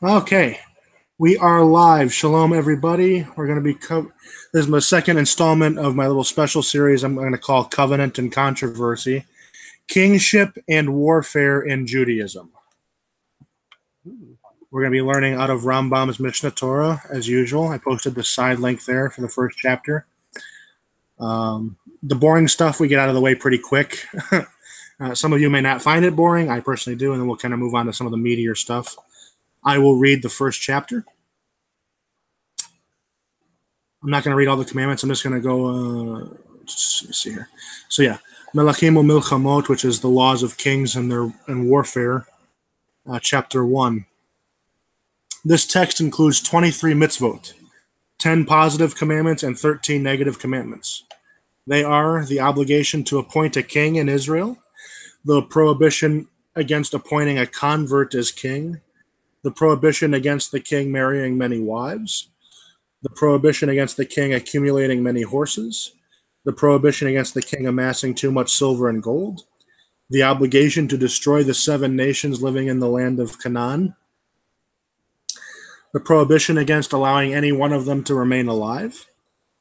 Okay, we are live. Shalom, everybody. We're going to be this is my second installment of my little special series. I'm going to call Covenant and Controversy, Kingship and Warfare in Judaism. We're going to be learning out of Rambam's Mishnah Torah as usual. I posted the side link there for the first chapter. The boring stuff we get out of the way pretty quick. Some of you may not find it boring. I personally do, and then we'll kind of move on to some of the meatier stuff. I will read the first chapter. I'm not going to read all the commandments. I'm just going to go, let's see here. So yeah, Melachim u'Milchamot, which is the laws of kings and warfare, chapter 1. This text includes 23 mitzvot, 10 positive commandments and 13 negative commandments. They are the obligation to appoint a king in Israel, the prohibition against appointing a convert as king, the prohibition against the king marrying many wives, the prohibition against the king accumulating many horses, the prohibition against the king amassing too much silver and gold, the obligation to destroy the 7 nations living in the land of Canaan, the prohibition against allowing any one of them to remain alive,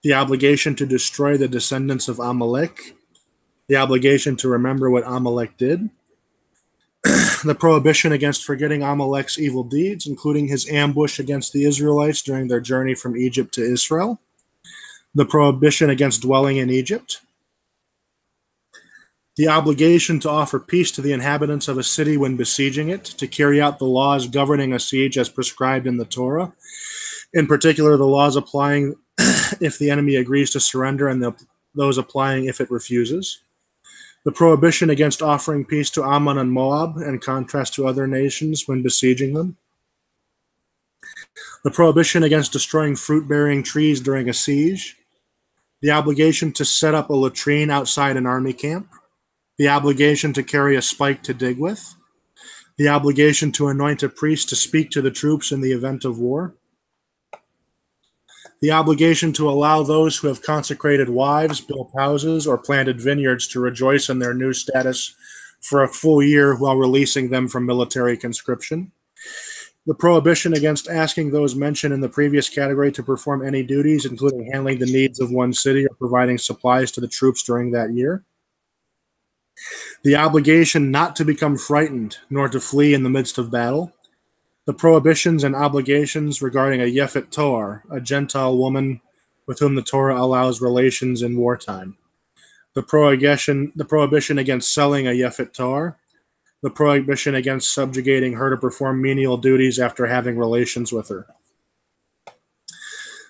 the obligation to destroy the descendants of Amalek, the obligation to remember what Amalek did, the prohibition against forgetting Amalek's evil deeds, including his ambush against the Israelites during their journey from Egypt to Israel, the prohibition against dwelling in Egypt, the obligation to offer peace to the inhabitants of a city when besieging it, to carry out the laws governing a siege as prescribed in the Torah, in particular the laws applying if the enemy agrees to surrender and those applying if it refuses, the prohibition against offering peace to Ammon and Moab in contrast to other nations when besieging them, the prohibition against destroying fruit-bearing trees during a siege, the obligation to set up a latrine outside an army camp, the obligation to carry a spike to dig with, the obligation to anoint a priest to speak to the troops in the event of war, the obligation to allow those who have consecrated wives, built houses, or planted vineyards to rejoice in their new status for a full year while releasing them from military conscription, the prohibition against asking those mentioned in the previous category to perform any duties, including handling the needs of one city or providing supplies to the troops during that year, the obligation not to become frightened nor to flee in the midst of battle, the prohibitions and obligations regarding a Yefet Toar, a Gentile woman with whom the Torah allows relations in wartime, the prohibition against selling a Yefet Toar, the prohibition against subjugating her to perform menial duties after having relations with her.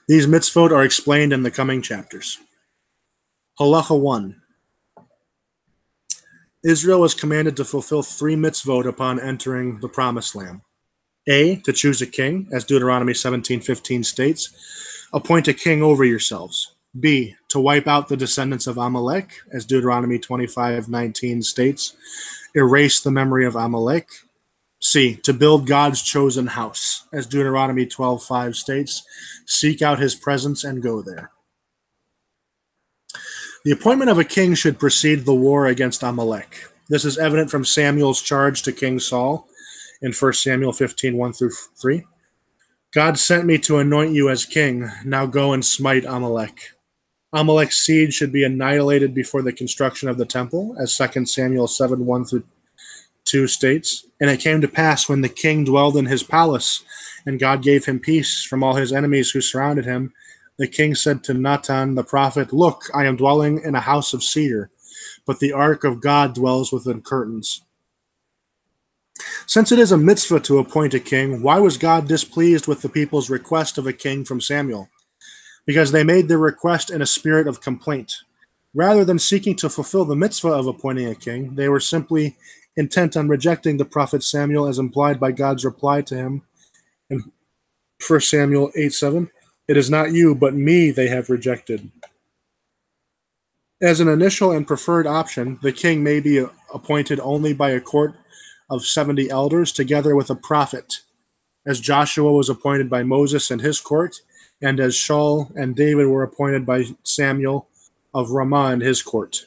These mitzvot are explained in the coming chapters. Halacha 1. Israel was commanded to fulfill 3 mitzvot upon entering the Promised Land. A, to choose a king, as Deuteronomy 17:15 states, appoint a king over yourselves. B, to wipe out the descendants of Amalek, as Deuteronomy 25:19 states, erase the memory of Amalek. C, to build God's chosen house, as Deuteronomy 12:5 states, seek out his presence and go there. The appointment of a king should precede the war against Amalek. This is evident from Samuel's charge to King Saul in 1 Samuel 15:1-3. God sent me to anoint you as king. Now go and smite Amalek. Amalek's seed should be annihilated before the construction of the temple, as 2 Samuel 7:1-2 states. And it came to pass when the king dwelled in his palace, and God gave him peace from all his enemies who surrounded him, the king said to Nathan the prophet, "Look, I am dwelling in a house of cedar, but the ark of God dwells within curtains." Since it is a mitzvah to appoint a king, why was God displeased with the people's request of a king from Samuel? Because they made their request in a spirit of complaint. Rather than seeking to fulfill the mitzvah of appointing a king, they were simply intent on rejecting the prophet Samuel as implied by God's reply to him in 1 Samuel 8:7. It is not you, but me they have rejected. As an initial and preferred option, the king may be appointed only by a court of 70 elders together with a prophet, as Joshua was appointed by Moses and his court, and as Shaul and David were appointed by Samuel of Ramah and his court.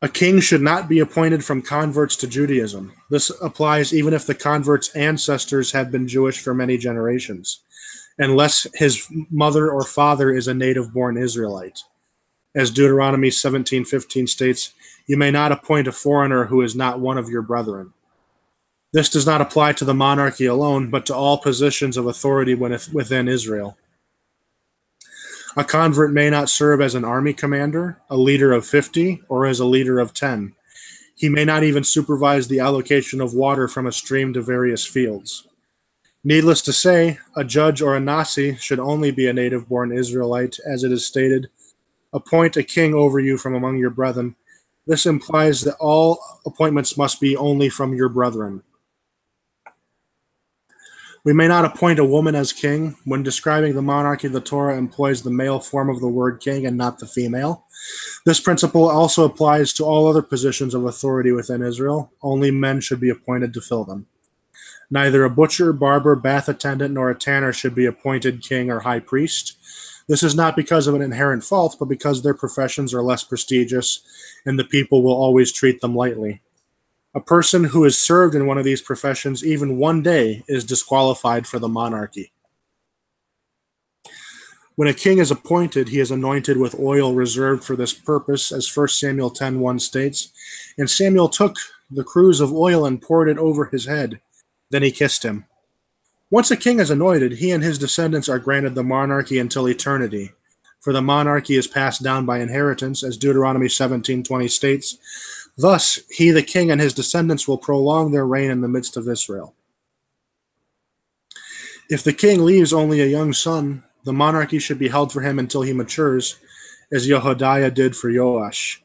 A king should not be appointed from converts to Judaism. This applies even if the convert's ancestors have been Jewish for many generations, unless his mother or father is a native-born Israelite. As Deuteronomy 17:15 states, "You may not appoint a foreigner who is not one of your brethren." This does not apply to the monarchy alone, but to all positions of authority within Israel. A convert may not serve as an army commander, a leader of 50, or as a leader of 10. He may not even supervise the allocation of water from a stream to various fields. Needless to say, a judge or a Nasi should only be a native-born Israelite, as it is stated, "Appoint a king over you from among your brethren." This implies that all appointments must be only from your brethren. We may not appoint a woman as king. When describing the monarchy, the Torah employs the male form of the word king and not the female. This principle also applies to all other positions of authority within Israel. Only men should be appointed to fill them. Neither a butcher, barber, bath attendant, nor a tanner should be appointed king or high priest. This is not because of an inherent fault, but because their professions are less prestigious, and the people will always treat them lightly. A person who has served in one of these professions even one day is disqualified for the monarchy. When a king is appointed, he is anointed with oil reserved for this purpose, as 1 Samuel 10:1 states, "And Samuel took the cruse of oil and poured it over his head. Then he kissed him." Once a king is anointed, he and his descendants are granted the monarchy until eternity, for the monarchy is passed down by inheritance, as Deuteronomy 17:20 states. Thus, he, the king, and his descendants will prolong their reign in the midst of Israel. If the king leaves only a young son, the monarchy should be held for him until he matures, as Jehoiada did for Joash.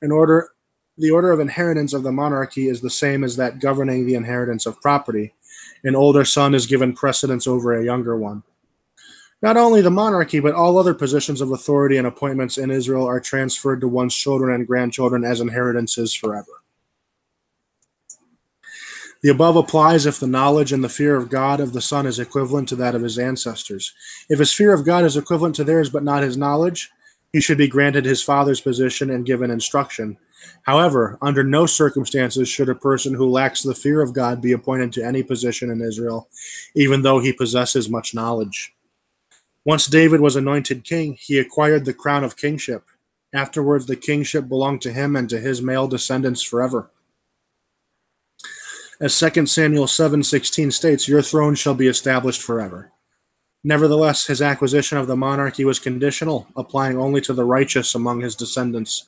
The order of inheritance of the monarchy is the same as that governing the inheritance of property. An older son is given precedence over a younger one. Not only the monarchy, but all other positions of authority and appointments in Israel are transferred to one's children and grandchildren as inheritances forever. The above applies if the knowledge and the fear of God of the son is equivalent to that of his ancestors. If his fear of God is equivalent to theirs but not his knowledge, he should be granted his father's position and given instruction. However, under no circumstances should a person who lacks the fear of God be appointed to any position in Israel, even though he possesses much knowledge. Once David was anointed king, he acquired the crown of kingship. Afterwards, the kingship belonged to him and to his male descendants forever. As 2 Samuel 7:16 states, "Your throne shall be established forever." Nevertheless, his acquisition of the monarchy was conditional, applying only to the righteous among his descendants.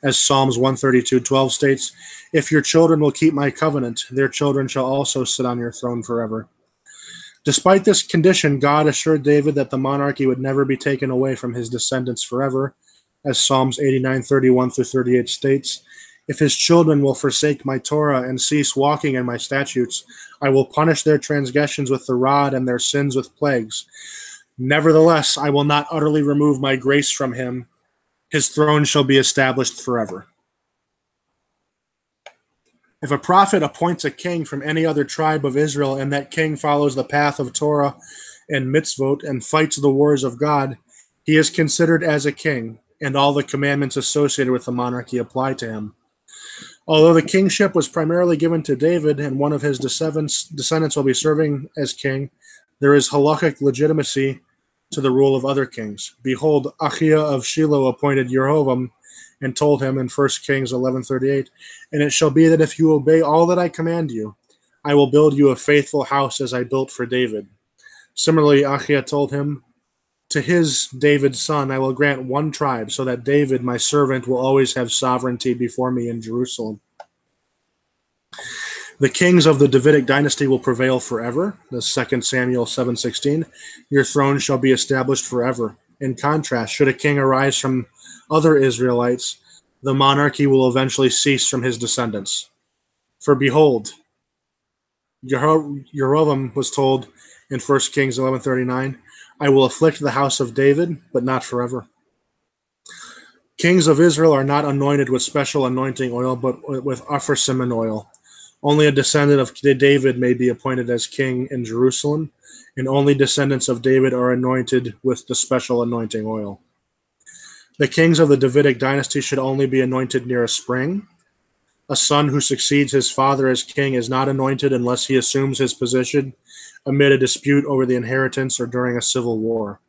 As Psalms 132:12 states, "If your children will keep my covenant, their children shall also sit on your throne forever." Despite this condition, God assured David that the monarchy would never be taken away from his descendants forever, as Psalms 89:31-38 states, "If his children will forsake my Torah and cease walking in my statutes, I will punish their transgressions with the rod and their sins with plagues. Nevertheless, I will not utterly remove my grace from him. His throne shall be established forever." If a prophet appoints a king from any other tribe of Israel, and that king follows the path of Torah and mitzvot and fights the wars of God, he is considered as a king, and all the commandments associated with the monarchy apply to him. Although the kingship was primarily given to David, and one of his descendants will be serving as king, there is halakhic legitimacy to the rule of other kings. Behold, Achiah of Shiloh appointed Jehoram, and told him in 1 Kings 11:38, "And it shall be that if you obey all that I command you, I will build you a faithful house as I built for David." Similarly, Achiah told him, "To his, David's son, I will grant one tribe, so that David, my servant, will always have sovereignty before me in Jerusalem." The kings of the Davidic dynasty will prevail forever. That's 2 Samuel 7:16. "Your throne shall be established forever." In contrast, should a king arise from other Israelites, the monarchy will eventually cease from his descendants. For behold, Jehoram was told in 1 Kings 11:39, "I will afflict the house of David, but not forever." Kings of Israel are not anointed with special anointing oil, but with aphrasimmon oil. Only a descendant of David may be appointed as king in Jerusalem, and only descendants of David are anointed with the special anointing oil. The kings of the Davidic dynasty should only be anointed near a spring. A son who succeeds his father as king is not anointed unless he assumes his position amid a dispute over the inheritance or during a civil war.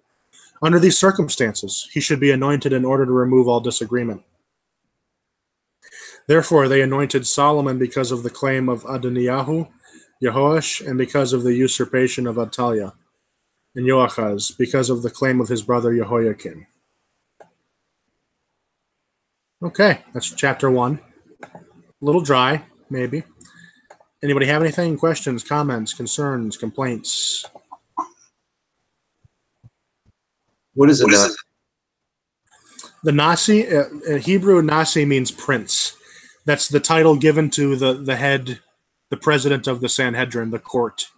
Under these circumstances, he should be anointed in order to remove all disagreement. Therefore, they anointed Solomon because of the claim of Adoniyahu, Jehoash, and because of the usurpation of Athaliah, and Joachaz, because of the claim of his brother Jehoiakim. Okay, that's chapter 1. A little dry, maybe. Anybody have anything? Questions, comments, concerns, complaints? What is a Nasi? The Nasi, Hebrew Nasi means prince. That's the title given to the head, the president of the Sanhedrin, the court.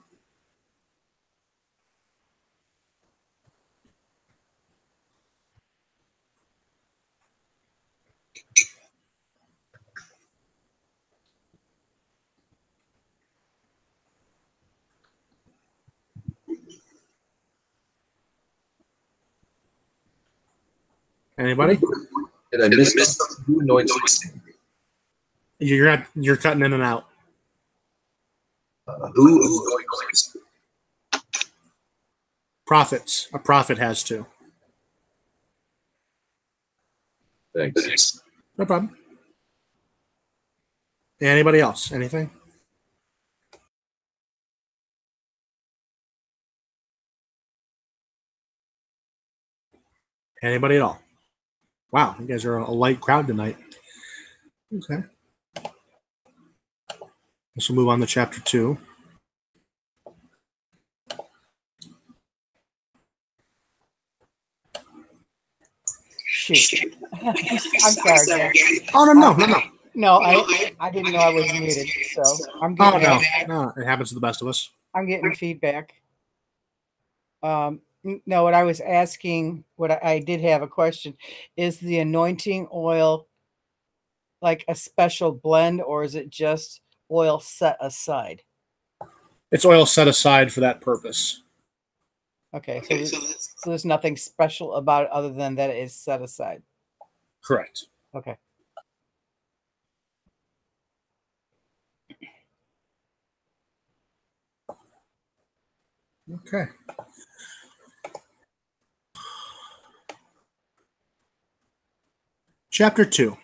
Anybody? Did I miss who anoints? You're cutting in and out. Who anoints? Prophets. A prophet has to. Thanks. No problem. Anybody else? Anything? Anybody at all? Wow, you guys are a light crowd tonight. Okay. This will move on to chapter 2. Shoot. I'm sorry, Jack. Oh, no. No, I didn't know I was muted, so I'm getting No, it happens to the best of us. I'm getting feedback. No, what I was asking, what I did have a question, is the anointing oil like a special blend, or is it just oil set aside? It's oil set aside for that purpose. Okay, so there's nothing special about it other than that it is set aside. Correct. Okay. Okay. Chapter 2.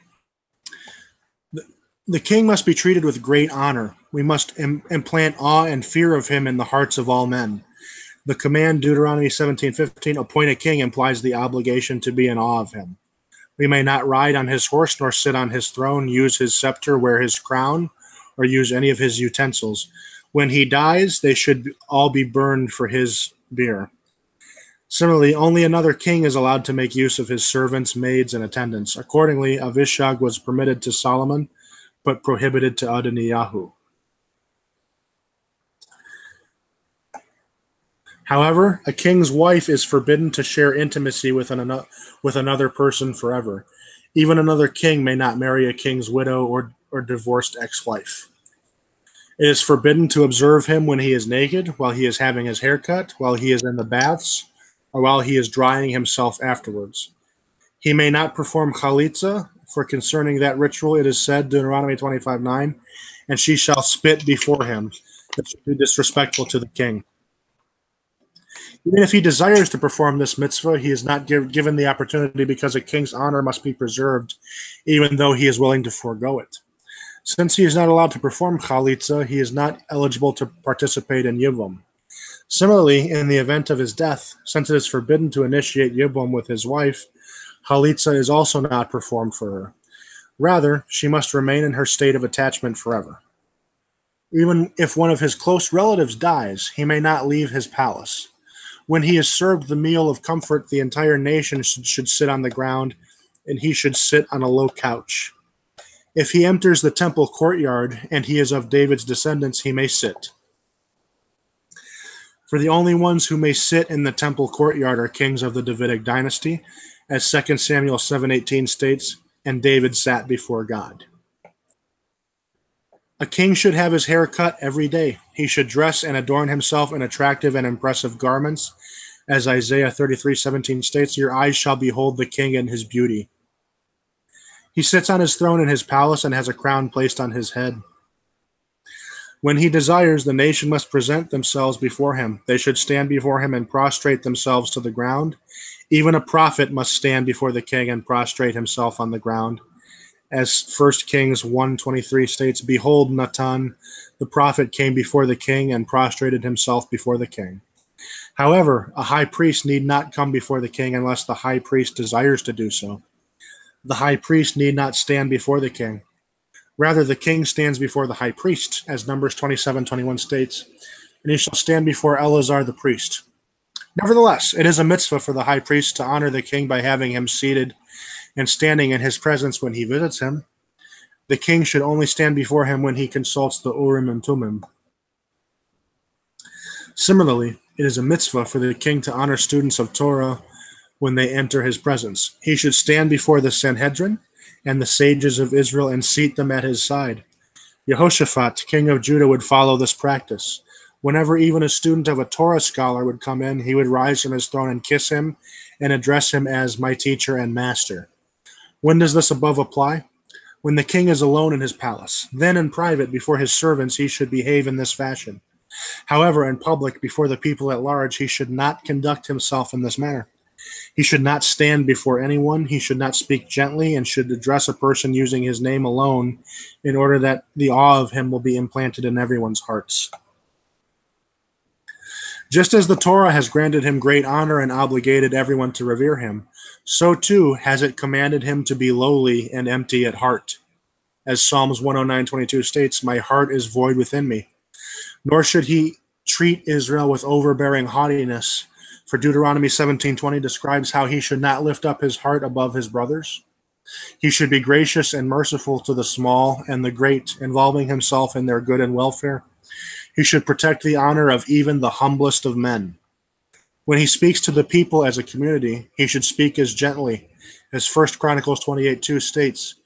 The king must be treated with great honor. We must implant awe and fear of him in the hearts of all men. The command, Deuteronomy 17:15, appoint a king, implies the obligation to be in awe of him. We may not ride on his horse, nor sit on his throne, use his scepter, wear his crown, or use any of his utensils. When he dies, they should all be burned for his bier. Similarly, only another king is allowed to make use of his servants, maids, and attendants. Accordingly, Avishag was permitted to Solomon, but prohibited to Adoniyahu. However, a king's wife is forbidden to share intimacy with another person forever. Even another king may not marry a king's widow or divorced ex-wife. It is forbidden to observe him when he is naked, while he is having his hair cut, while he is in the baths, or while he is drying himself afterwards. He may not perform chalitza, for concerning that ritual it is said, Deuteronomy 25:9, and she shall spit before him. That should be disrespectful to the king. Even if he desires to perform this mitzvah, he is not given the opportunity because a king's honor must be preserved, even though he is willing to forego it. Since he is not allowed to perform chalitza, he is not eligible to participate in yibum. Similarly, in the event of his death, since it is forbidden to initiate yibum with his wife, chalitza is also not performed for her. Rather, she must remain in her state of attachment forever. Even if one of his close relatives dies, he may not leave his palace. When he is served the meal of comfort, the entire nation should sit on the ground, and he should sit on a low couch. If he enters the temple courtyard, and he is of David's descendants, he may sit. For the only ones who may sit in the temple courtyard are kings of the Davidic dynasty, as 2 Samuel 7:18 states, and David sat before God. A king should have his hair cut every day. He should dress and adorn himself in attractive and impressive garments, As Isaiah 33:17 states, your eyes shall behold the king in his beauty. He sits on his throne in his palace and has a crown placed on his head. When he desires, the nation must present themselves before him. They should stand before him and prostrate themselves to the ground. Even a prophet must stand before the king and prostrate himself on the ground. As 1 Kings 1:23 states, behold, Nathan, the prophet, came before the king and prostrated himself before the king. However, a high priest need not come before the king unless the high priest desires to do so. The high priest need not stand before the king. Rather, the king stands before the high priest, as Numbers 27:21 states, and he shall stand before Eleazar the priest. Nevertheless, it is a mitzvah for the high priest to honor the king by having him seated and standing in his presence when he visits him. The king should only stand before him when he consults the Urim and Thummim. Similarly, it is a mitzvah for the king to honor students of Torah when they enter his presence. He should stand before the Sanhedrin and the sages of Israel and seat them at his side. Jehoshaphat, king of Judah, would follow this practice. Whenever even a student of a Torah scholar would come in, he would rise from his throne and kiss him and address him as my teacher and master. When does this above apply? When the king is alone in his palace. Then in private, before his servants, he should behave in this fashion. However, in public, before the people at large, he should not conduct himself in this manner. He should not stand before anyone. He should not speak gently and should address a person using his name alone in order that the awe of him will be implanted in everyone's hearts. Just as the Torah has granted him great honor and obligated everyone to revere him, so too has it commanded him to be lowly and empty at heart. As Psalms 109:22 states, my heart is void within me. Nor should he treat Israel with overbearing haughtiness, for Deuteronomy 17:20 describes how he should not lift up his heart above his brothers. He should be gracious and merciful to the small and the great, involving himself in their good and welfare. He should protect the honor of even the humblest of men. When he speaks to the people as a community, he should speak as gently, as 1 Chronicles 28:2 states,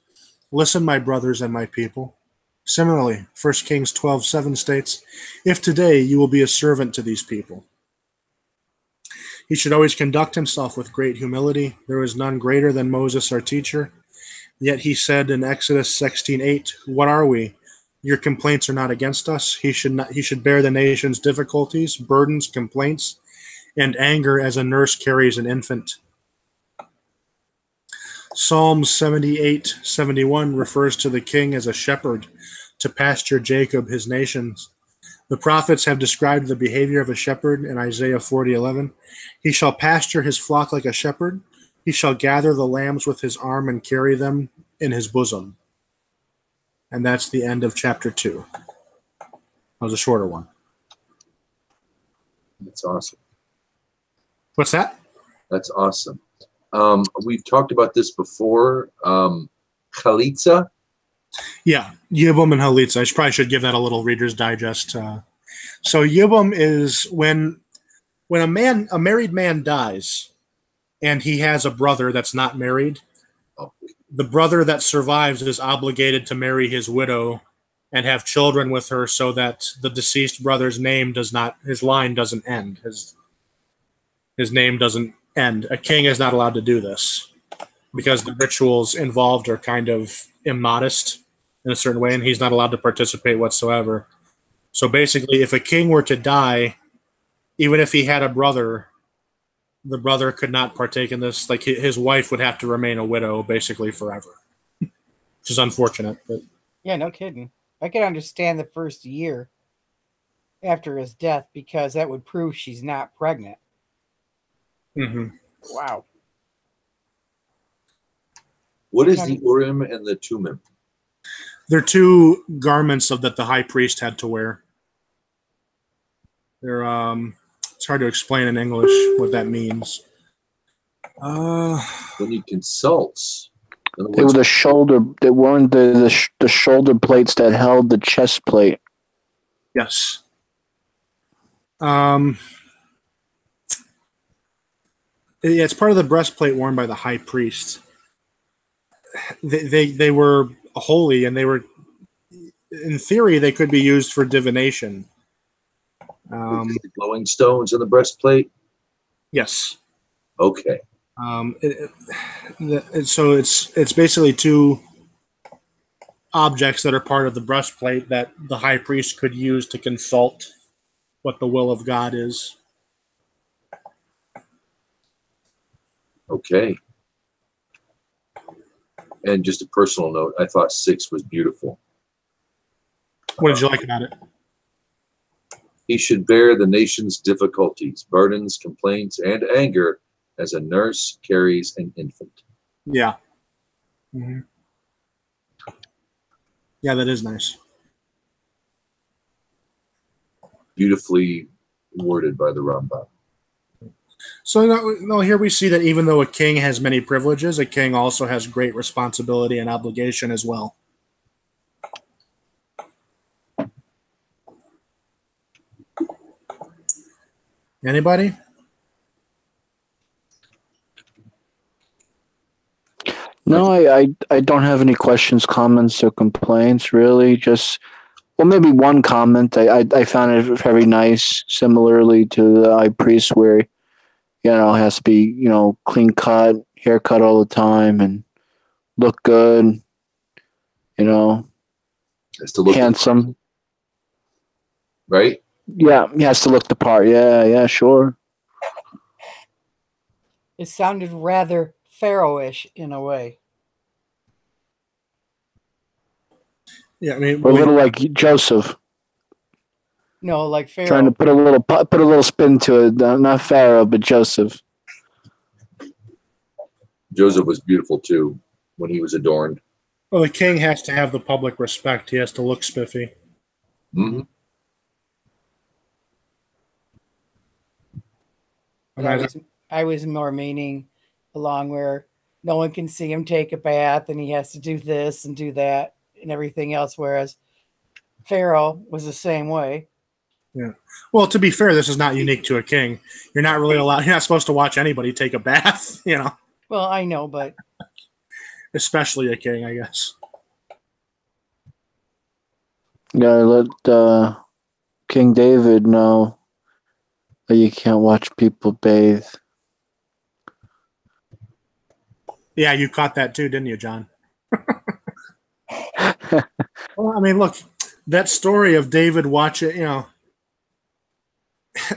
listen, my brothers and my people. Similarly, 1 Kings 12:7 states, if today you will be a servant to these people. He should always conduct himself with great humility. There is none greater than Moses, our teacher. Yet he said in Exodus 16:8, what are we? Your complaints are not against us. He should bear the nation's difficulties, burdens, complaints, and anger as a nurse carries an infant. Psalms 78:71 refers to the king as a shepherd to pasture Jacob, his nations. The prophets have described the behavior of a shepherd in Isaiah 40:11. He shall pasture his flock like a shepherd. He shall gather the lambs with his arm and carry them in his bosom. And that's the end of chapter 2. That was a shorter one. That's awesome. What's that? That's awesome. We've talked about this before. Chalitza. Yeah, Yibum and Halitza. I probably should give that a little Reader's Digest. So Yibum is when a married man dies, and he has a brother that's not married. Oh. The brother that survives is obligated to marry his widow and have children with her, so that the deceased brother's name his line doesn't end. His name doesn't end. A king is not allowed to do this because the rituals involved are kind of immodest in a certain way, and he's not allowed to participate whatsoever. So basically, if a king were to die, even if he had a brother, the brother could not partake in this. Like his wife would have to remain a widow basically forever, which is unfortunate. But Yeah, no kidding. I can understand the first year after his death because that would prove she's not pregnant. mm-hmm. Wow. What is the Urim and the Thummim? They're two garments that the high priest had to wear. They're it's hard to explain in English what that means. When he consults. They were the shoulder. They weren't the shoulder plates that held the chest plate. Yes. It's part of the breastplate worn by the high priest. They were holy, and they were, in theory, they could be used for divination. The glowing stones in the breastplate. Yes. Okay. So it's basically two objects that are part of the breastplate that the high priest could use to consult what the will of God is. Okay. And just a personal note, I thought 6 was beautiful. What did you like about it? He should bear the nation's difficulties, burdens, complaints, and anger as a nurse carries an infant. Yeah. Mm-hmm. Yeah, that is nice. Beautifully worded by the Rambam. So no, here we see that even though a king has many privileges, a king also has great responsibility and obligation as well. Anybody? No, I don't have any questions, comments, or complaints, really. Just, well, maybe one comment. I found it very nice, similarly to the high priest, where, has to be, clean cut, haircut all the time, and look good, Has to look handsome. Right? Yeah, he has to look the part. Yeah, sure. It sounded rather Pharaoh-ish in a way. Yeah, I mean, Or a little like Joseph, No, like Pharaoh. trying to put a little spin to it. Not Pharaoh, but Joseph. Joseph was beautiful too when he was adorned. well, the king has to have the public respect. He has to look spiffy. Mm-hmm. But I was more meaning along where no one can see him take a bath and he has to do this and do that and everything else, whereas Pharaoh was the same way. Yeah. Well, to be fair, this is not unique to a king. You're not really allowed. You're not supposed to watch anybody take a bath. Well, I know, but Especially a king, I guess. Gotta let King David know that you can't watch people bathe. Yeah, you caught that too, didn't you, John? Well, I mean, look, that story of David watching,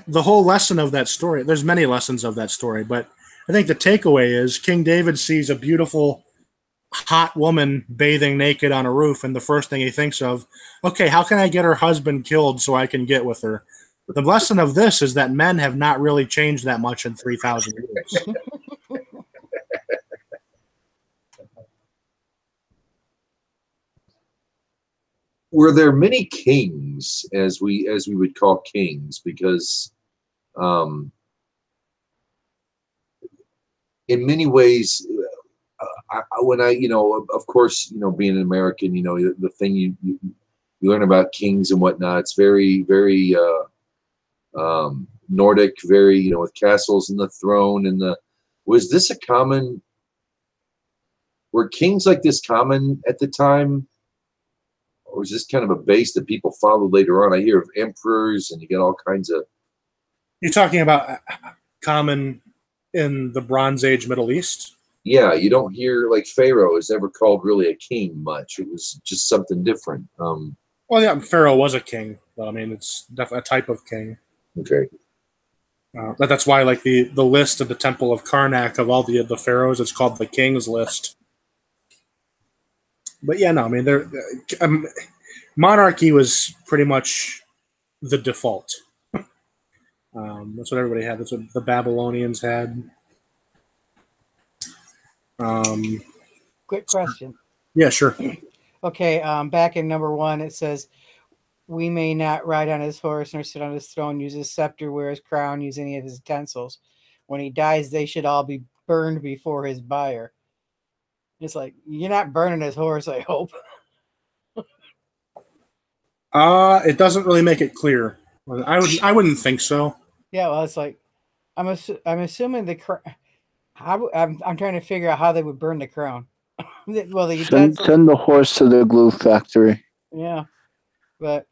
the whole lesson of that story, there's many lessons of that story, but I think the takeaway is King David sees a beautiful, hot woman bathing naked on a roof, and the first thing he thinks of, okay, how can I get her husband killed so I can get with her? The lesson of this is that men have not really changed that much in 3,000 years. Were there many kings, as we would call kings, because in many ways, when I of course, being an American, the thing you learn about kings and whatnot, it's very, very Nordic, very, with castles and the throne and was this were kings like this common at the time? Or was this kind of a base that people followed later on? I hear of emperors and you get all kinds of... You're talking about common in the Bronze Age Middle East? Yeah, you don't hear, like, Pharaoh is never called really a king much. It was just something different. Well, yeah, Pharaoh was a king, but I mean, it's definitely a type of king. Okay. But that's why, like, the list of the Temple of Karnak of all the pharaohs, it's called the King's List. But yeah, no, I mean, monarchy was pretty much the default. That's what everybody had. That's what the Babylonians had. Quick question. Yeah, sure. Okay, back in number 1, it says, we may not ride on his horse nor sit on his throne, use his scepter, wear his crown, use any of his utensils. When he dies, they should all be burned before his bier. It's like, you're not burning his horse, I hope. It doesn't really make it clear. I wouldn't think so. Yeah, well, it's like, I'm assuming the crown. I'm trying to figure out how they would burn the crown. Well, the utensils. Send the horse to the glue factory. Yeah, but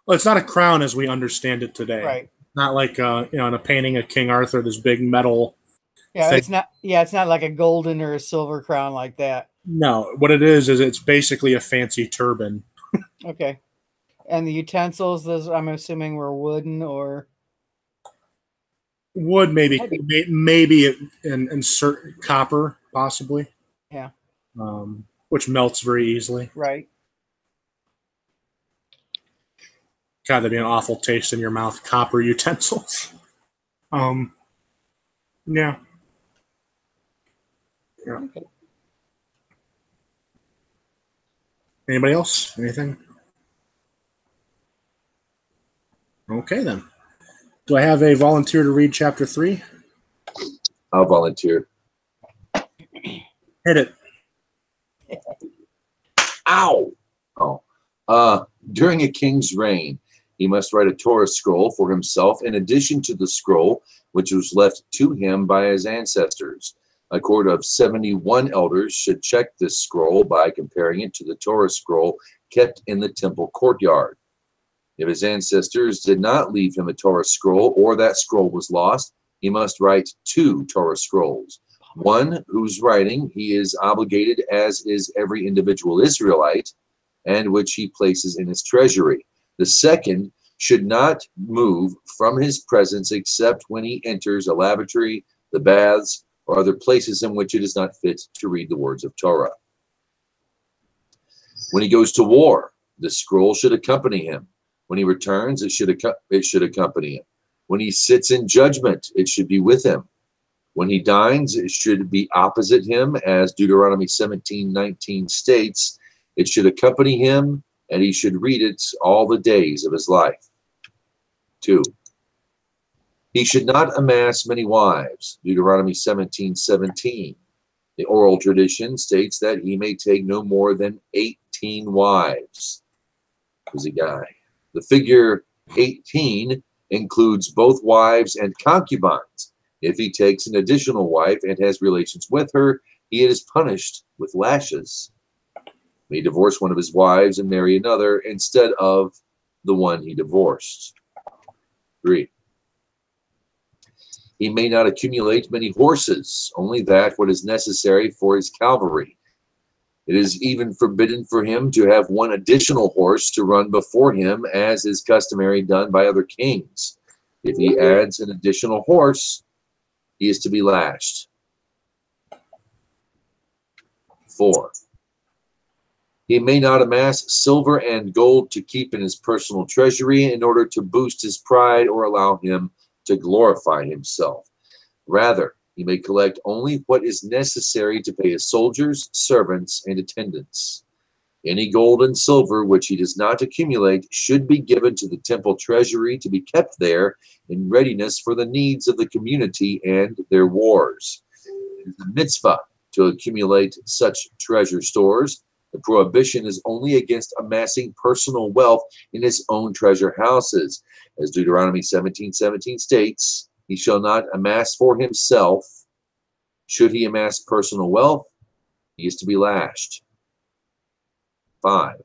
Well, it's not a crown as we understand it today. right. Not like in a painting of King Arthur, this big metal Yeah, thing. it's not. Yeah, it's not like a golden or a silver crown like that. No, what it is it's basically a fancy turban. Okay. And the utensils, those I'm assuming were wooden or Wood, maybe in certain copper, possibly. yeah, Which melts very easily. right. God, that'd be an awful taste in your mouth. Copper utensils. Yeah. Yeah. Okay. Anybody else? Anything? Okay, then. Do I have a volunteer to read chapter 3? I'll volunteer. Hit it. Ow! During a king's reign, he must write a Torah scroll for himself in addition to the scroll which was left to him by his ancestors. A court of 71 elders should check this scroll by comparing it to the Torah scroll kept in the temple courtyard. If his ancestors did not leave him a Torah scroll or that scroll was lost, he must write 2 Torah scrolls. One whose writing he is obligated, as is every individual Israelite, and which he places in his treasury. The second should not move from his presence except when he enters a lavatory, the baths, or other places in which it is not fit to read the words of Torah. When he goes to war, the scroll should accompany him. When he returns, it should accompany him. When he sits in judgment, it should be with him. When he dines, it should be opposite him, as Deuteronomy 17:19 states. It should accompany him, and he should read it all the days of his life. 2. He should not amass many wives. Deuteronomy 17:17. The oral tradition states that he may take no more than 18 wives. Who's a guy? The figure 18 includes both wives and concubines. If he takes an additional wife and has relations with her, he is punished with lashes. May divorce one of his wives and marry another instead of the one he divorced. 3. He may not accumulate many horses, only that what is necessary for his cavalry. It is even forbidden for him to have one additional horse to run before him, as is customary done by other kings. If he adds an additional horse, he is to be lashed. 4. He may not amass silver and gold to keep in his personal treasury in order to boost his pride or allow him to glorify himself. Rather, he may collect only what is necessary to pay his soldiers, servants, and attendants. Any gold and silver which he does not accumulate should be given to the temple treasury to be kept there in readiness for the needs of the community and their wars. It is a mitzvah to accumulate such treasure stores. The prohibition is only against amassing personal wealth in his own treasure houses. As Deuteronomy 17:17 states, he shall not amass for himself. Should he amass personal wealth, he is to be lashed. 5.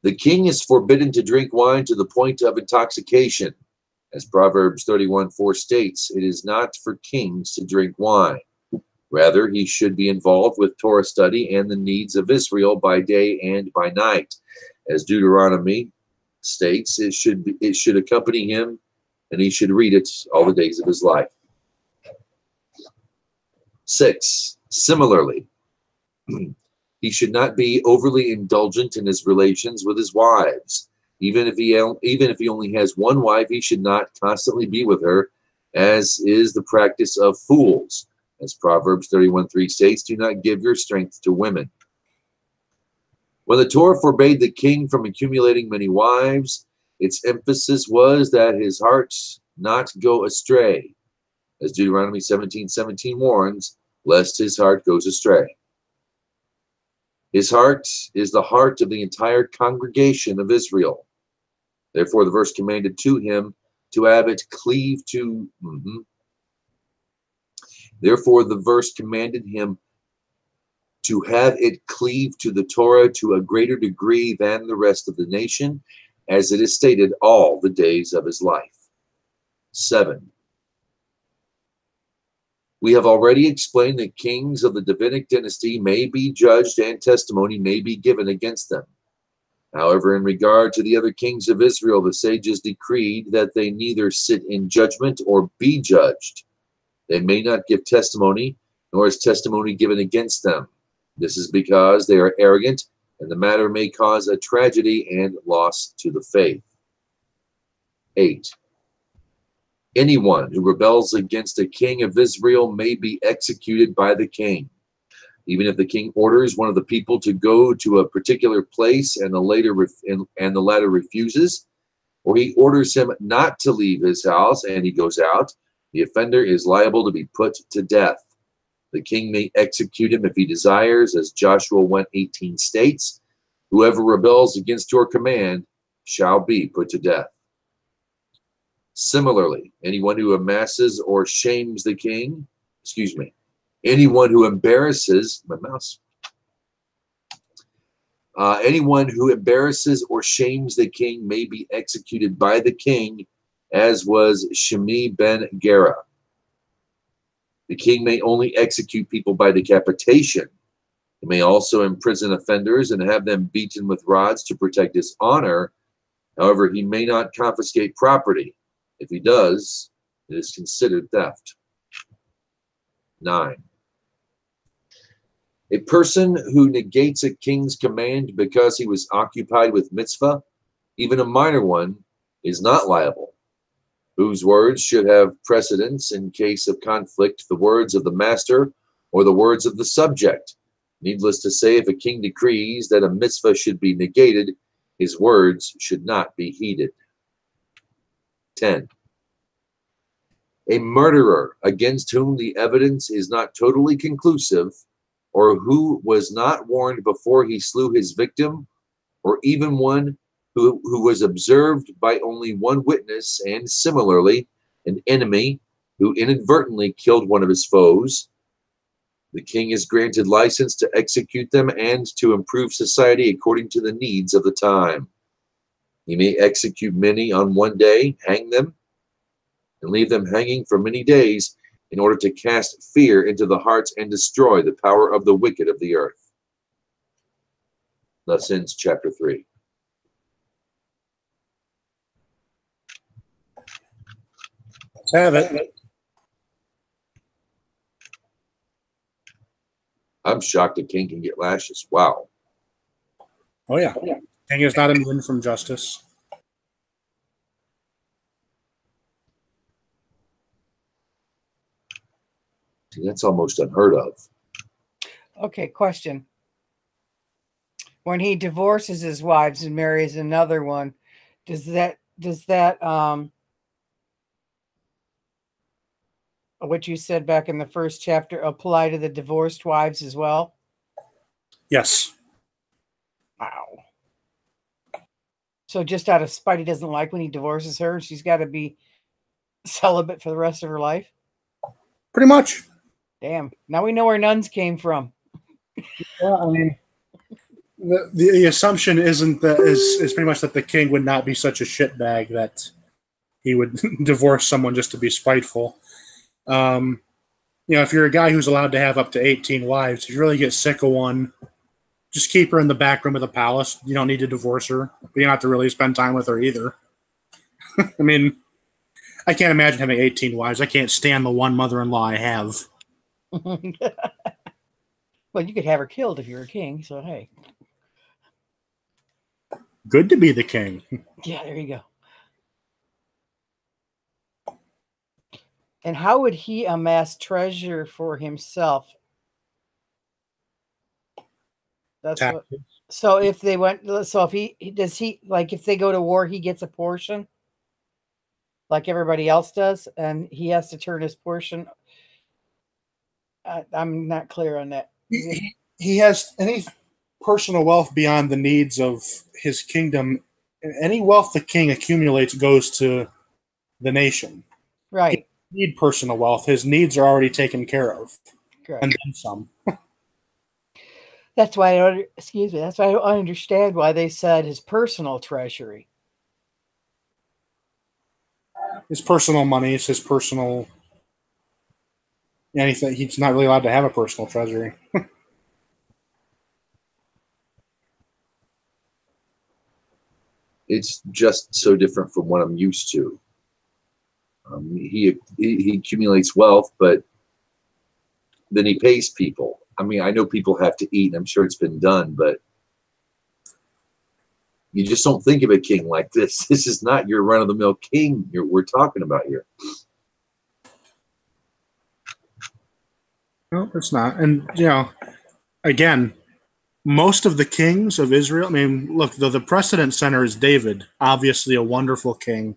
The king is forbidden to drink wine to the point of intoxication. As Proverbs 31:4 states, it is not for kings to drink wine. Rather, he should be involved with Torah study and the needs of Israel by day and by night. As Deuteronomy states, it should accompany him, and he should read it all the days of his life. 6. Similarly, he should not be overly indulgent in his relations with his wives. Even if he only has one wife, he should not constantly be with her, as is the practice of fools. As Proverbs 31:3 states, do not give your strength to women. When the Torah forbade the king from accumulating many wives, its emphasis was that his heart not go astray. As Deuteronomy 17:17 warns, lest his heart goes astray. His heart is the heart of the entire congregation of Israel. Therefore, the verse commanded to him to have it cleave to. Therefore, the verse commanded him to have it cleave to the Torah to a greater degree than the rest of the nation, as it is stated, all the days of his life. 7. We have already explained that kings of the Davidic dynasty may be judged and testimony may be given against them. However, in regard to the other kings of Israel, the sages decreed that they neither sit in judgment or be judged. They may not give testimony, nor is testimony given against them. This is because they are arrogant, and the matter may cause a tragedy and loss to the faith. 8. Anyone who rebels against a king of Israel may be executed by the king. Even if the king orders one of the people to go to a particular place and the latter refuses, or he orders him not to leave his house and he goes out, the offender is liable to be put to death. The king may execute him if he desires, as Joshua 1:18 states, whoever rebels against your command shall be put to death. Similarly, anyone who amasses or shames the king, anyone who embarrasses, anyone who embarrasses or shames the king may be executed by the king, as was Shimi ben Gera. The king may only execute people by decapitation. He may also imprison offenders and have them beaten with rods to protect his honor. However, he may not confiscate property. If he does, it is considered theft. 9. A person who negates a king's command because he was occupied with mitzvah, even a minor one, is not liable. Whose words should have precedence in case of conflict, the words of the master or the words of the subject. Needless to say, if a king decrees that a mitzvah should be negated, his words should not be heeded. 10. A murderer against whom the evidence is not totally conclusive, or who was not warned before he slew his victim, or even one who was observed by only one witness, and similarly, an enemy who inadvertently killed one of his foes, the king is granted license to execute them and to improve society according to the needs of the time. He may execute many on one day, hang them, and leave them hanging for many days in order to cast fear into the hearts and destroy the power of the wicked of the earth. Thus ends chapter 3. Let's have it. I'm shocked a king can get lashes. Wow. Oh, yeah. King is not immune from justice. See, that's almost unheard of. Okay, question. When he divorces his wives and marries another one, does that what you said back in the first chapter apply to the divorced wives as well? Yes. Wow. So just out of spite, he doesn't like when he divorces her and she's got to be celibate for the rest of her life? Pretty much. Damn. Now we know where nuns came from. Well, I mean, the assumption isn't that is pretty much that the king would not be such a shitbag that he would divorce someone just to be spiteful. If you're a guy who's allowed to have up to 18 wives, if you really get sick of one, just keep her in the back room of the palace. You don't need to divorce her, but you don't have to really spend time with her either. I mean, I can't imagine having 18 wives. I can't stand the one mother-in-law I have. Well, you could have her killed if you're a king, so hey. Good to be the king. Yeah, there you go. And how would he amass treasure for himself? That's what. So if they went, so if if they go to war, he gets a portion, like everybody else does, and he has to turn his portion. I'm not clear on that. He has any personal wealth beyond the needs of his kingdom. Any wealth the king accumulates goes to the nation. Right. He doesn't need personal wealth. His needs are already taken care of. Correct. And then some. That's why I don't understand why they said his personal treasury. his personal money. It's his personal anything. He's not really allowed to have a personal treasury. It's just so different from what I'm used to. He accumulates wealth, but then he pays people. I mean, I know people have to eat, and I'm sure it's been done, but you just don't think of a king like this. This is not your run-of-the-mill king we're talking about here. No, it's not. And, again, most of the kings of Israel, I mean, look, the precedent center is David, obviously a wonderful king.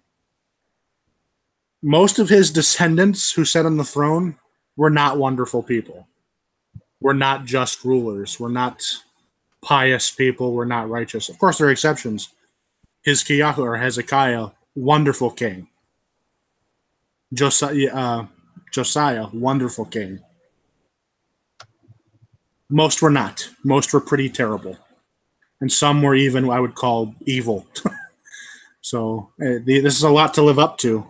Most of his descendants who sat on the throne were not wonderful people. We're not just rulers. We're not pious people. We're not righteous. Of course, there are exceptions. Hizkiah or Hezekiah, wonderful king. Josiah, wonderful king. Most were not. Most were pretty terrible. And some were even, I would call, evil. So this is a lot to live up to.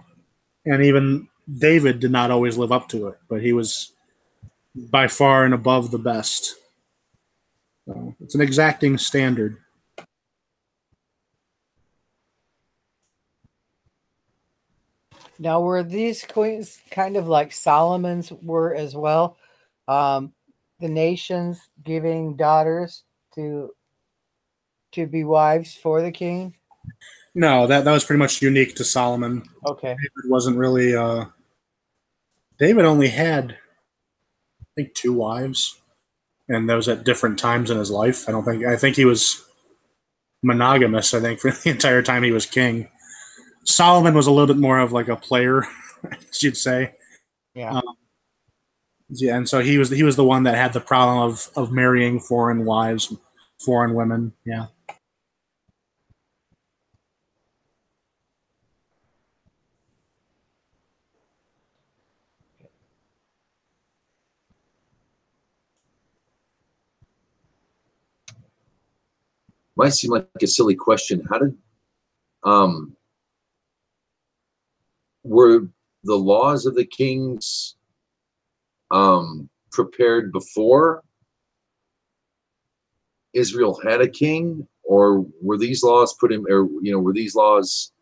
And even David did not always live up to it, but he was by far and above the best. So it's an exacting standard. Now, were these queens kind of like Solomon's were as well? The nations giving daughters to be wives for the king? No, that was pretty much unique to Solomon. Okay. David wasn't really. David only had, I think, 2 wives, and those at different times in his life. I think he was monogamous. I think for the entire time he was king. Solomon was a little bit more of like a player, as you'd say. Yeah. Yeah, and so he was the one that had the problem of marrying foreign wives, foreign women. Yeah. Might seem like a silly question. How did were the laws of the kings prepared before Israel had a king, or were these laws put in, or were these laws?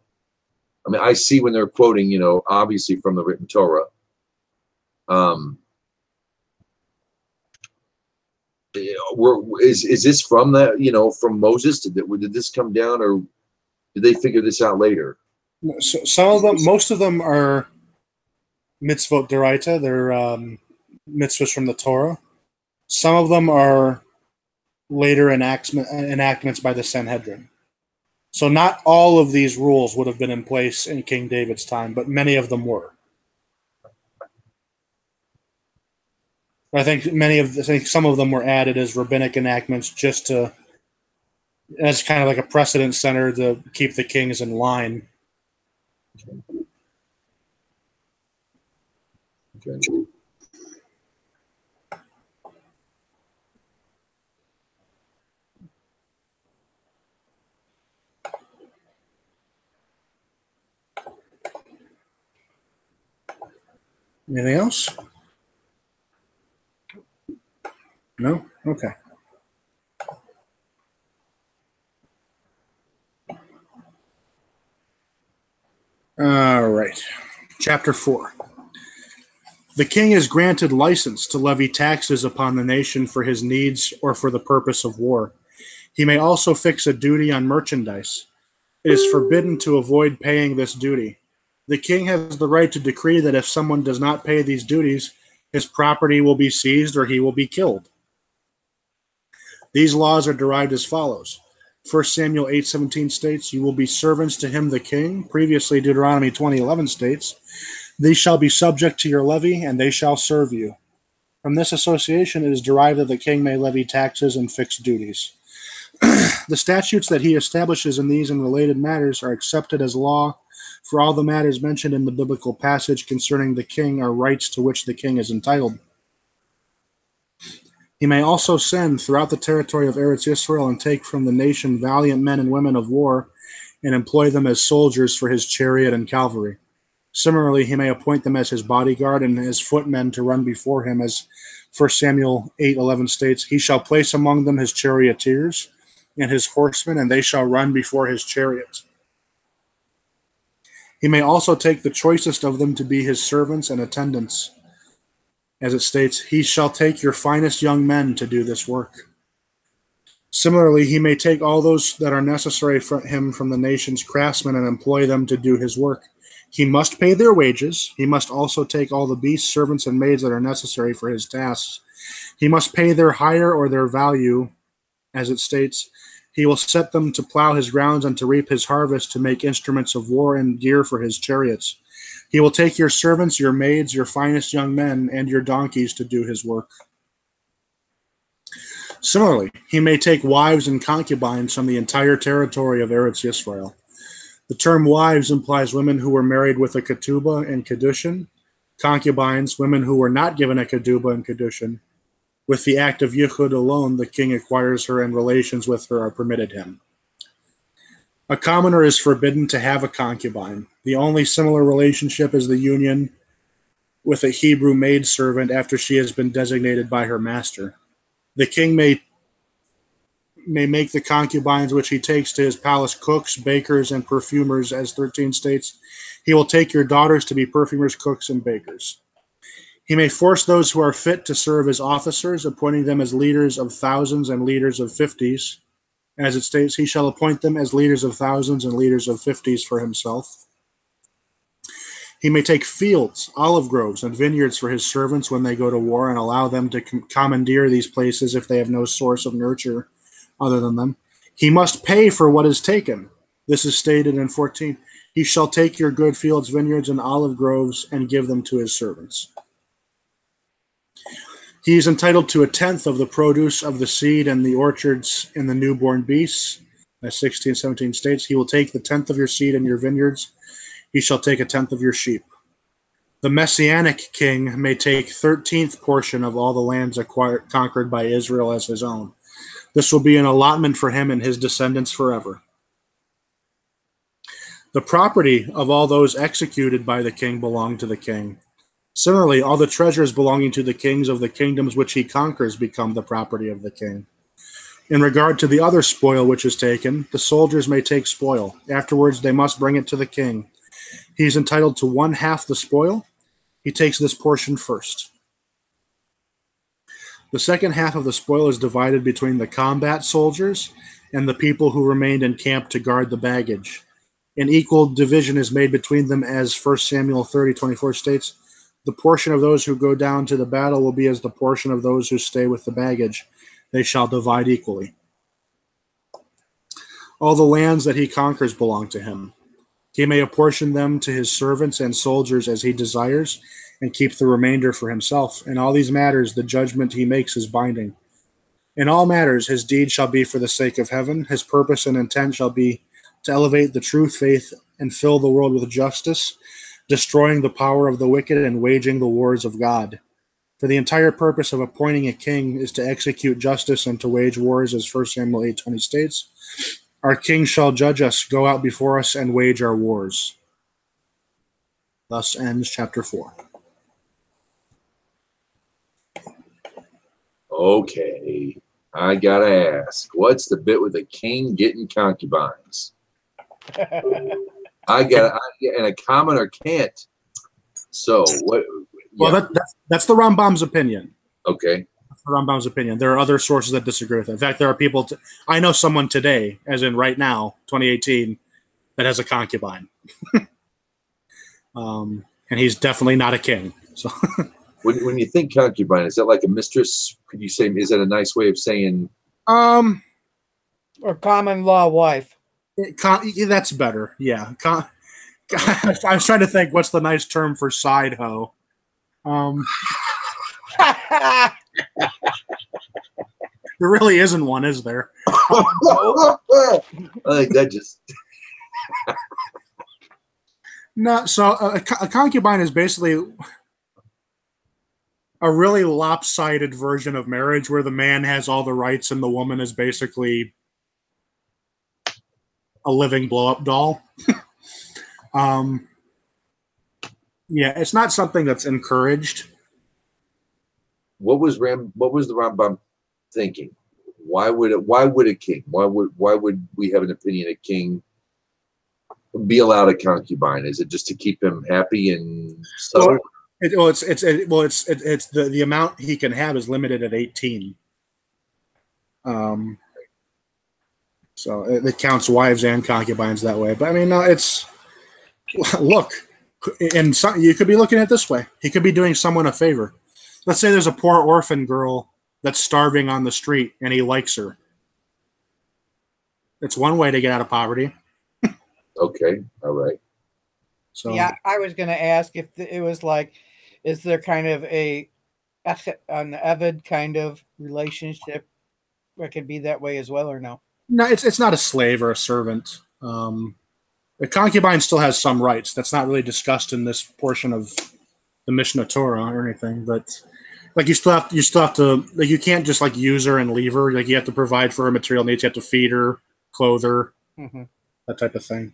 I mean, I see when they're quoting, obviously from the written Torah. Is this from that, from Moses? Did this come down, or did they figure this out later? So some of them, most of them are mitzvot deraita. They're mitzvahs from the Torah. Some of them are later enactments by the Sanhedrin. So not all of these rules would have been in place in King David's time, but many of them were. I think some of them were added as rabbinic enactments just to, as kind of like a precedent center to keep the kings in line. Okay. Anything else? No? Okay. All right. Chapter 4. The king is granted license to levy taxes upon the nation for his needs or for the purpose of war. He may also fix a duty on merchandise. It is forbidden to avoid paying this duty. The king has the right to decree that if someone does not pay these duties, his property will be seized or he will be killed. These laws are derived as follows. 1 Samuel 8:17 states, "You will be servants to him the king." Previously, Deuteronomy 20:11 states, "They shall be subject to your levy, and they shall serve you." From this association, it is derived that the king may levy taxes and fix duties. The statutes that he establishes in these and related matters are accepted as law, for all the matters mentioned in the biblical passage concerning the king are rights to which the king is entitled. He may also send throughout the territory of Eretz Yisrael and take from the nation valiant men and women of war and employ them as soldiers for his chariot and cavalry. Similarly, he may appoint them as his bodyguard and his footmen to run before him, as 1 Samuel 8:11 states, "He shall place among them his charioteers and his horsemen, and they shall run before his chariots." He may also take the choicest of them to be his servants and attendants, as it states, "He shall take your finest young men to do this work." Similarly, he may take all those that are necessary for him from the nation's craftsmen and employ them to do his work. He must pay their wages. He must also take all the beasts, servants, and maids that are necessary for his tasks. He must pay their hire or their value, as it states, "He will set them to plow his grounds and to reap his harvest, to make instruments of war and gear for his chariots." He will take your servants, your maids, your finest young men, and your donkeys to do his work. Similarly, he may take wives and concubines from the entire territory of Eretz Yisrael. The term wives implies women who were married with a ketubah and kedushin, concubines, women who were not given a ketubah and kedushin. With the act of yichud alone, the king acquires her, and relations with her are permitted him. A commoner is forbidden to have a concubine. The only similar relationship is the union with a Hebrew maidservant after she has been designated by her master. The king may make the concubines which he takes to his palace cooks, bakers, and perfumers, as 13 states. He will take your daughters to be perfumers, cooks, and bakers. He may force those who are fit to serve as officers, appointing them as leaders of thousands and leaders of fifties. As it states, he shall appoint them as leaders of thousands and leaders of fifties for himself. He may take fields, olive groves, and vineyards for his servants when they go to war, and allow them to commandeer these places if they have no source of nurture other than them. He must pay for what is taken. This is stated in 14. He shall take your good fields, vineyards, and olive groves and give them to his servants. He is entitled to a tenth of the produce of the seed and the orchards and the newborn beasts. As 16, 17 states, he will take the tenth of your seed and your vineyards. He shall take a tenth of your sheep. The Messianic king may take 13th portion of all the lands conquered by Israel as his own. This will be an allotment for him and his descendants forever. The property of all those executed by the king belong to the king. Similarly, all the treasures belonging to the kings of the kingdoms which he conquers become the property of the king. In regard to the other spoil which is taken, the soldiers may take spoil. Afterwards, they must bring it to the king. He is entitled to 1/2 the spoil. He takes this portion first. The second half of the spoil is divided between the combat soldiers and the people who remained in camp to guard the baggage. An equal division is made between them, as 1 Samuel 30:24 states, "The portion of those who go down to the battle will be as the portion of those who stay with the baggage. They shall divide equally." All the lands that he conquers belong to him. He may apportion them to his servants and soldiers as he desires, and keep the remainder for himself. In all these matters, the judgment he makes is binding. In all matters, his deed shall be for the sake of heaven. His purpose and intent shall be to elevate the truth, faith, and fill the world with justice, destroying the power of the wicked and waging the wars of God. For the entire purpose of appointing a king is to execute justice and to wage wars, as 1 Samuel 8:20 states. Our king shall judge us, go out before us, and wage our wars. Thus ends chapter 4. Okay, I gotta ask, what's the bit with the king getting concubines? And a commoner can't. So what? Yeah. Well, that's the Rambam's opinion. Okay. That's the Rambam's opinion. There are other sources that disagree with it. In fact, there are people. I know someone today, as in right now, 2018, that has a concubine, and he's definitely not a king. So. When you think concubine, is that like a mistress? Could you say, is that a nice way of saying? Or common law wife. That's better. Yeah. I was trying to think what's the nice term for side hoe. There really isn't one, is there? I think that just. No. So a concubine is basically a really lopsided version of marriage, where the man has all the rights and the woman is basically a living blow-up doll. Yeah, it's not something that's encouraged. What was the Rambam thinking? Why would a king? Why would we have an opinion a king be allowed a concubine? Is it just to keep him happy and subtle? It's the amount he can have is limited at 18. So it counts wives and concubines that way. But I mean, no, it's look, and you could be looking at it this way. He could be doing someone a favor. Let's say there's a poor orphan girl that's starving on the street, and he likes her. It's one way to get out of poverty. Okay, all right. So yeah, I was going to ask if it was like, is there kind of an Evid kind of relationship that could be that way as well, or no? no, it's not a slave or a servant. The concubine still has some rights. That's not really discussed in this portion of the Mishnah Torah or anything. But like you still have to like you can't just like use her and leave her. Like you have to provide for her material needs. You have to feed her, clothe her, that type of thing.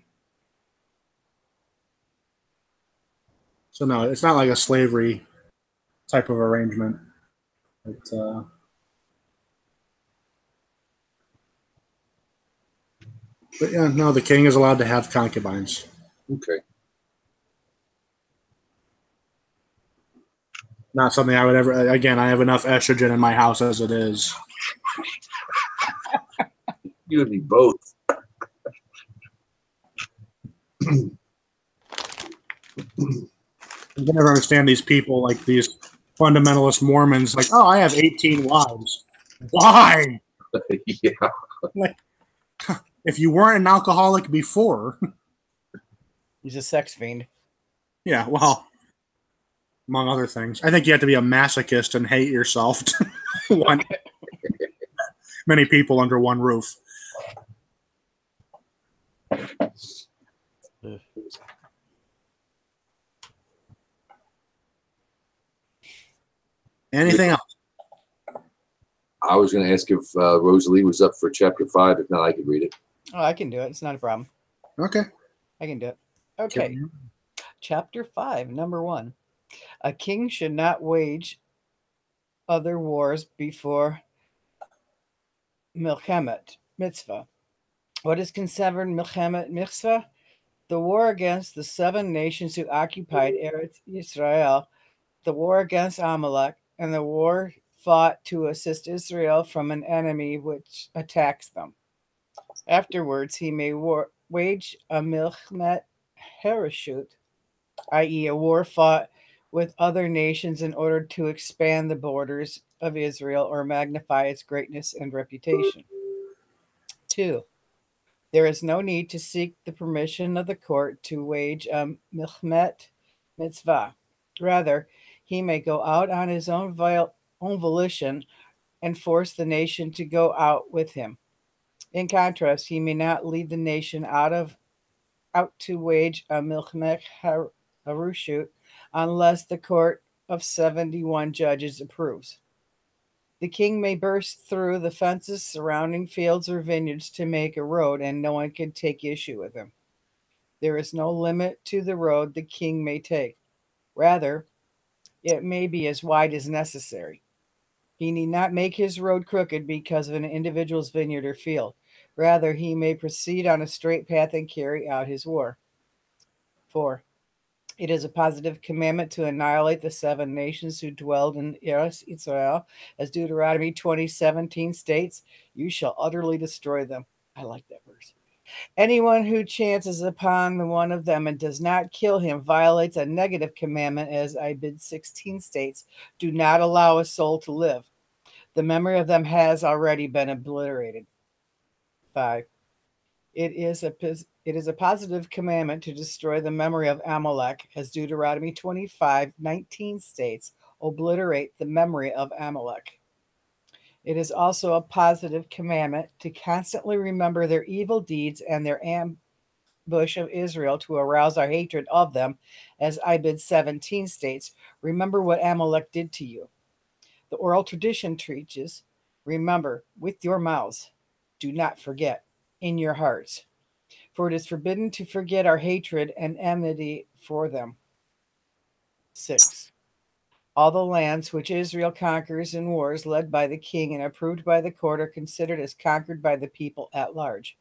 So no, it's not like a slavery type of arrangement. But yeah, no, the king is allowed to have concubines. Okay. Not something I would ever. Again, I have enough estrogen in my house as it is. You and me both. I can never understand these people, like these fundamentalist Mormons, like, oh, I have 18 wives. Why? Yeah. Like, if you weren't an alcoholic before. He's a sex fiend. Yeah, well, among other things. I think you have to be a masochist and hate yourself to want many people under one roof. Anything else? I was going to ask if Rosalie was up for chapter 5. If not, I could read it. Oh, I can do it. It's not a problem. Okay. I can do it. Okay. Chapter 5, number 1. A king should not wage other wars before Milchemet Mitzvah. What is considered Milchemet Mitzvah? The war against the 7 nations who occupied Eretz Yisrael, the war against Amalek, and the war fought to assist Israel from an enemy which attacks them. Afterwards, he may wage a milchemet hereshut, i.e., a war fought with other nations in order to expand the borders of Israel or magnify its greatness and reputation. 2. There is no need to seek the permission of the court to wage a milchemet mitzvah. Rather, he may go out on his own volition and force the nation to go out with him. In contrast, he may not lead the nation out to wage a milchemet harushut unless the court of 71 judges approves. The king may burst through the fences surrounding fields or vineyards to make a road, and no one can take issue with him. There is no limit to the road the king may take. Rather, it may be as wide as necessary. He need not make his road crooked because of an individual's vineyard or field. Rather, he may proceed on a straight path and carry out his war. 4. It is a positive commandment to annihilate the 7 nations who dwelled in Eretz Israel. As Deuteronomy 20:17 states, you shall utterly destroy them. I like that verse. Anyone who chances upon the one of them and does not kill him violates a negative commandment, as Ibid 16 states, do not allow a soul to live. The memory of them has already been obliterated. 5. It is a positive commandment to destroy the memory of Amalek, as Deuteronomy 25:19 states, obliterate the memory of Amalek. It is also a positive commandment to constantly remember their evil deeds and their ambush of Israel to arouse our hatred of them, as Ibid 17 states, remember what Amalek did to you. The oral tradition teaches, remember with your mouths, do not forget in your hearts. For it is forbidden to forget our hatred and enmity for them. 6. All the lands which Israel conquers in wars led by the king and approved by the court are considered as conquered by the people at large.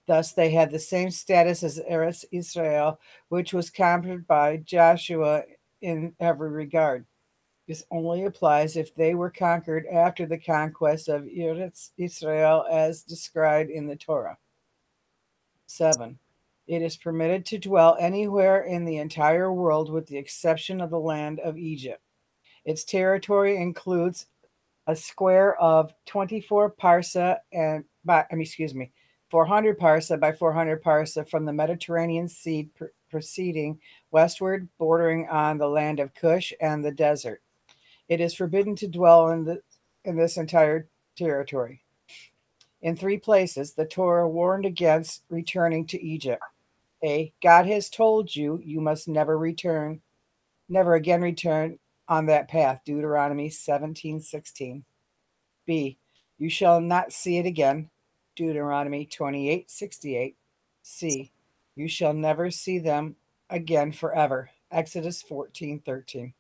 Thus, they had the same status as Eretz Israel, which was conquered by Joshua in every regard. This only applies if they were conquered after the conquest of Eretz Israel as described in the Torah. 7. It is permitted to dwell anywhere in the entire world with the exception of the land of Egypt. Its territory includes a square of 24 parsa and 400 parsa by 400 parsa from the Mediterranean Sea proceeding westward, bordering on the land of Cush and the desert. It is forbidden to dwell in this entire territory. In 3 places, the Torah warned against returning to Egypt. A. God has told you, you must never again return on that path. Deuteronomy 17:16. B. You shall not see it again. Deuteronomy 28:68. C. You shall never see them again forever. Exodus 14:13.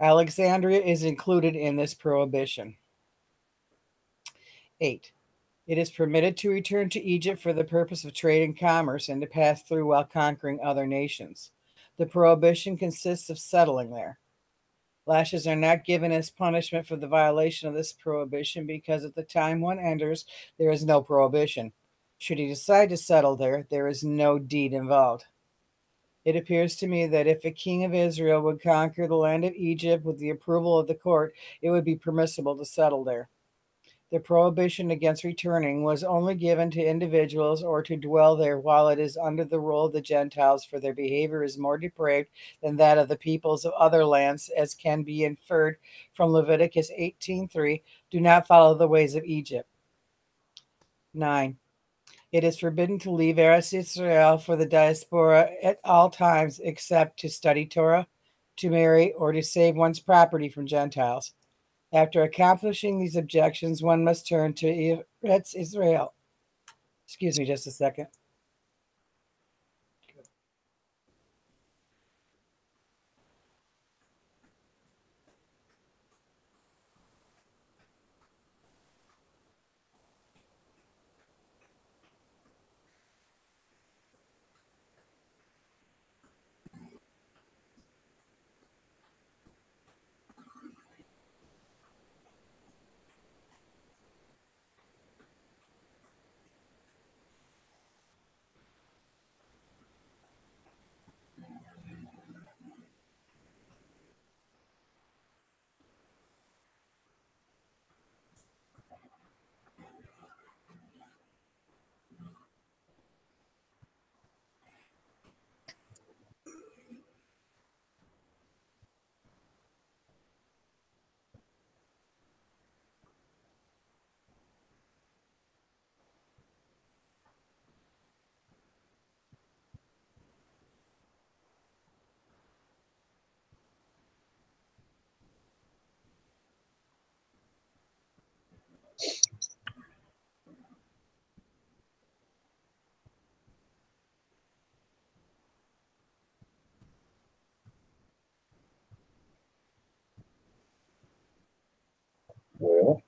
Alexandria is included in this prohibition. 8. It is permitted to return to Egypt for the purpose of trade and commerce and to pass through while conquering other nations. The prohibition consists of settling there. Lashes are not given as punishment for the violation of this prohibition because at the time one enters, there is no prohibition. Should he decide to settle there, there is no deed involved. It appears to me that if a king of Israel would conquer the land of Egypt with the approval of the court, it would be permissible to settle there. The prohibition against returning was only given to individuals or to dwell there while it is under the rule of the Gentiles, for their behavior is more depraved than that of the peoples of other lands, as can be inferred from Leviticus 18:3. Do not follow the ways of Egypt. 9. It is forbidden to leave Eretz Israel for the diaspora at all times except to study Torah, to marry, or to save one's property from Gentiles. After accomplishing these objections, one must turn to Eretz Israel. Excuse me just a second. Well,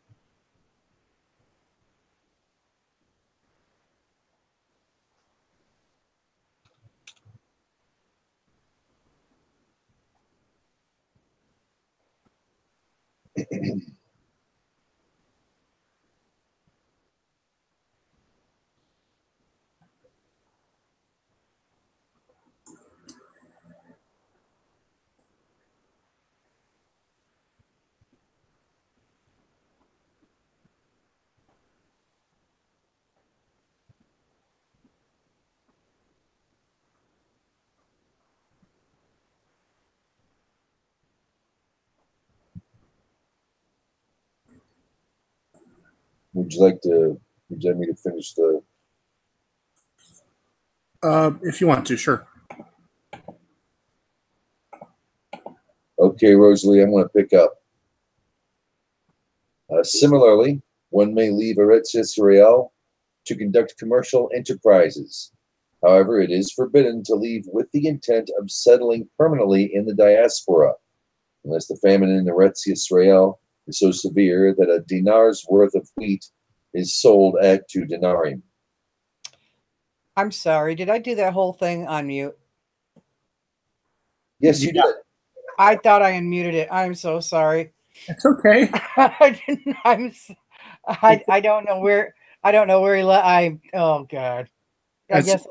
would you like me to finish the? If you want to, sure. Okay, Rosalie, I'm going to pick up. Similarly, one may leave Eretz Israel to conduct commercial enterprises, However, it is forbidden to leave with the intent of settling permanently in the diaspora, unless the famine in Eretz Yisrael is so severe that a dinar's worth of wheat is sold at 2 denarii. I'm sorry. Did I do that whole thing on mute? Yes, you did. I thought I unmuted it. I'm so sorry. It's okay. I don't know where he let. Oh God. I guess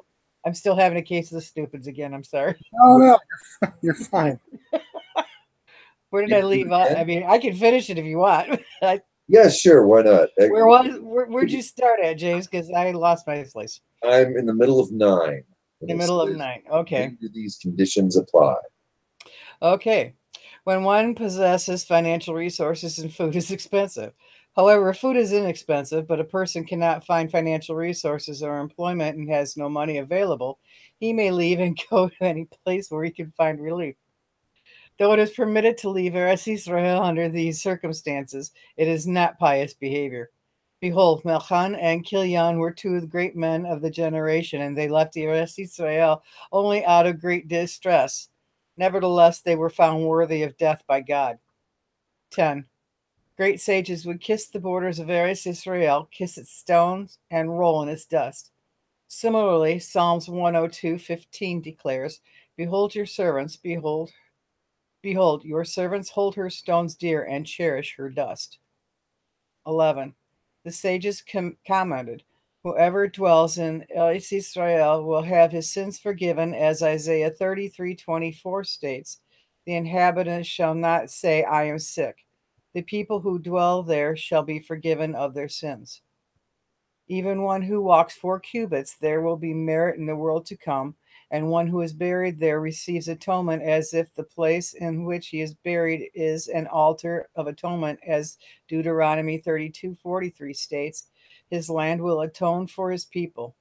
I'm still having a case of the stupids again. I'm sorry. Oh no, you're fine. Where did I leave off? I mean, I can finish it if you want. Yeah, sure. Why not? Where'd you start at, James? Because I lost my place. I'm in the middle of 9. In the middle of 9. Okay. When do these conditions apply? Okay. When one possesses financial resources and food is expensive. However, food is inexpensive, but a person cannot find financial resources or employment and has no money available, he may leave and go to any place where he can find relief. Though it is permitted to leave Eretz Israel under these circumstances, it is not pious behavior. Behold, Melchan and Kilian were 2 of the great men of the generation, and they left Eretz Israel only out of great distress. Nevertheless, they were found worthy of death by God. 10. Great sages would kiss the borders of Eretz Israel, kiss its stones, and roll in its dust. Similarly, Psalms 102:15 declares, Behold your servants, behold, your servants hold her stones dear and cherish her dust. 11. The sages commented, Whoever dwells in Eretz Israel will have his sins forgiven, as Isaiah 33:24 states, The inhabitants shall not say, I am sick. The people who dwell there shall be forgiven of their sins. Even one who walks 4 cubits there will be merit in the world to come, and one who is buried there receives atonement as if the place in which he is buried is an altar of atonement, as Deuteronomy 32:43 states, his land will atone for his people.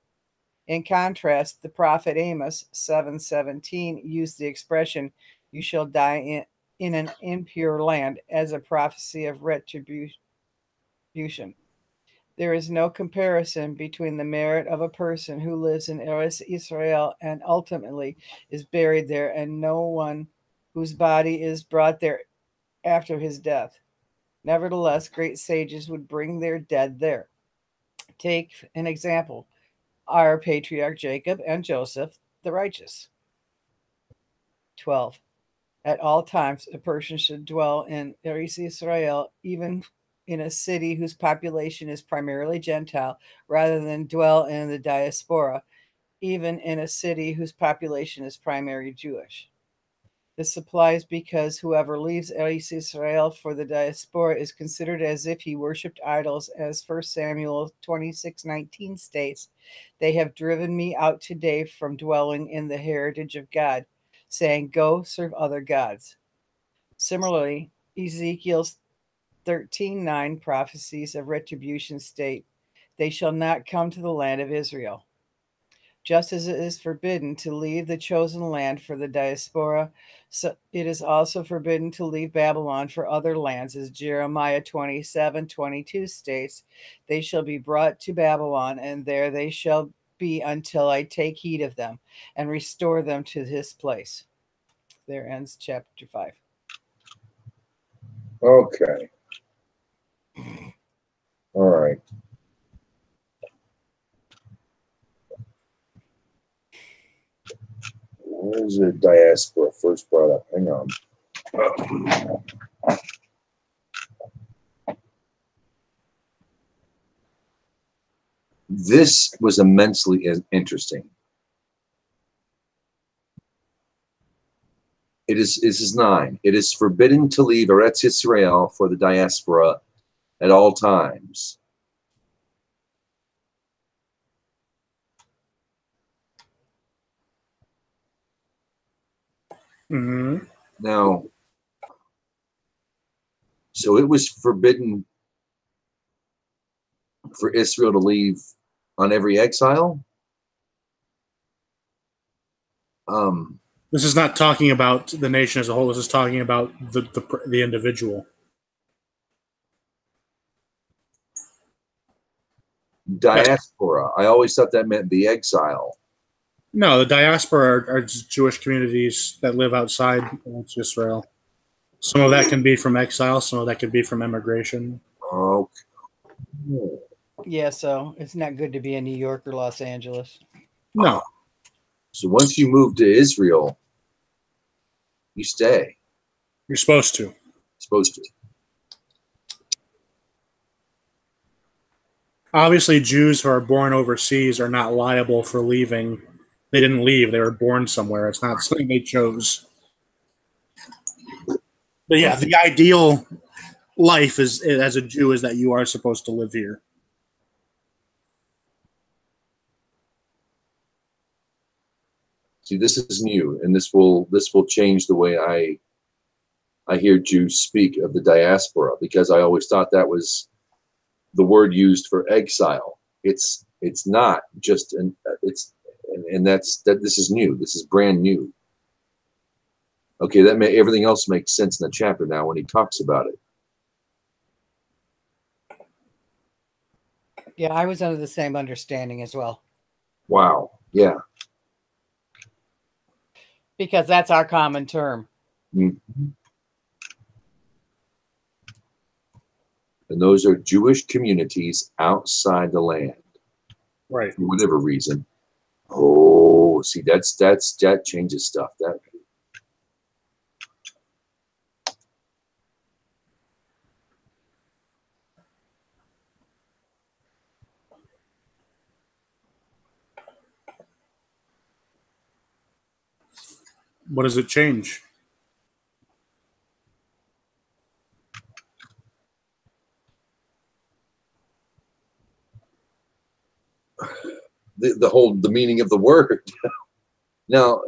In contrast, the prophet Amos 7:17 used the expression, you shall die in an impure land, as a prophecy of retribution. There is no comparison between the merit of a person who lives in Eretz Israel and ultimately is buried there, and no one whose body is brought there after his death. Nevertheless, great sages would bring their dead there. Take an example, our patriarch Jacob and Joseph, the righteous. 12. At all times, a person should dwell in Eretz Israel, even in a city whose population is primarily Gentile, rather than dwell in the diaspora, even in a city whose population is primarily Jewish. This applies because whoever leaves Eretz Israel for the diaspora is considered as if he worshipped idols, as 1 Samuel 26:19 states, They have driven me out today from dwelling in the heritage of God, saying, Go serve other gods. Similarly, Ezekiel's 13:9 prophecies of retribution state, They shall not come to the land of Israel. Just as it is forbidden to leave the chosen land for the diaspora, so it is also forbidden to leave Babylon for other lands, as Jeremiah 27:22 states, They shall be brought to Babylon, and there they shall be until I take heed of them and restore them to this place. There ends chapter 5. Okay. All right. Where's the diaspora first brought up? Hang on. This was immensely interesting. This is 9. It is forbidden to leave Eretz Yisrael for the diaspora at all times. Mm-hmm. Now, so it was forbidden for Israel to leave on every exile? This is not talking about the nation as a whole. This is talking about the individual. Diaspora. I always thought that meant the exile. No, the diaspora are just Jewish communities that live outside of Israel. Some of that can be from exile, some of that could be from immigration. Okay. Yeah, so it's not good to be in New York or Los Angeles. No, So once you move to Israel, you stay. you're supposed to. Supposed to. Obviously, Jews who are born overseas are not liable for leaving. They didn't leave, they were born somewhere. It's not something they chose. But yeah, the ideal life is as a Jew is that you are supposed to live here. See, this is new, and this will change the way I hear Jews speak of the diaspora, because I always thought that was the word used for exile. It's not just and that's that. This is new. This is brand new. Okay, everything else makes sense in the chapter now when he talks about it. Yeah, I was under the same understanding as well. Wow. Yeah. Because that's our common term. Mm-hmm. And those are Jewish communities outside the land, Right. for whatever reason. Oh, see, that changes stuff. That. What does it change? The meaning of the word. Now,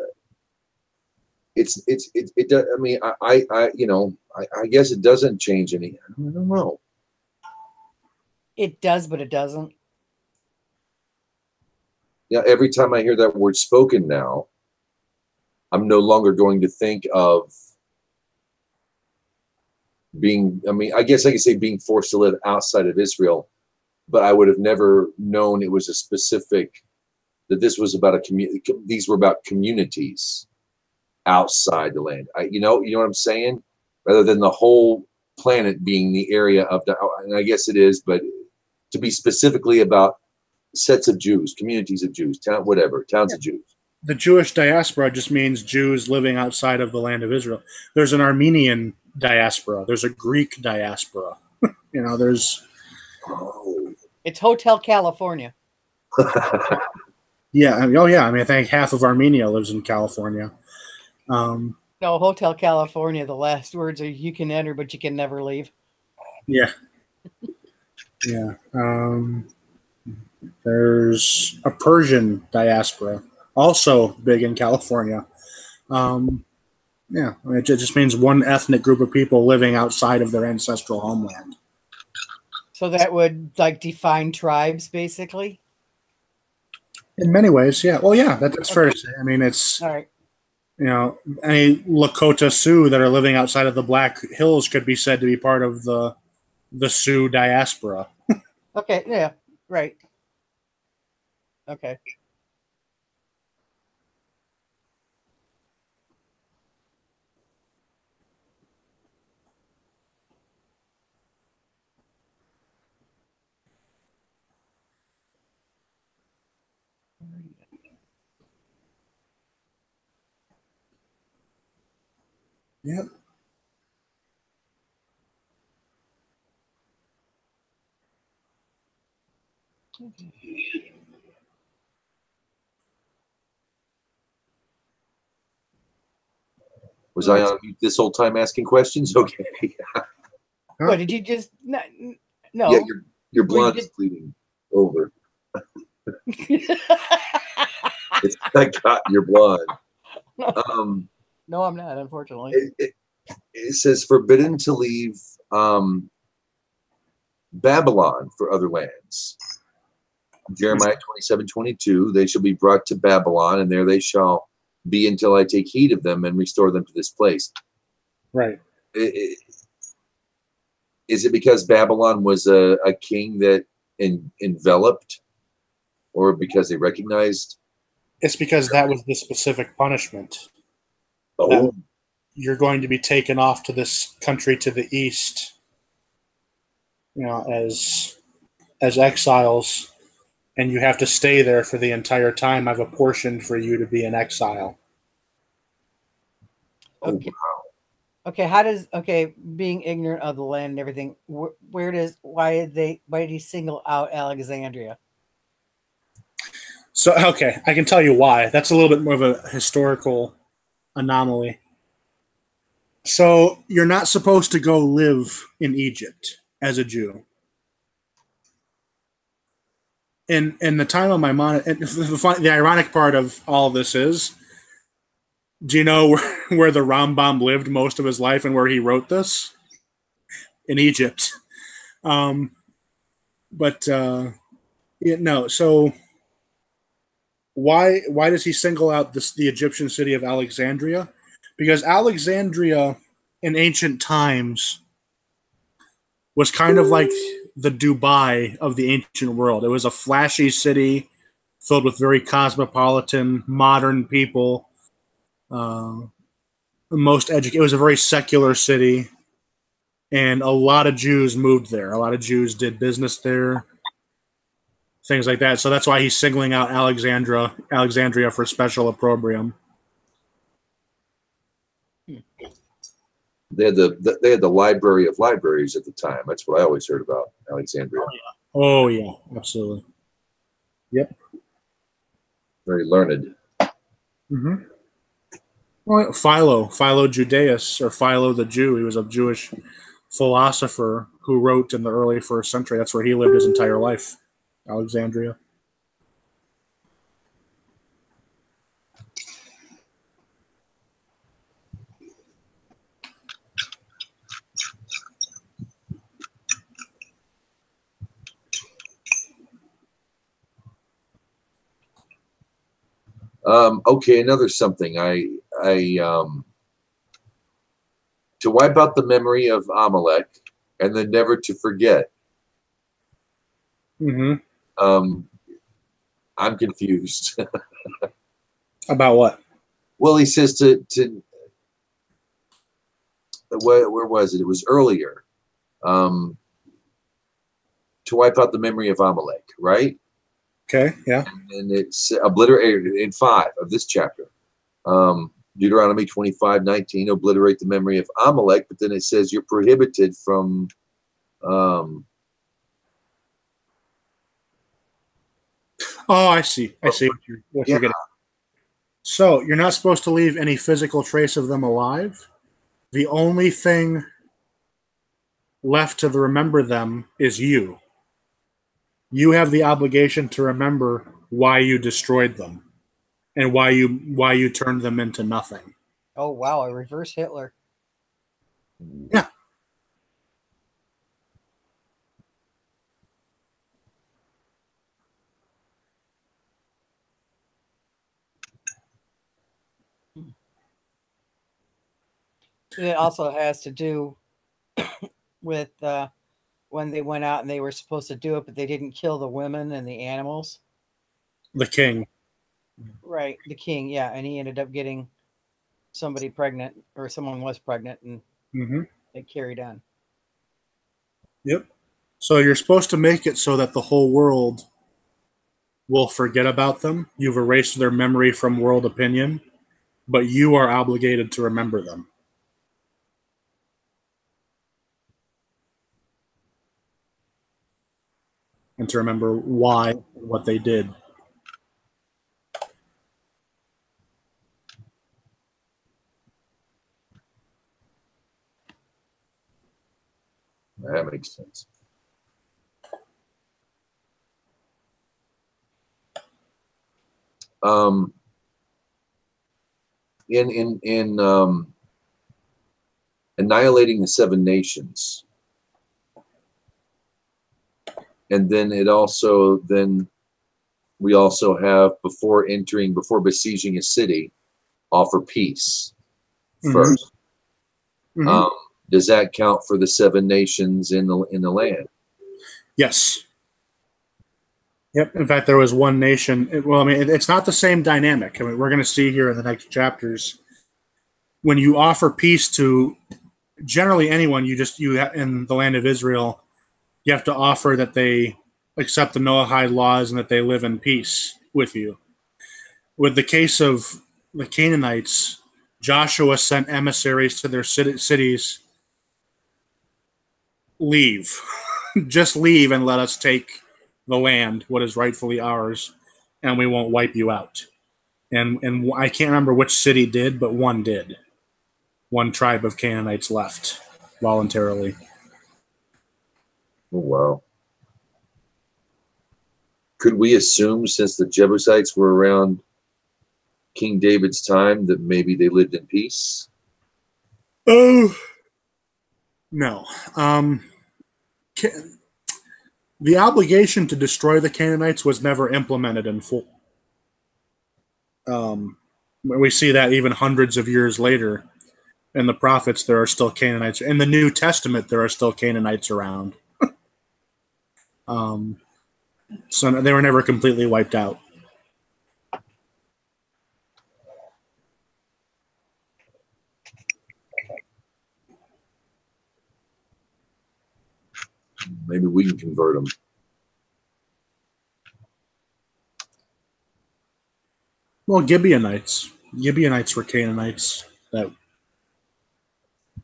it does. I mean, I guess it doesn't change any. I don't know. It does, but it doesn't. Yeah, every time I hear that word spoken now, I'm no longer going to think of being. I mean, I guess I could say being forced to live outside of Israel, but I would have never known it was a specific. That this was about a community. These were about communities outside the land. You know what I'm saying? Rather than the whole planet being the area of the. And I guess it is, but to be specifically about sets of Jews, communities of Jews, towns of Jews. The Jewish diaspora just means Jews living outside of the land of Israel. There's an Armenian diaspora. There's a Greek diaspora. There's. Oh. It's Hotel California. Yeah. I mean, I think half of Armenia lives in California. No, Hotel California. The last words are "You can enter, but you can never leave." Yeah. Yeah. There's a Persian diaspora, also big in California. Yeah, I mean, it just means one ethnic group of people living outside of their ancestral homeland. So that would define tribes, basically. In many ways, yeah. Well, yeah, that's fair to say. I mean, it's all right. Any Lakota Sioux that are living outside of the Black Hills could be said to be part of the Sioux diaspora. Okay. Yeah. Right. Okay. Yep. Was I on mute this whole time asking questions? Okay. What did you just? No. Yeah, your blood is bleeding over. I got your blood. No, I'm not. Unfortunately, it says forbidden to leave Babylon for other lands. Jeremiah 27:22. They shall be brought to Babylon, and there they shall be until I take heed of them and restore them to this place. Right. Is it because Babylon was a king that enveloped, or because they recognized It's because that was the specific punishment. Oh, You're going to be taken off to this country to the east, as exiles, and you have to stay there for the entire time I've apportioned for you to be in exile. Okay. Okay, how does being ignorant of the land and everything? Why did he single out Alexandria? So, okay, I can tell you why. That's a little bit more of a historical anomaly. So, you're not supposed to go live in Egypt as a Jew. In the time of Maimonides, and the ironic part of all of this is, do you know where the Rambam lived most of his life and where he wrote this? In Egypt. But no. So why does he single out the Egyptian city of Alexandria? Because Alexandria in ancient times was kind of like the Dubai of the ancient world. It was a flashy city filled with very cosmopolitan, modern people. It was a very secular city, and a lot of Jews moved there. A lot of Jews did business there, things like that. So that's why he's singling out Alexandria for special opprobrium. they had the library of libraries at the time. That's what I always heard about Alexandria. Oh yeah, absolutely. Yep. Very learned. Mm-hmm. Well, Philo Judaeus, or Philo the Jew, he was a Jewish philosopher who wrote in the early first century. That's where he lived his entire life, Alexandria. Okay, another something. To wipe out the memory of Amalek and then never to forget. Mm-hmm. I'm confused. About what? Well, he says to where was it? It was earlier. To wipe out the memory of Amalek, right? Okay, yeah. And it's obliterated in 5 of this chapter. Deuteronomy 25:19, obliterate the memory of Amalek, but then it says you're prohibited from Oh, I see. What you're getting. So you're not supposed to leave any physical trace of them alive. The only thing left to remember them is you. You have the obligation to remember why you destroyed them and why you turned them into nothing. Oh wow, a reverse Hitler. Yeah. It also has to do with when they went out and they were supposed to do it, but they didn't kill the women and the animals. The king. Right, the king, yeah, and he ended up getting somebody pregnant, or someone was pregnant, and it carried on. Yep. So you're supposed to make it so that the whole world will forget about them. You've erased their memory from world opinion, but you are obligated to remember them. And to remember why and what they did. That makes sense. In annihilating the 7 nations, and then we also have before besieging a city, offer peace first. Does that count for the 7 nations in the land? Yes. Yep. In fact, there was one nation. Well, I mean, it's not the same dynamic. I mean, we're going to see here in the next chapters when you offer peace to generally anyone. In the land of Israel, you have to offer that they accept the Noahide laws and that they live in peace with you. With the case of the Canaanites, Joshua sent emissaries to their cities. Leave, just leave, and let us take the land, what is rightfully ours, and we won't wipe you out. And I can't remember which city did, but one did. One tribe of Canaanites left voluntarily. Oh, wow. Could we assume, since the Jebusites were around King David's time, that maybe they lived in peace? Oh, no. The obligation to destroy the Canaanites was never implemented in full. We see that even hundreds of years later. In the prophets, there are still Canaanites. In the New Testament, there are still Canaanites around. So they were never completely wiped out. Maybe we can convert them. Well, Gibeonites were Canaanites that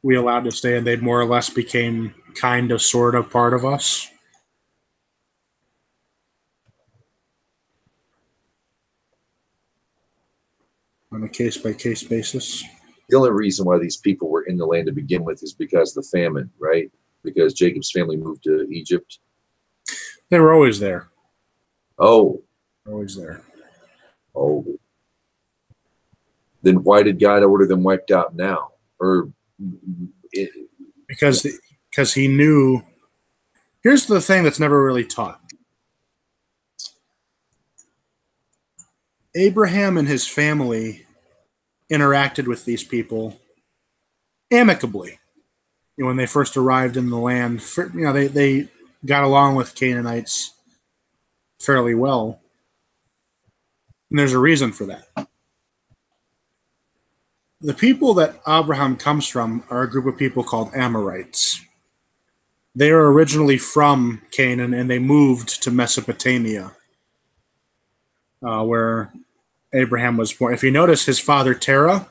we allowed to stay, and they more or less became kind of, sort of part of us. On a case-by-case basis. The only reason why these people were in the land to begin with is because of the famine, right? Because Jacob's family moved to Egypt. They were always there. Oh. Always there. Oh. Then why did God order them wiped out now? Because he knew. Here's the thing that's never really taught. Abraham and his family interacted with these people amicably. When they first arrived in the land, they got along with Canaanites fairly well. And there's a reason for that. The people that Abraham comes from are a group of people called Amorites. They are originally from Canaan, and they moved to Mesopotamia, where Abraham was born. If you notice, his father Terah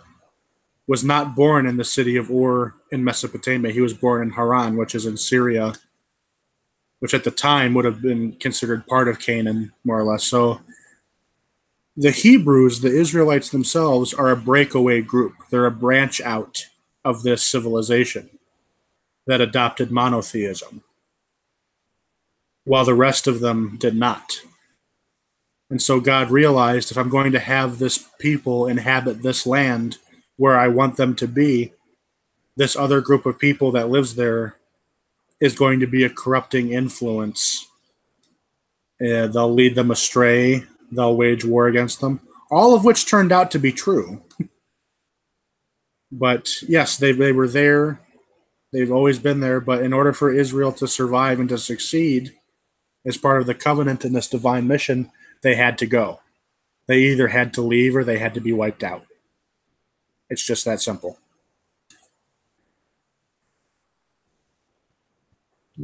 was not born in the city of Ur in Mesopotamia. He was born in Haran, which is in Syria, which at the time would have been considered part of Canaan, more or less. So the Hebrews, the Israelites themselves, are a breakaway group. They're a branch out of this civilization that adopted monotheism, while the rest of them did not. And so God realized, if I'm going to have this people inhabit this land where I want them to be, this other group of people that lives there is going to be a corrupting influence. They'll lead them astray. They'll wage war against them. All of which turned out to be true. But yes, they were there. They've always been there. But in order for Israel to survive and to succeed as part of the covenant in this divine mission, they had to go. They either had to leave or they had to be wiped out. It's just that simple.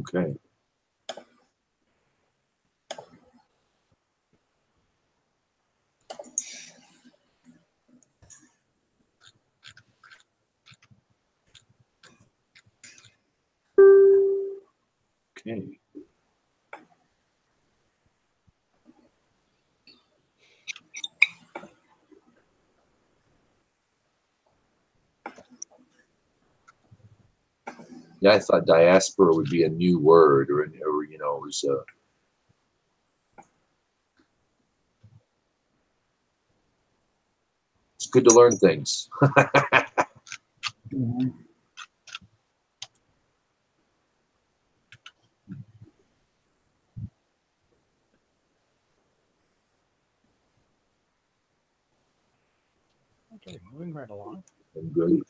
Okay. Okay. Yeah, I thought diaspora would be a new word, or it was it's good to learn things. Mm-hmm. Okay, moving right along. I'm good.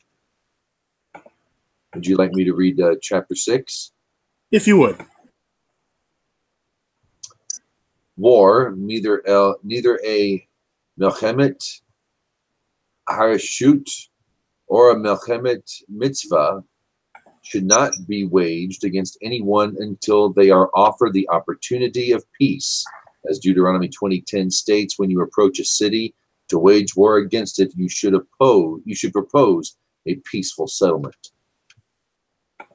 Would you like me to read chapter 6? If you would. war, neither a melchemet harashut or a melchemet mitzvah should not be waged against anyone until they are offered the opportunity of peace. As Deuteronomy 20:10 states, when you approach a city to wage war against it, you should propose a peaceful settlement.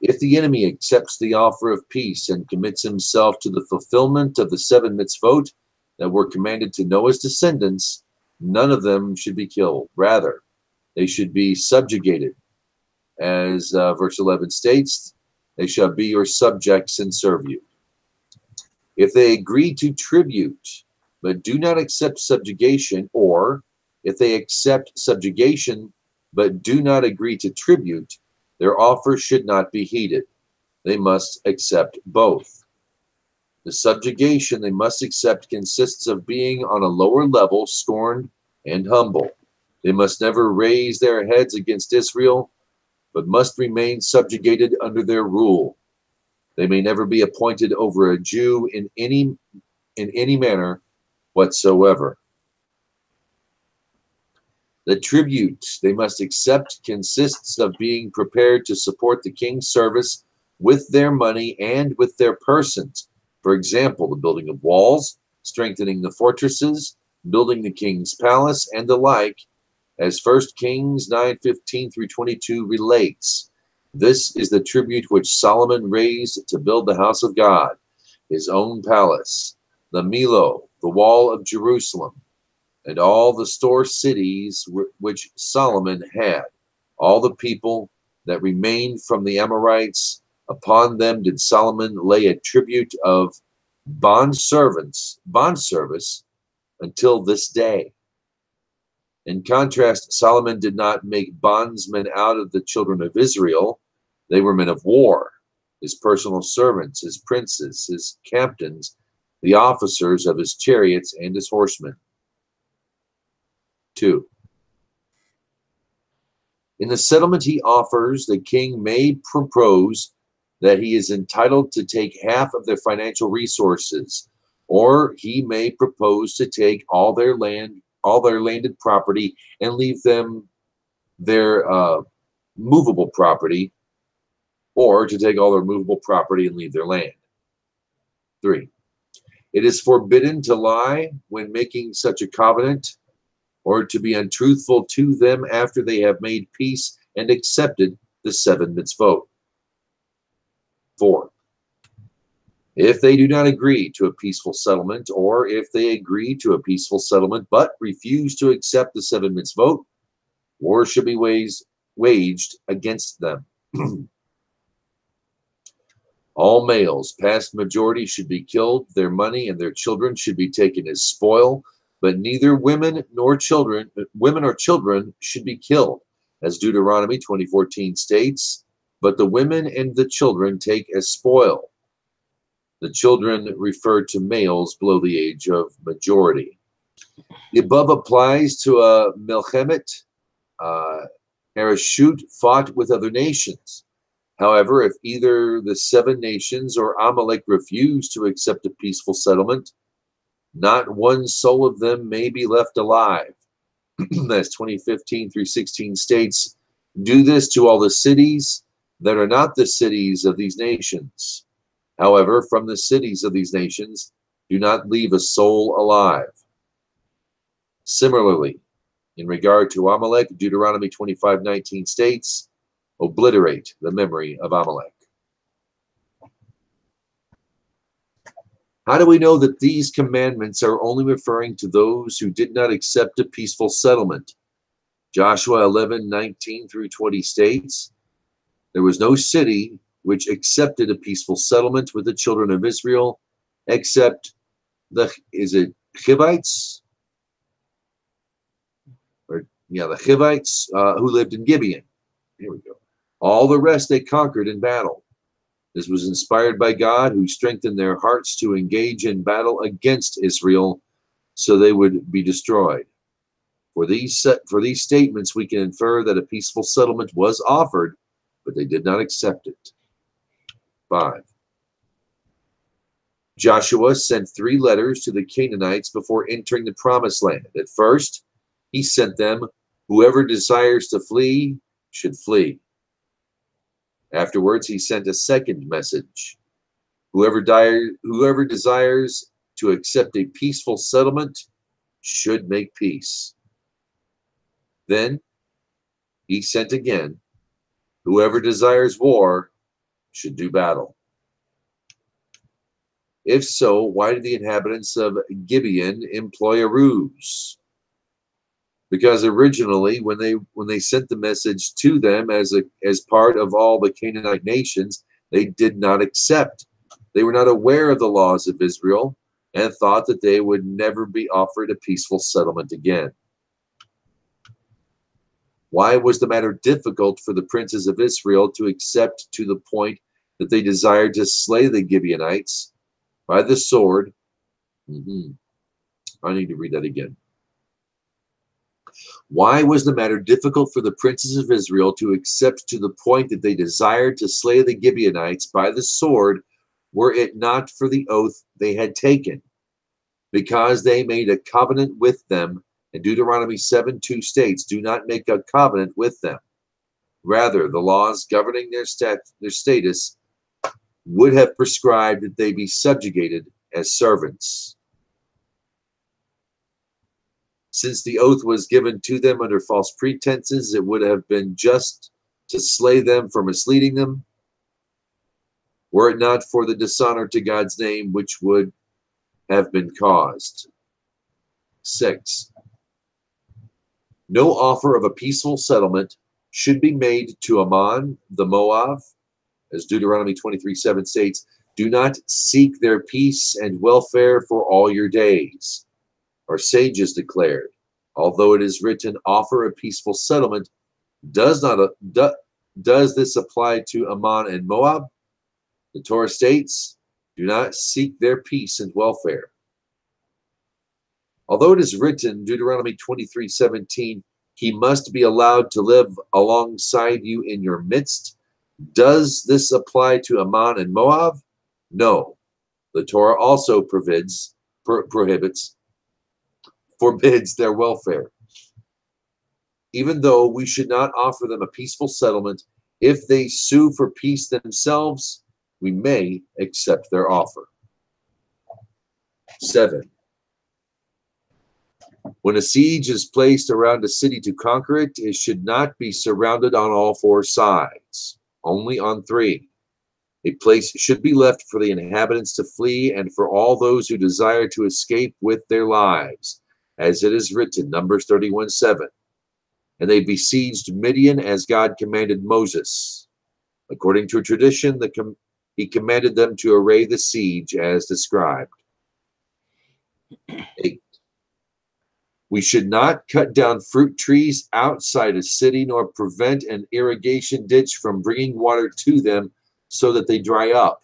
If the enemy accepts the offer of peace and commits himself to the fulfillment of the 7 mitzvot that were commanded to Noah's descendants, none of them should be killed. Rather, they should be subjugated. As verse 11 states, they shall be your subjects and serve you. If they agree to tribute, but do not accept subjugation, or if they accept subjugation, but do not agree to tribute, their offer should not be heeded. They must accept both. The subjugation they must accept consists of being on a lower level, scorned and humble. They must never raise their heads against Israel, but must remain subjugated under their rule. They may never be appointed over a Jew in any manner whatsoever. The tribute they must accept consists of being prepared to support the king's service with their money and with their persons. For example, the building of walls, strengthening the fortresses, building the king's palace, and the like, as 1 Kings 9:15 through 22 relates. This is the tribute which Solomon raised to build the house of God, his own palace, the Milo, the wall of Jerusalem, and all the store cities which Solomon had. All the people that remained from the Amorites, upon them did Solomon lay a tribute of bond service until this day. In contrast, Solomon did not make bondsmen out of the children of Israel. They were men of war, his personal servants, his princes, his captains, the officers of his chariots and his horsemen. 2. In the settlement he offers, the king may propose that he is entitled to take half of their financial resources, or he may propose to take all their landed property and leave them their movable property, or to take all their movable property and leave their land. 3. It is forbidden to lie when making such a covenant, or to be untruthful to them after they have made peace and accepted the 7 mitzvot. 4. If they do not agree to a peaceful settlement, or if they agree to a peaceful settlement but refuse to accept the 7 mitzvot, war should be waged against them. All males past majority should be killed. Their money and their children should be taken as spoil, but neither women or children should be killed, as Deuteronomy 20:14 states. But the women and the children take as spoil. The children refer to males below the age of majority. The above applies to a Melchemet Harashut fought with other nations. However, if either the 7 nations or Amalek refuse to accept a peaceful settlement, not one soul of them may be left alive. As 20:15 through 16 states, do this to all the cities that are not the cities of these nations. However, from the cities of these nations, do not leave a soul alive. Similarly, in regard to Amalek, Deuteronomy 25:19 states, obliterate the memory of Amalek. How do we know that these commandments are only referring to those who did not accept a peaceful settlement? Joshua 11:19 through 20 states, there was no city which accepted a peaceful settlement with the children of Israel, except the Hivites? The Hivites who lived in Gibeon. Here we go. All the rest they conquered in battle. This was inspired by God, who strengthened their hearts to engage in battle against Israel, so they would be destroyed. For these statements, we can infer that a peaceful settlement was offered, but they did not accept it. 5. Joshua sent 3 letters to the Canaanites before entering the promised land. At first, he sent them, "Whoever desires to flee should flee." Afterwards, he sent a second message. Whoever desires to accept a peaceful settlement should make peace. Then he sent again, "Whoever desires war should do battle." If so, why did the inhabitants of Gibeon employ a ruse? Because originally, when they sent the message to them as part of all the Canaanite nations, they did not accept. They were not aware of the laws of Israel and thought that they would never be offered a peaceful settlement again. Why was the matter difficult for the princes of Israel to accept, to the point that they desired to slay the Gibeonites by the sword? I need to read that again. Why was the matter difficult for the princes of Israel to accept, to the point that they desired to slay the Gibeonites by the sword, were it not for the oath they had taken? Because they made a covenant with them, and Deuteronomy 7:2 states, "Do not make a covenant with them." Rather, the laws governing their status would have prescribed that they be subjugated as servants. Since the oath was given to them under false pretenses, it would have been just to slay them for misleading them, were it not for the dishonor to God's name which would have been caused. 6. No offer of a peaceful settlement should be made to Ammon the Moab, as Deuteronomy 23:7 states, "Do not seek their peace and welfare for all your days." Our sages declared, although it is written, "Offer a peaceful settlement," does this apply to Ammon and Moab? The Torah states, "Do not seek their peace and welfare." Although it is written, Deuteronomy 23:17, "He must be allowed to live alongside you in your midst," does this apply to Ammon and Moab? No. The Torah also forbids their welfare. Even though we should not offer them a peaceful settlement, if they sue for peace themselves, we may accept their offer. 7. When a siege is placed around a city to conquer it, it should not be surrounded on all 4 sides, only on 3. A place should be left for the inhabitants to flee and for all those who desire to escape with their lives, as it is written, Numbers 31:7. And they besieged Midian as God commanded Moses. According to tradition, he commanded them to array the siege as described. 8. We should not cut down fruit trees outside a city, nor prevent an irrigation ditch from bringing water to them so that they dry up.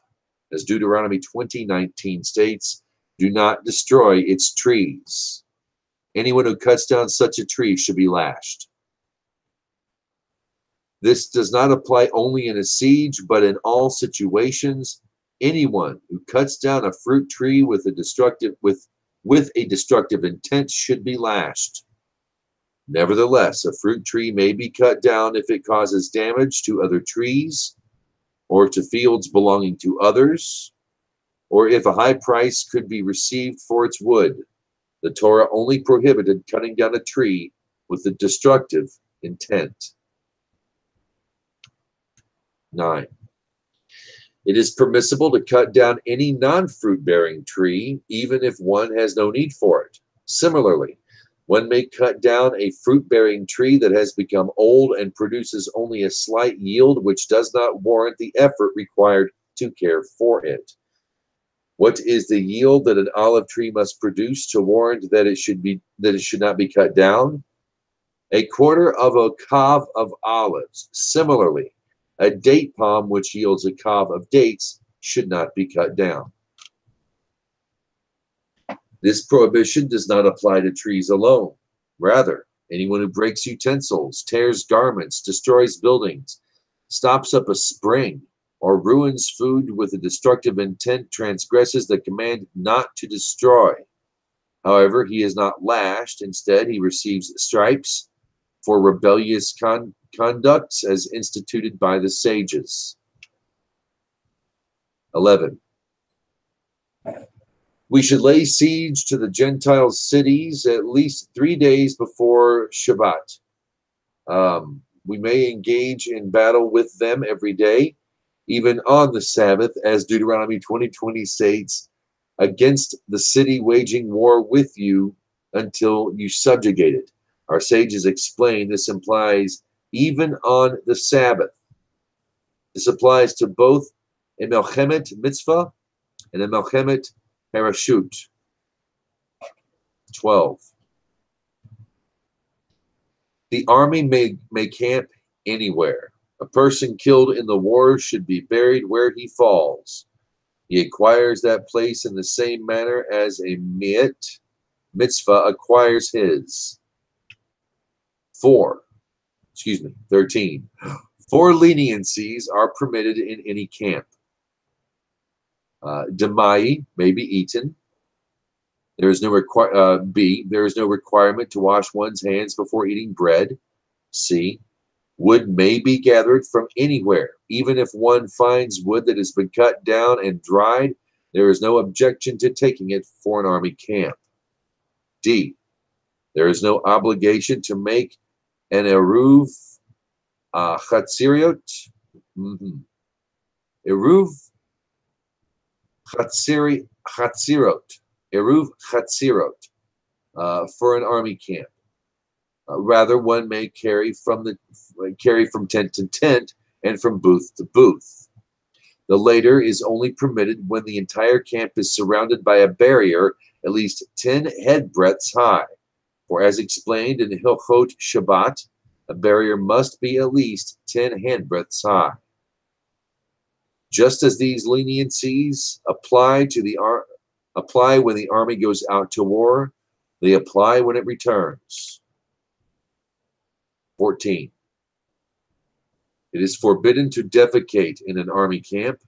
As Deuteronomy 20:19 states, "Do not destroy its trees. Anyone who cuts down such a tree should be lashed." This does not apply only in a siege, but in all situations. Anyone who cuts down a fruit tree with a destructive intent should be lashed. Nevertheless, a fruit tree may be cut down if it causes damage to other trees or to fields belonging to others, or if a high price could be received for its wood. The Torah only prohibited cutting down a tree with a destructive intent. 9. It is permissible to cut down any non-fruit-bearing tree, even if one has no need for it. Similarly, one may cut down a fruit-bearing tree that has become old and produces only a slight yield, which does not warrant the effort required to care for it. What is the yield that an olive tree must produce to warrant that it should not be cut down? A quarter of a cob of olives. Similarly, a date palm which yields a cob of dates should not be cut down. This prohibition does not apply to trees alone. Rather, anyone who breaks utensils, tears garments, destroys buildings, stops up a spring, or ruins food with a destructive intent transgresses the command not to destroy. However, he is not lashed. Instead, he receives stripes for rebellious conducts as instituted by the sages. 11. We should lay siege to the Gentile cities at least 3 days before Shabbat. We may engage in battle with them every day, even on the Sabbath, as Deuteronomy 20:20 states, against the city waging war with you until you subjugate it. Our sages explain this implies even on the Sabbath. This applies to both a Melchemet mitzvah and a Melchemet parashut. 12. The army may camp anywhere. A person killed in the war should be buried where he falls. He acquires that place in the same manner as a mitzvah acquires his. 13. 4 leniencies are permitted in any camp. Demai may be eaten. There is no There is no requirement to wash one's hands before eating bread. C. Wood may be gathered from anywhere. Even if one finds wood that has been cut down and dried, there is no objection to taking it for an army camp. D. There is no obligation to make an eruv chatzirot. Eruv chatzirot. Eruv chatzirot for an army camp. Rather, one may carry from tent to tent and from booth to booth. The later is only permitted when the entire camp is surrounded by a barrier at least 10 head breadths high. For as explained in Hilchot Shabbat, a barrier must be at least 10 hand breadths high. Just as these leniencies apply when the army goes out to war, they apply when it returns. 14. It is forbidden to defecate in an army camp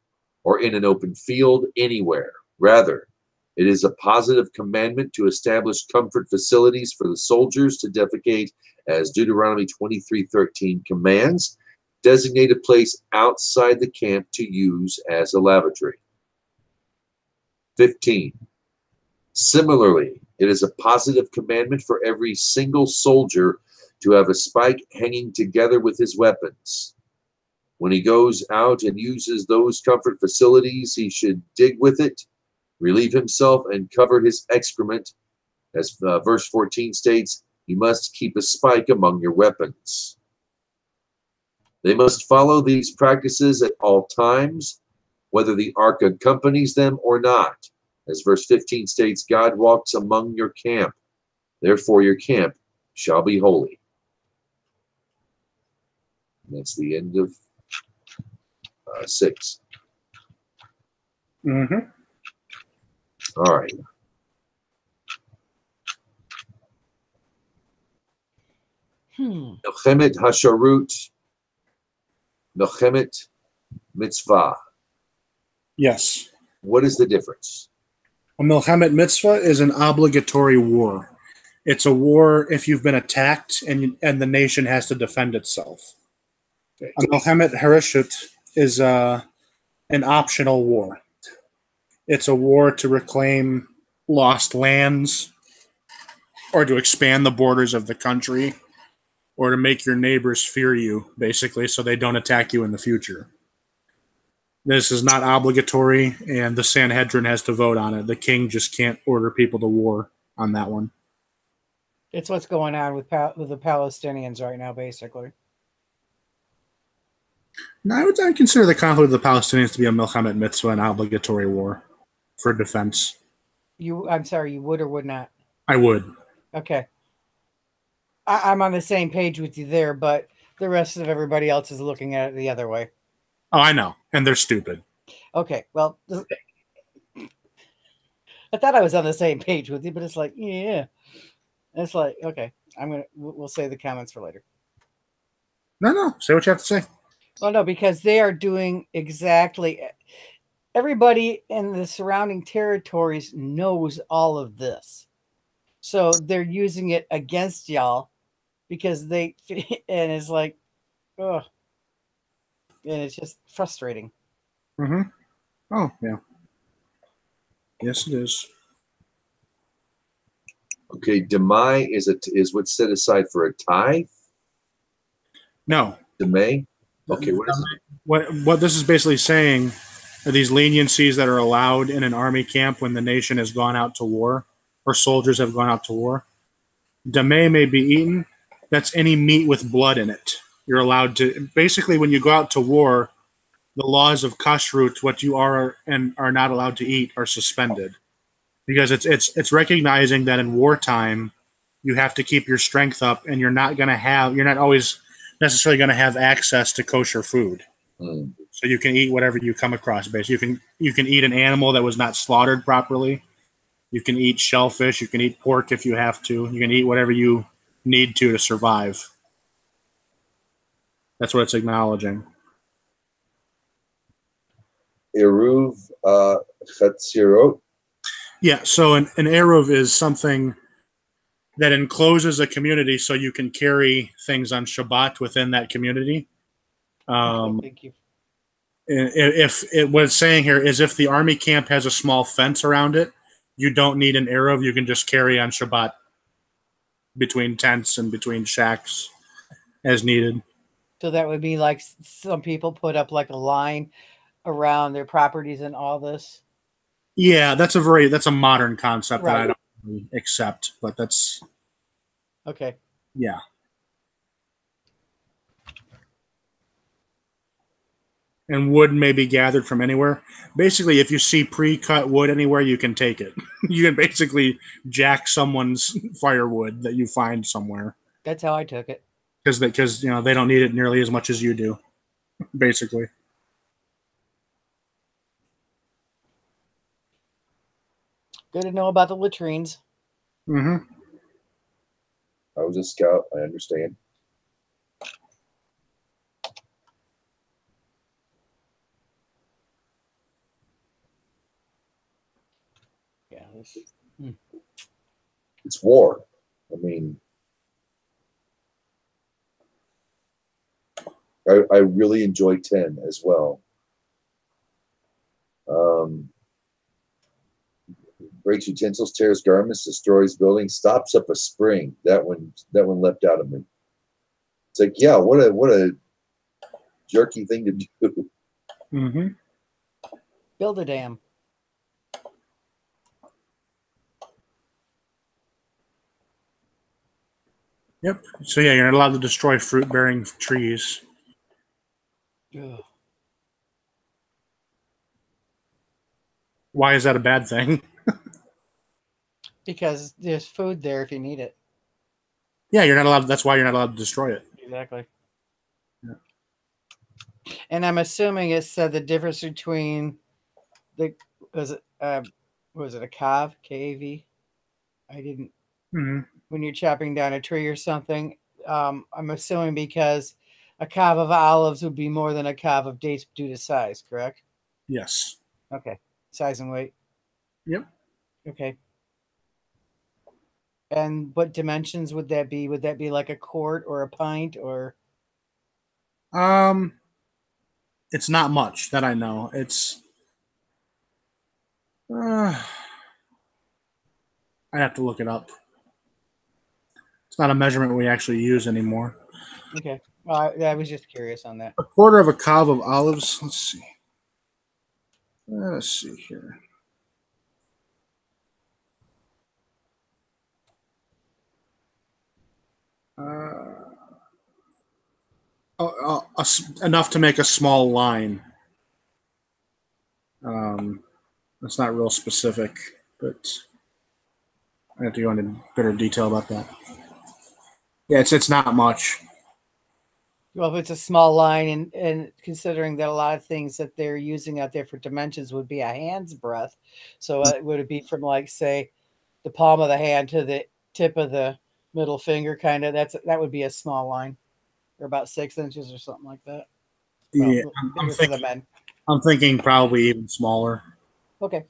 or in an open field anywhere. Rather, it is a positive commandment to establish comfort facilities for the soldiers to defecate, as Deuteronomy 23:13 commands. Designate a place outside the camp to use as a lavatory. 15. Similarly, it is a positive commandment for every single soldier to have a spike hanging together with his weapons. When he goes out and uses those comfort facilities, he should dig with it, relieve himself, and cover his excrement. As verse 14 states, you must keep a spike among your weapons. They must follow these practices at all times, whether the ark accompanies them or not. As verse 15 states, God walks among your camp. Therefore, your camp shall be holy. And that's the end of 6. Mm-hmm. All right. Melchemet Hasharut, Melchemet Mitzvah. Yes. What is the difference? A Milchemet Mitzvah is an obligatory war. It's a war if you've been attacked and the nation has to defend itself. Okay. A Milchemet Harishut is an optional war. It's a war to reclaim lost lands or to expand the borders of the country or to make your neighbors fear you, basically, so they don't attack you in the future. This is not obligatory, and the Sanhedrin has to vote on it. The king just can't order people to war on that one. It's what's going on with the Palestinians right now, basically. Now, I would consider the conflict of the Palestinians to be a Milchemet Mitzvah, an obligatory war for defense. I'm sorry, you would or would not? I would. Okay. I'm on the same page with you there, but the rest of everybody else is looking at it the other way. Oh, I know. And they're stupid. Okay, well, I thought I was on the same page with you, but it's like, yeah. It's like, okay, we'll save the comments for later. No, say what you have to say. Well, no, because they are doing exactly. Everybody in the surrounding territories knows all of this, so they're using it against y'all because they and it's like, ugh, and it's just frustrating. Mm-hmm. Oh, yeah. Yes, it is. Okay, demai is what's set aside for a tithe. No. Demai. Okay, what is it? What this is basically saying are these leniencies that are allowed in an army camp when the nation has gone out to war or soldiers have gone out to war. Dame may be eaten. That's any meat with blood in it. You're allowed to basically when you go out to war, the laws of kashrut, what you are and are not allowed to eat, are suspended because it's recognizing that in wartime you have to keep your strength up, and you're not always necessarily going to have access to kosher food. Hmm. So you can eat whatever you come across. Basically, you can eat an animal that was not slaughtered properly. You can eat shellfish. You can eat pork if you have to. You can eat whatever you need to survive. That's what it's acknowledging. Eruv chatzirot. Yeah. So an eruv is something that encloses a community, so you can carry things on Shabbat within that community. Okay, thank you. If it what it's saying here is if the army camp has a small fence around it, you don't need an eruv. You can just carry on Shabbat between tents and between shacks as needed. So that would be like some people put up like a line around their properties and all this. Yeah, that's a modern concept that I Right. don't really accept, but that's Okay. yeah. And wood may be gathered from anywhere. Basically, if you see pre-cut wood anywhere, you can take it. You can basically jack someone's firewood that you find somewhere That's how I took it. because they don't need it nearly as much as you do. Basically, Good to know about the latrines. mm-hmm. I was a scout. I understand. Yeah. It's war. I mean, I really enjoy 10 as well. Breaks utensils, tears garments, destroys buildings, stops up a spring. That one leapt out of me. It's like, yeah, what a jerky thing to do. Mm-hmm. Build a dam. Yep. So yeah, you're not allowed to destroy fruit-bearing trees. Ugh. Why is that a bad thing? Because there's food there if you need it. Yeah, you're not allowed. That's why you're not allowed to destroy it. Exactly. Yeah. And I'm assuming it said the difference between the was it a kav, KAV? I didn't Mm-hmm. when you're chopping down a tree or something. I'm assuming because a kav of olives would be more than a kav of dates due to size, correct? Yes. Okay. Size and weight. Yep. Okay. And what dimensions would that be? Would that be like a quart or a pint or Um, it's not much that I know. It's I'd have to look it up. It's not a measurement we actually use anymore. okay? Well, I was just curious on that. A quarter of a cob of olives. Let's see. Let's see here. Enough to make a small line. That's not real specific, but I have to go into better detail about that. Yeah, it's not much. Well, if it's a small line, and considering that a lot of things that they're using out there for dimensions would be a hand's breadth, so would it be from like say the palm of the hand to the tip of the middle finger, kind of? That would be a small line, or about 6 inches or something like that. Yeah, bigger for the men. I'm thinking probably even smaller. Okay.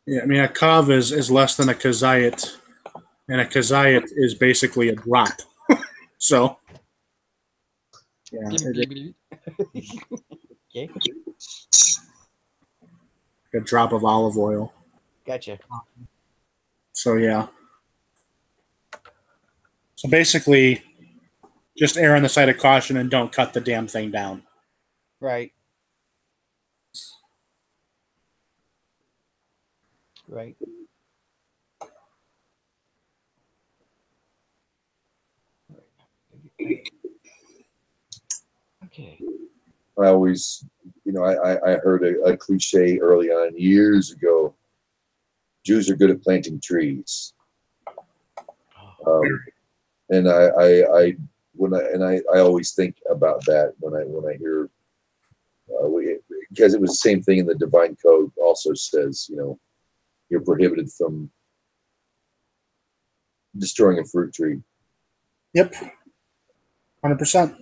Yeah, I mean, a kav is less than a kazayat, and a kazayat is basically a drop. So, yeah, Okay. a drop of olive oil. Gotcha. So, yeah. So basically, just err on the side of caution and don't cut the damn thing down. Right. Right. Okay. I always, I heard a cliche early on years ago. Jews are good at planting trees. And I always think about that when I hear, because it was the same thing in the Divine Code. Also says, you're prohibited from destroying a fruit tree. Yep, 100%.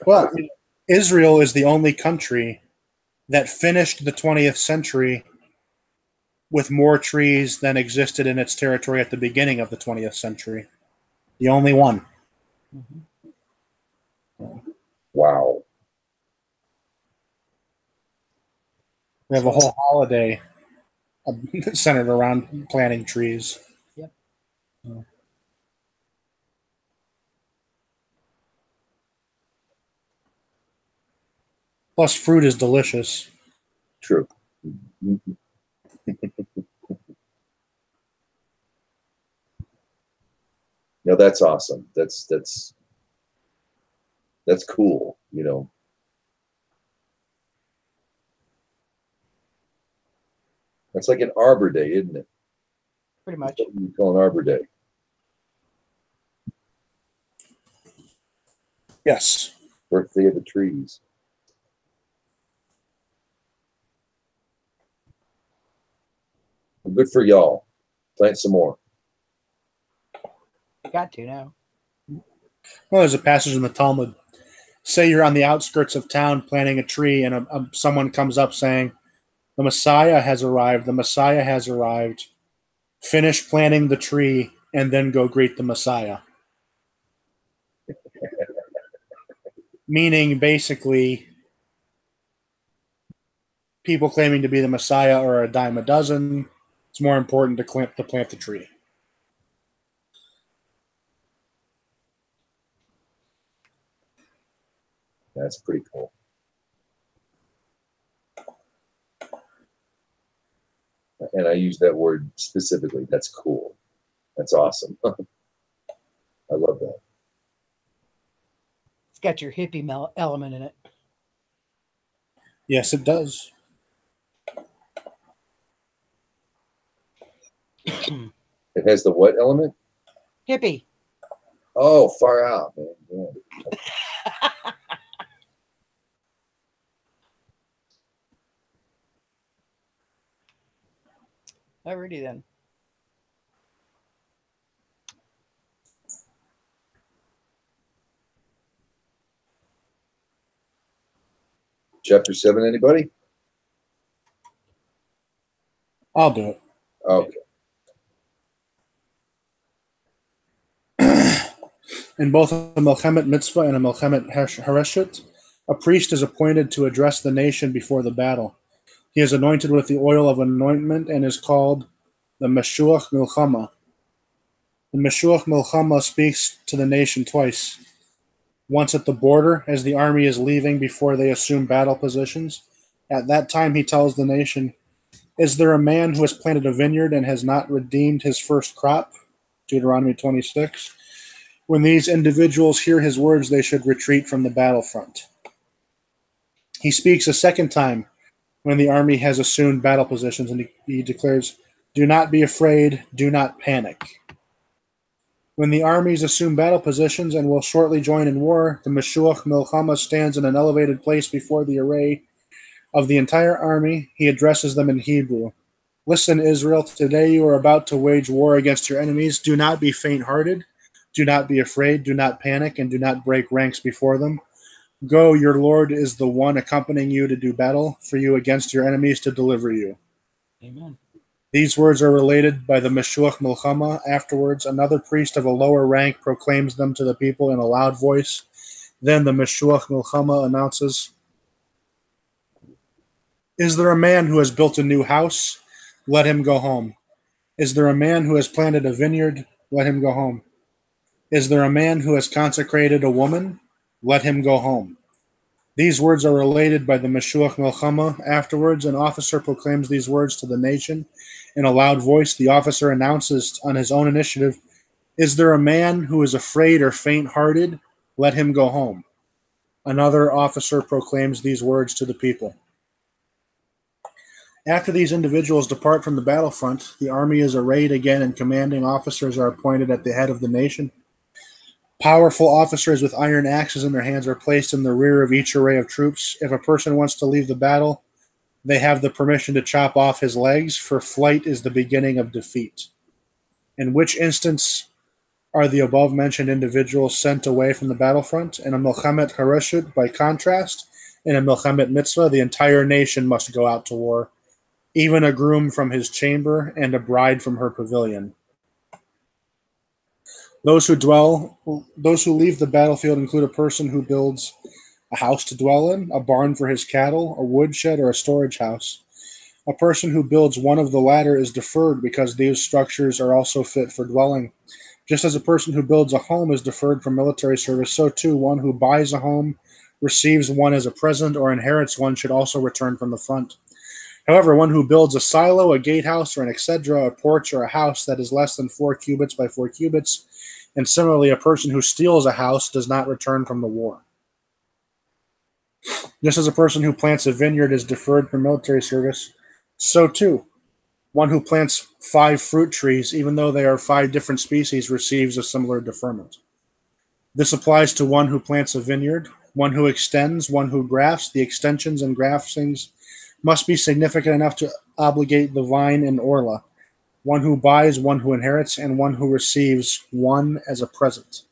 Well, Israel is the only country that finished the 20th century with more trees than existed in its territory at the beginning of the 20th century. The only one. Wow. We have a whole holiday centered around planting trees. Yep. Plus, fruit is delicious. True. That's awesome. That's cool. That's like an Arbor Day, isn't it? Pretty much. That's what you call an Arbor Day. Yes. Birthday of the trees. Well, good for y'all. Plant some more. Got to now. Well, there's a passage in the Talmud. Say you're on the outskirts of town planting a tree, and someone comes up saying, "The Messiah has arrived. The Messiah has arrived. Finish planting the tree, and then go greet the Messiah." Meaning, basically, people claiming to be the Messiah are a dime a dozen. It's more important to plant the tree. That's pretty cool. And I use that word specifically. That's cool. That's awesome. I love that. It's got your hippie element in it. Yes, it does. It has the what element? Hippie. Oh, far out, man. Yeah. Alrighty then. Chapter 7, anybody? I'll do it. Okay. In both a Melchemet Mitzvah and a Melchemet Hareshit, a priest is appointed to address the nation before the battle. He is anointed with the oil of anointment and is called the Meshuach Milchama. The Meshuach Milchama speaks to the nation twice. Once at the border, as the army is leaving before they assume battle positions. At that time he tells the nation, "Is there a man who has planted a vineyard and has not redeemed his first crop?" Deuteronomy 26. When these individuals hear his words, they should retreat from the battlefront. He speaks a second time when the army has assumed battle positions, and he declares, "Do not be afraid, do not panic." When the armies assume battle positions and will shortly join in war, the Meshuach Milchama stands in an elevated place before the array of the entire army. He addresses them in Hebrew. Listen, Israel, today you are about to wage war against your enemies. Do not be faint-hearted. Do not be afraid. Do not panic, and do not break ranks before them. Go, your Lord is the one accompanying you to do battle for you against your enemies to deliver you. Amen. These words are related by the Meshuach Milchama. Afterwards, another priest of a lower rank proclaims them to the people in a loud voice. Then the Meshuach Milchama announces, Is there a man who has built a new house? Let him go home. Is there a man who has planted a vineyard? Let him go home. Is there a man who has consecrated a woman? Let him go home. These words are related by the Meshuach Milchama. Afterwards, an officer proclaims these words to the nation. In a loud voice, the officer announces on his own initiative, Is there a man who is afraid or faint-hearted? Let him go home. Another officer proclaims these words to the people. After these individuals depart from the battlefront, the army is arrayed again and commanding officers are appointed at the head of the nation. Powerful officers with iron axes in their hands are placed in the rear of each array of troops. If a person wants to leave the battle, they have the permission to chop off his legs, for flight is the beginning of defeat. In which instance are the above-mentioned individuals sent away from the battlefront? In a Milchamet Hareshut, by contrast, in a Milchamet Mitzvah, the entire nation must go out to war, even a groom from his chamber and a bride from her pavilion. Those who leave the battlefield include a person who builds a house to dwell in, a barn for his cattle, a woodshed, or a storage house. A person who builds one of the latter is deferred because these structures are also fit for dwelling. Just as a person who builds a home is deferred from military service, so too one who buys a home, receives one as a present, or inherits one should also return from the front. However, one who builds a silo, a gatehouse, or an etc., a porch, or a house that is less than 4 cubits by 4 cubits, and similarly a person who steals a house does not return from the war. Just as a person who plants a vineyard is deferred from military service, so too, one who plants 5 fruit trees, even though they are 5 different species, receives a similar deferment. This applies to one who plants a vineyard, one who extends, one who grafts. The extensions and graftings must be significant enough to obligate the vine and orla, one who buys, one who inherits, and one who receives one as a present.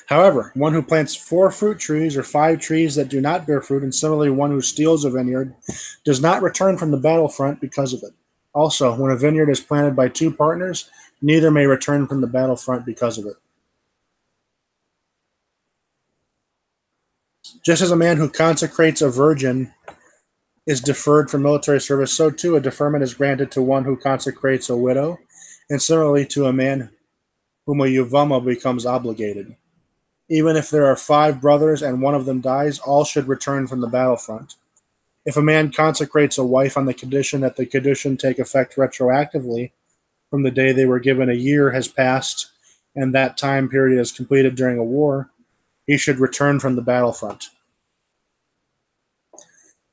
However, one who plants 4 fruit trees or 5 trees that do not bear fruit, and similarly one who steals a vineyard, does not return from the battlefront because of it. Also, when a vineyard is planted by 2 partners, neither may return from the battlefront because of it. Just as a man who consecrates a virgin is deferred from military service, so too a deferment is granted to one who consecrates a widow, and similarly to a man whom a Yuvama becomes obligated. Even if there are 5 brothers and one of them dies, all should return from the battlefront. If a man consecrates a wife on the condition that the Kiddushin take effect retroactively, from the day they were given a year has passed, and that time period is completed during a war, he should return from the battlefront.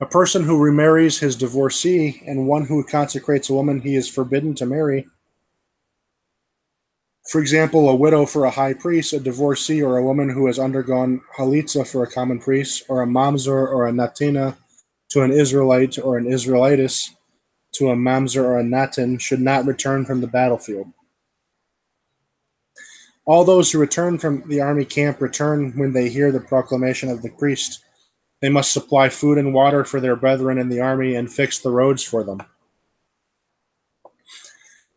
A person who remarries his divorcee and one who consecrates a woman he is forbidden to marry, for example, a widow for a high priest, a divorcee, or a woman who has undergone halitza for a common priest, or a mamzer or a natina to an Israelite or an Israelitis to a mamzer or a natin, should not return from the battlefield. All those who return from the army camp return when they hear the proclamation of the priest. They must supply food and water for their brethren in the army and fix the roads for them.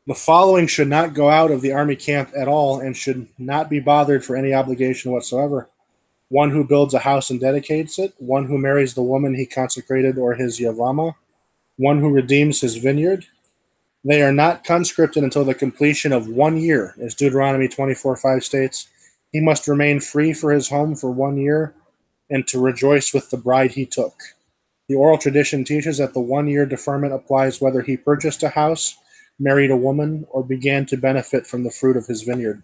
The following should not go out of the army camp at all and should not be bothered for any obligation whatsoever. One who builds a house and dedicates it, one who marries the woman he consecrated or his yavama, one who redeems his vineyard. They are not conscripted until the completion of 1 year, as Deuteronomy 24:5 states. He must remain free for his home for 1 year and to rejoice with the bride he took. The oral tradition teaches that the 1-year deferment applies whether he purchased a house, married a woman, or began to benefit from the fruit of his vineyard.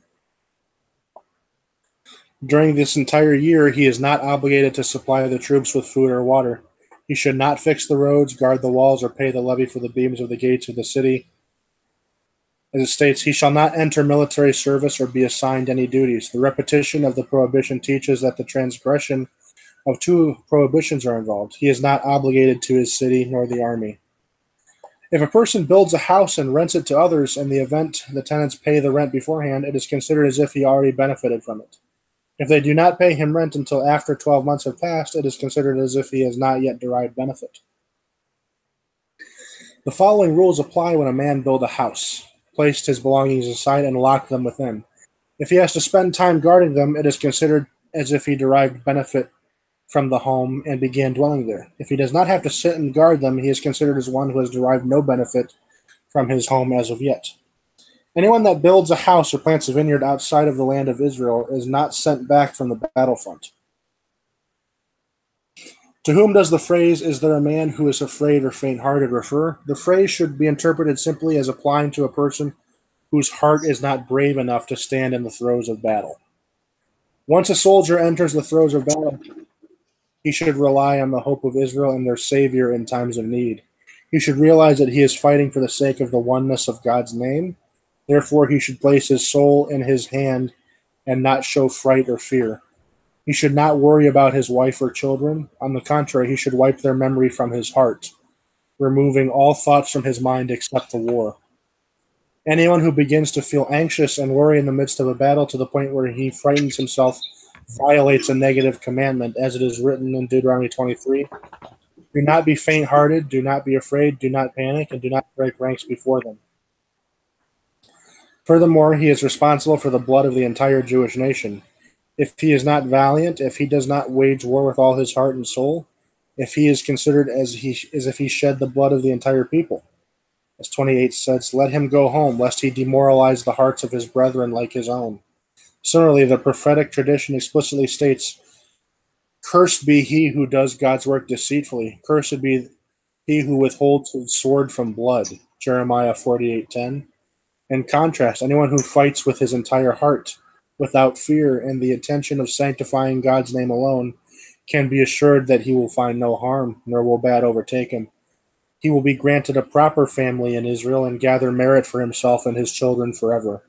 During this entire year, he is not obligated to supply the troops with food or water. He should not fix the roads, guard the walls, or pay the levy for the beams of the gates of the city. As it states, he shall not enter military service or be assigned any duties. The repetition of the prohibition teaches that the transgression of 2 prohibitions are involved. He is not obligated to his city nor the army. If a person builds a house and rents it to others, in the event the tenants pay the rent beforehand, it is considered as if he already benefited from it. If they do not pay him rent until after 12 months have passed, it is considered as if he has not yet derived benefit. The following rules apply when a man built a house, placed his belongings aside, and locked them within. If he has to spend time guarding them, it is considered as if he derived benefit from the home and began dwelling there. If he does not have to sit and guard them, he is considered as one who has derived no benefit from his home as of yet. Anyone that builds a house or plants a vineyard outside of the land of Israel is not sent back from the battlefront. To whom does the phrase, "Is there a man who is afraid or faint-hearted," refer? The phrase should be interpreted simply as applying to a person whose heart is not brave enough to stand in the throes of battle. Once a soldier enters the throes of battle, he should rely on the hope of Israel and their Savior in times of need. He should realize that he is fighting for the sake of the oneness of God's name. Therefore, he should place his soul in his hand and not show fright or fear. He should not worry about his wife or children. On the contrary, he should wipe their memory from his heart, removing all thoughts from his mind except the war. Anyone who begins to feel anxious and worry in the midst of a battle to the point where he frightens himself violates a negative commandment, as it is written in Deuteronomy 23. Do not be faint-hearted, do not be afraid, do not panic, and do not break ranks before them. Furthermore, he is responsible for the blood of the entire Jewish nation. If he is not valiant, if he does not wage war with all his heart and soul, if he is considered as if he shed the blood of the entire people. As 28 says, let him go home, lest he demoralize the hearts of his brethren like his own. Similarly, the prophetic tradition explicitly states, cursed be he who does God's work deceitfully. Cursed be he who withholds his sword from blood. Jeremiah 48:10. In contrast, anyone who fights with his entire heart, without fear and the intention of sanctifying God's name alone, can be assured that he will find no harm, nor will bad overtake him. He will be granted a proper family in Israel and gather merit for himself and his children forever.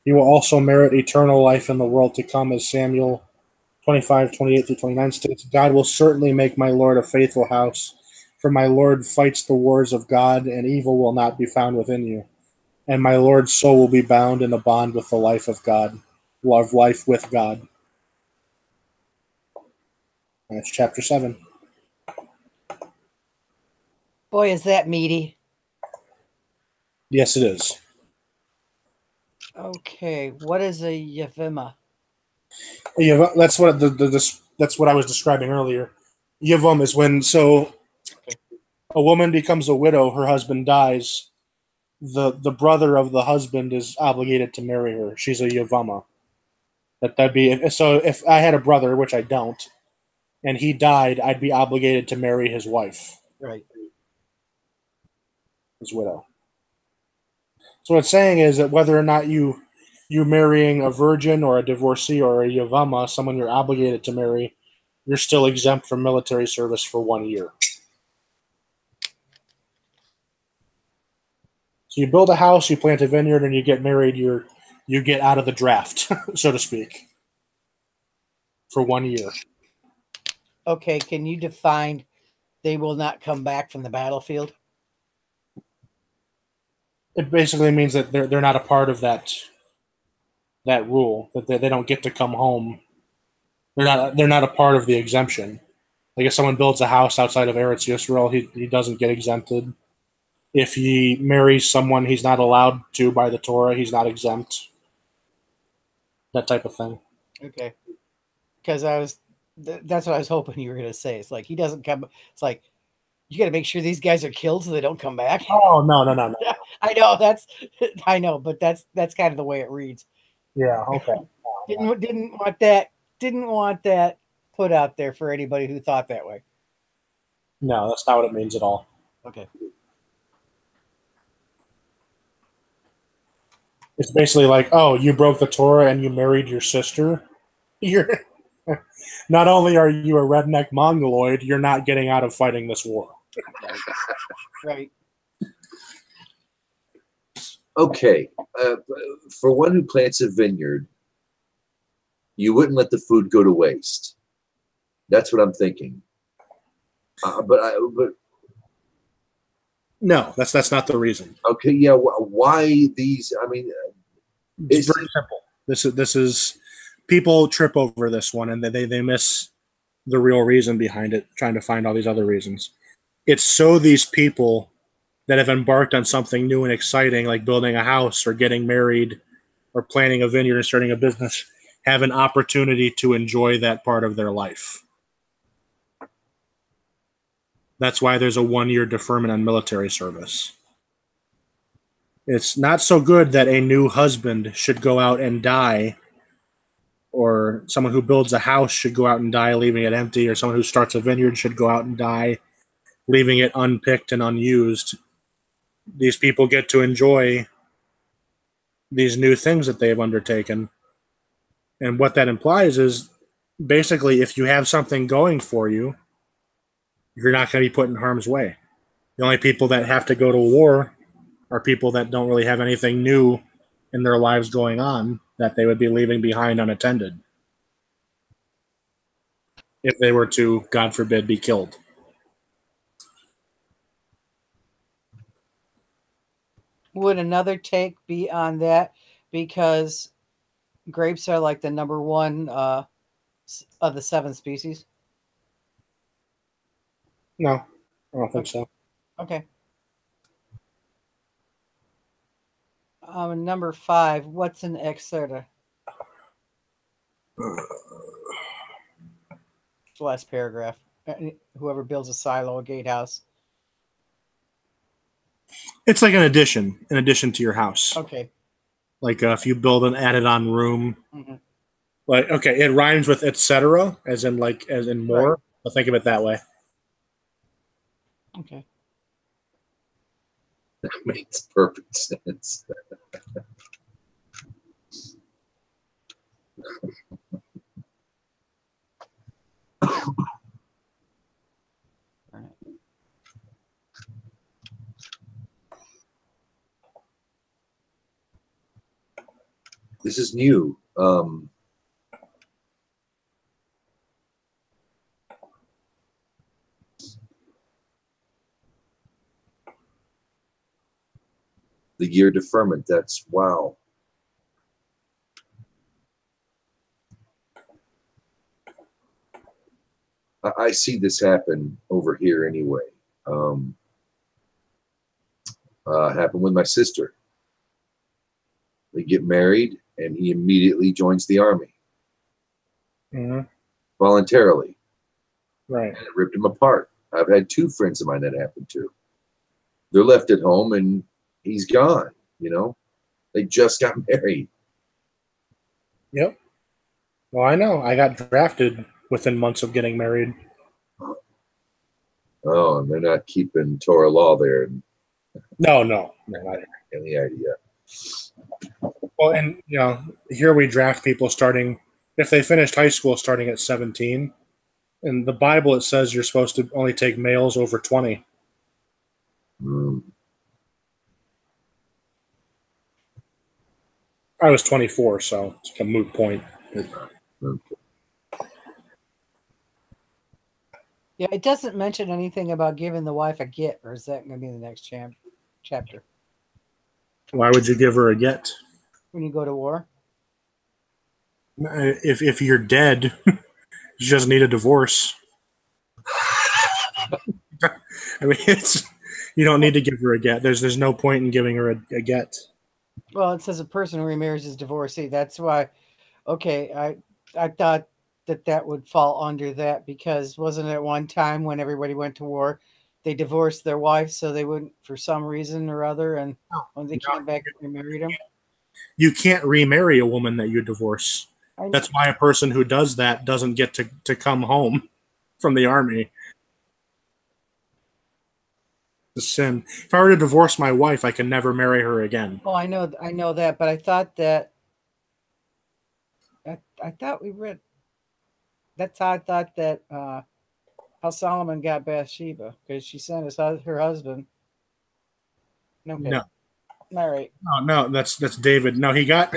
He will also merit eternal life in the world to come, as Samuel 25:28-29 states, God will certainly make my Lord a faithful house, for my Lord fights the wars of God, and evil will not be found within you. And my Lord's soul will be bound in a bond with the life of God, love life with God. That's chapter 7. Boy, is that meaty. Yes, it is. Okay, what is a yavima? Yeah, that's what that's what I was describing earlier. Yavam is when a woman becomes a widow, her husband dies. The brother of the husband is obligated to marry her. She's a yavama. That'd be so. If I had a brother, which I don't, and he died, I'd be obligated to marry his wife, Right. his widow. So what it's saying is that whether or not you marrying a virgin or a divorcee or a yavama, someone you're obligated to marry, you're still exempt from military service for 1 year. So you build a house, you plant a vineyard, and you get married. You get out of the draft, so to speak, for 1 year. Okay, can you define they will not come back from the battlefield? It basically means that they're not a part of that rule, that they don't get to come home. They're not a part of the exemption. Like if someone builds a house outside of Eretz Yisrael, he doesn't get exempted. If he marries someone he's not allowed to by the Torah, he's not exempt. That type of thing. Okay, because that's what I was hoping you were going to say. It's like he doesn't come. It's like you got to make sure these guys are killed so they don't come back. Oh no. Yeah, I know I know, but that's kind of the way it reads. Yeah. Okay. Didn't want that put out there for anybody who thought that way. No, that's not what it means at all. Okay. It's basically like, oh, you broke the Torah and you married your sister. You're not only are you a redneck mongoloid, you're not getting out of fighting this war. Right. Okay, for one who plants a vineyard, you wouldn't let the food go to waste. That's what I'm thinking. But No, that's not the reason. Okay, yeah. Why these? I mean, It's very simple. This is people trip over this one, and they miss the real reason behind it, trying to find all these other reasons. It's so these people that have embarked on something new and exciting, like building a house or getting married or planting a vineyard and starting a business, have an opportunity to enjoy that part of their life. That's why there's a 1-year deferment on military service. It's not so good that a new husband should go out and die, or someone who builds a house should go out and die, leaving it empty, or someone who starts a vineyard should go out and die, leaving it unpicked and unused. These people get to enjoy these new things that they have undertaken. And what that implies is basically if you have something going for you, you're not going to be put in harm's way. The only people that have to go to war are people that don't really have anything new in their lives going on that they would be leaving behind unattended if they were to, God forbid, be killed. Would another take be on that? Because grapes are like the number one of the 7 species. No, I don't think so. Okay. Number 5. What's an excerta? The last paragraph. Whoever builds a silo, a gatehouse. It's like an addition to your house. Okay. Like if you build an added-on room. Mm-hmm. Like, okay, it rhymes with etc., as in more. Right. I'll think of it that way. Okay. That makes perfect sense. This is new. The year deferment. That's wow. I see this happen over here anyway. Happened with my sister. They get married, and he immediately joins the army. Mm-hmm. Voluntarily. Right. And it ripped him apart. I've had 2 friends of mine that happened to. They're left at home, and he's gone. You know, they just got married. Yep. Well, I know. I got drafted within months of getting married. Oh, and they're not keeping Torah law there. No, not any idea. Well, and here we draft people starting if they finished high school starting at 17. In the Bible, it says you're supposed to only take males over 20. I was 24, so it's a moot point. Yeah, it doesn't mention anything about giving the wife a get, or is that going to be in the next chapter? Why would you give her a get? When you go to war? If you're dead, you just need a divorce. I mean, you don't need to give her a get. There's no point in giving her a get. Well, it says a person who remarries is divorcee. That's why. Okay, I thought that would fall under that, because wasn't it one time when everybody went to war, they divorced their wife so they wouldn't, for some reason or other, and when they came back and remarried them? You can't remarry a woman that you divorce. That's why a person who does that doesn't get to come home from the army. It's a sin. If I were to divorce my wife, I can never marry her again. Oh, I know that, but I thought that I thought we read. That's how I thought that how Solomon got Bathsheba, because she sent her husband. Okay. No. All right. No, that's David. No, he got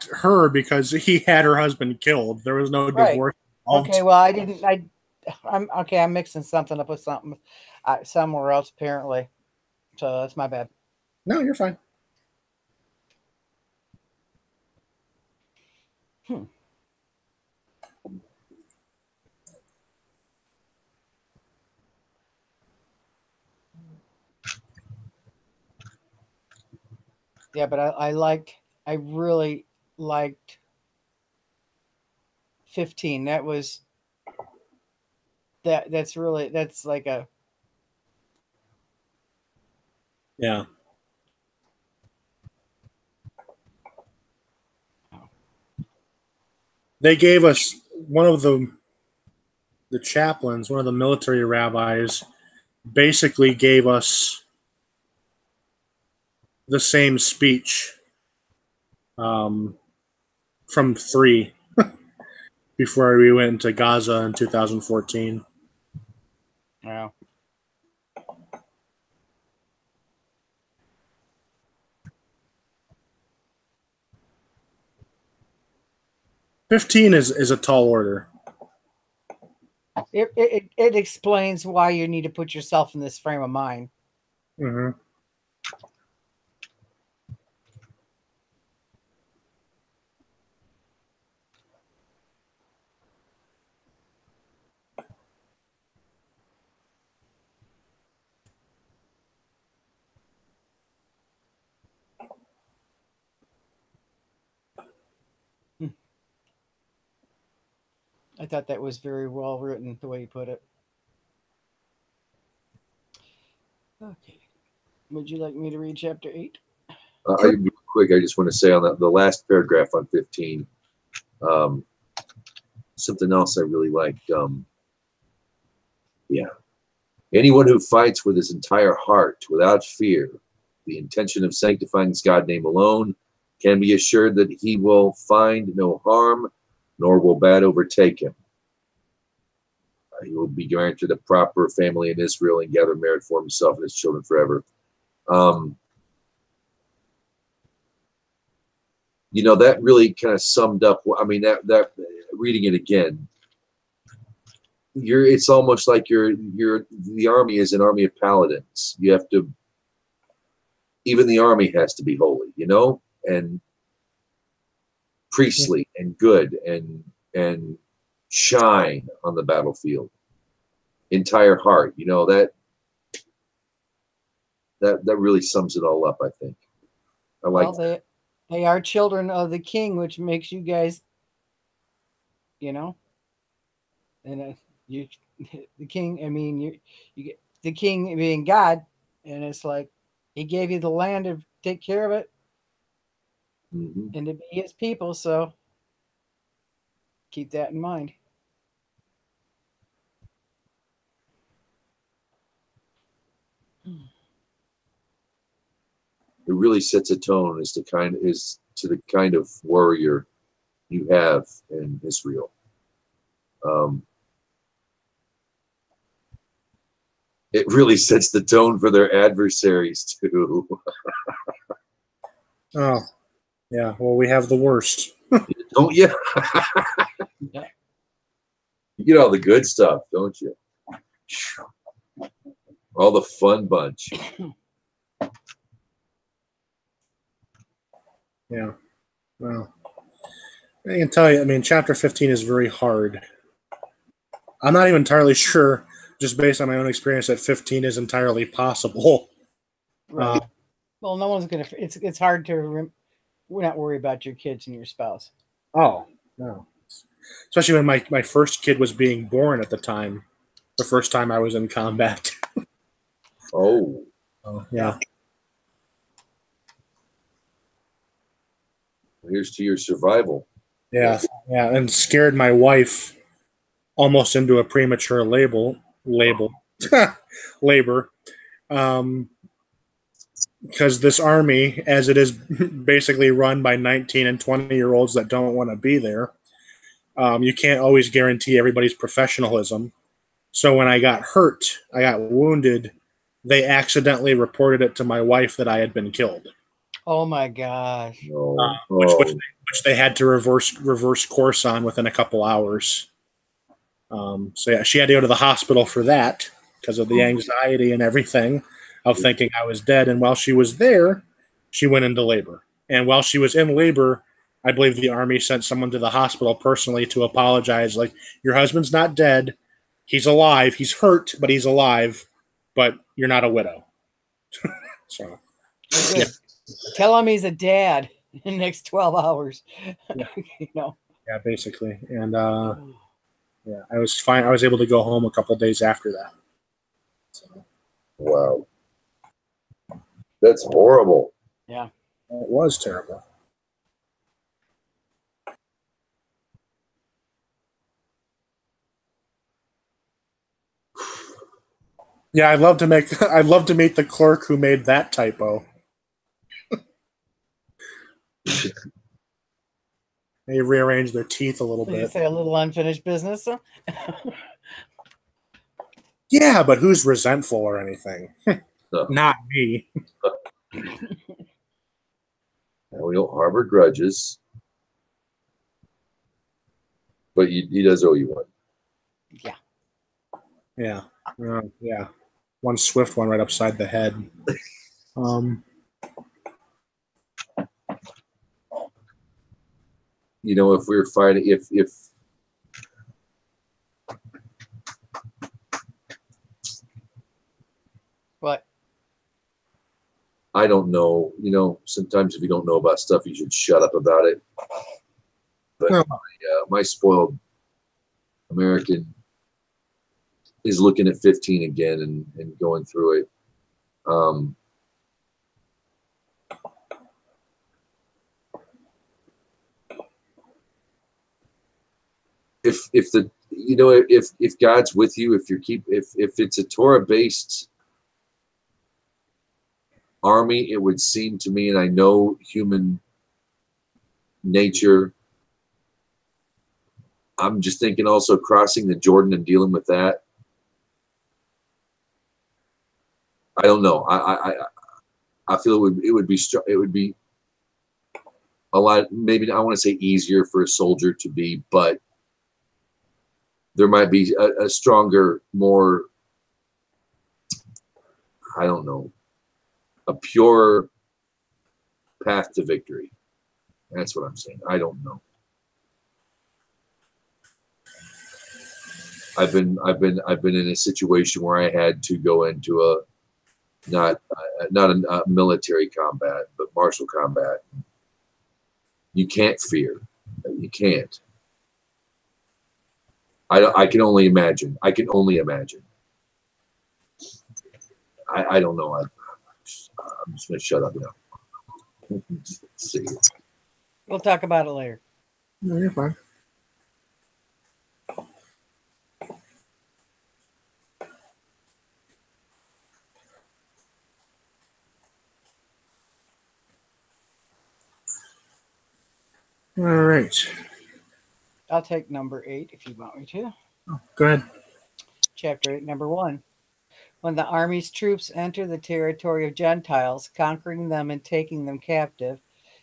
her because he had her husband killed. There was no divorce involved. Okay, well, I'm mixing something up with something somewhere else apparently. So that's my bad. No, you're fine. Yeah, but I really liked 15. That's like a, Yeah. They gave us one of the chaplains, one of the military rabbis, basically gave us the same speech from 3 before we went into Gaza in 2014. yeah. 15 is a tall order. It explains why you need to put yourself in this frame of mind. Mm-hmm. I thought that was very well written, the way you put it. Okay. Would you like me to read chapter 8? Real quick, I just want to say on the last paragraph on 15, something else I really liked. Yeah. Anyone who fights with his entire heart, without fear, the intention of sanctifying his God name alone, can be assured that he will find no harm, nor will bad overtake him. He will be granted a proper family in Israel and gather merit for himself and his children forever. You know, that really kind of summed up. I mean, that reading it again, it's almost like the army is an army of paladins. You have to, even the army has to be holy, you know, and priestly and good and shine on the battlefield. Entire heart, you know, that really sums it all up, I think. I like that. They are children of the king, which makes you guys, you know, and the king. I mean, you get the king being God, and it's like he gave you the land to take care of it, and to be his people. So keep that in mind. It really sets a tone as to the kind of warrior you have in Israel. It really sets the tone for their adversaries too. Oh, yeah. Well, we have the worst. Don't you? Yeah. You get all the good stuff, don't you? All the fun bunch. Yeah. Well, I can tell you, I mean, chapter 15 is very hard. I'm not even entirely sure, just based on my own experience, that 15 is entirely possible. Right. Well, no one's gonna. It's hard to not worry about your kids and your spouse. Oh no, especially when my first kid was being born at the time, the first time I was in combat. Oh. Yeah. Here's to your survival. Yeah, and scared my wife almost into a premature labor, because this army, as it is basically run by 19 and 20-year-olds that don't want to be there, you can't always guarantee everybody's professionalism. So when I got wounded, they accidentally reported it to my wife that I had been killed. Oh my gosh! Which they had to reverse course on within a couple hours. So yeah, she had to go to the hospital for that because of the anxiety and everything. of thinking I was dead. And while she was there, she went into labor. And while she was in labor, I believe the army sent someone to the hospital personally to apologize. Like, your husband's not dead. He's alive. He's hurt, but he's alive. But you're not a widow. So, Good. Yeah. Tell him he's a dad in the next 12 hours. Yeah. Yeah, basically. And yeah, I was fine. I was able to go home a couple days after that. So. Wow. That's horrible. Yeah. It was terrible. Yeah, I'd love to meet the clerk who made that typo. They rearranged their teeth a little bit. You say a little unfinished business. Yeah, but who's resentful or anything? No. Not me. We don't harbor grudges, but he does owe you one. Yeah. Yeah. One swift one right upside the head. You know, if we're fighting, if What? I don't know, you know, sometimes if you don't know about stuff, you should shut up about it. But No. My spoiled American is looking at 15 again and going through it. If the, you know, if God's with you, if it's a Torah based army, it would seem to me, and I know human nature, I'm just thinking also crossing the Jordan and dealing with that. I don't know. I feel it would be a lot, maybe I want to say easier for a soldier to be, but there might be a stronger, more, I don't know, a pure path to victory. That's what I'm saying. I don't know. I've been in a situation where I had to go into a not a military combat, but martial combat. You can't fear. You can't. I can only imagine. I can only imagine. I don't know. I'm just going to shut up now. See. We'll talk about it later. No, you're fine. All right. I'll take number 8 if you want me to. Oh, go ahead. Chapter 8, number 1. When the army's troops enter the territory of Gentiles, conquering them and taking them captive,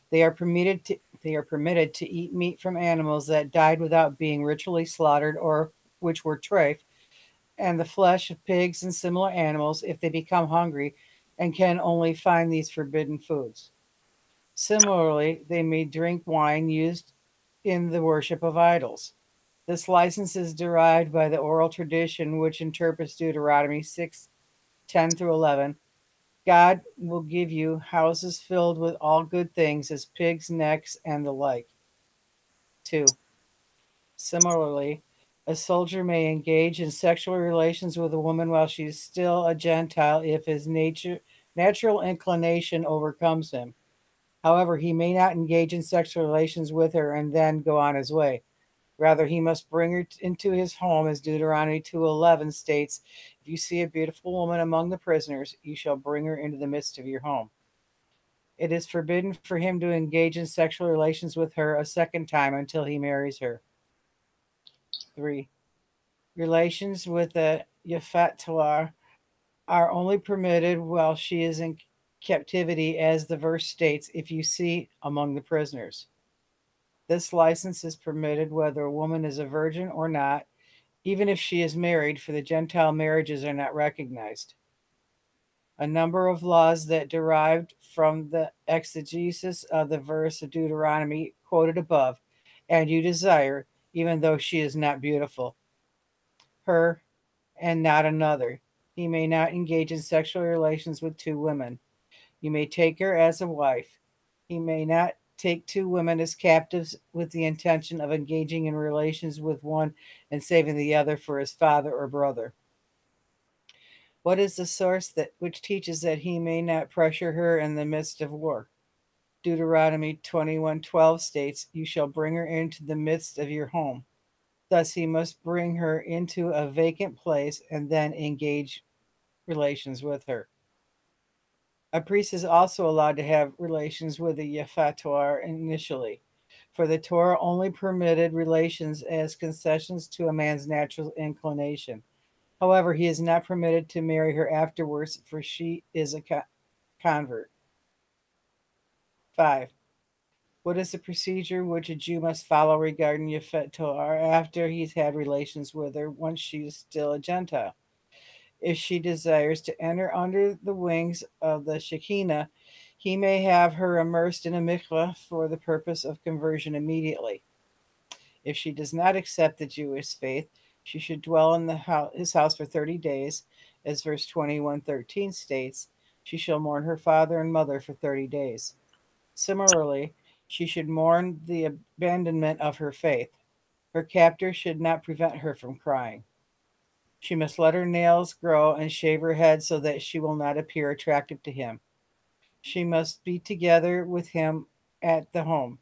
they are permitted to eat meat from animals that died without being ritually slaughtered or which were treif, and the flesh of pigs and similar animals if they become hungry and can only find these forbidden foods. Similarly, they may drink wine used in the worship of idols. This license is derived by the oral tradition which interprets Deuteronomy 6:10-11. God will give you houses filled with all good things as pigs' necks and the like. 2. Similarly, a soldier may engage in sexual relations with a woman while she is still a Gentile if his natural inclination overcomes him. However, he may not engage in sexual relations with her and then go on his way. Rather, he must bring her into his home, as Deuteronomy 2:11 states, "If you see a beautiful woman among the prisoners, you shall bring her into the midst of your home." It is forbidden for him to engage in sexual relations with her a second time until he marries her. 3. Relations with the Yafat are only permitted while she is in captivity, as the verse states, "If you see among the prisoners." This license is permitted whether a woman is a virgin or not, even if she is married, for the Gentile marriages are not recognized. A number of laws that derived from the exegesis of the verse of Deuteronomy quoted above, and you desire, even though she is not beautiful, her and not another. He may not engage in sexual relations with two women. You may take her as a wife. He may not take two women as captives with the intention of engaging in relations with one and saving the other for his father or brother. What is the source that which teaches that he may not pressure her in the midst of war? Deuteronomy 21:12 states, "You shall bring her into the midst of your home." Thus he must bring her into a vacant place and then engage relations with her. A priest is also allowed to have relations with a Yafat initially, for the Torah only permitted relations as concessions to a man's natural inclination. However, he is not permitted to marry her afterwards, for she is a convert. 5. What is the procedure which a Jew must follow regarding Yafet Torah after he's had relations with her once she is still a Gentile? If she desires to enter under the wings of the Shekinah, he may have her immersed in a mikveh for the purpose of conversion immediately. If she does not accept the Jewish faith, she should dwell in his house for 30 days, as verse 21:13 states. She shall mourn her father and mother for 30 days. Similarly, she should mourn the abandonment of her faith. Her captor should not prevent her from crying. She must let her nails grow and shave her head so that she will not appear attractive to him. She must be together with him at the home.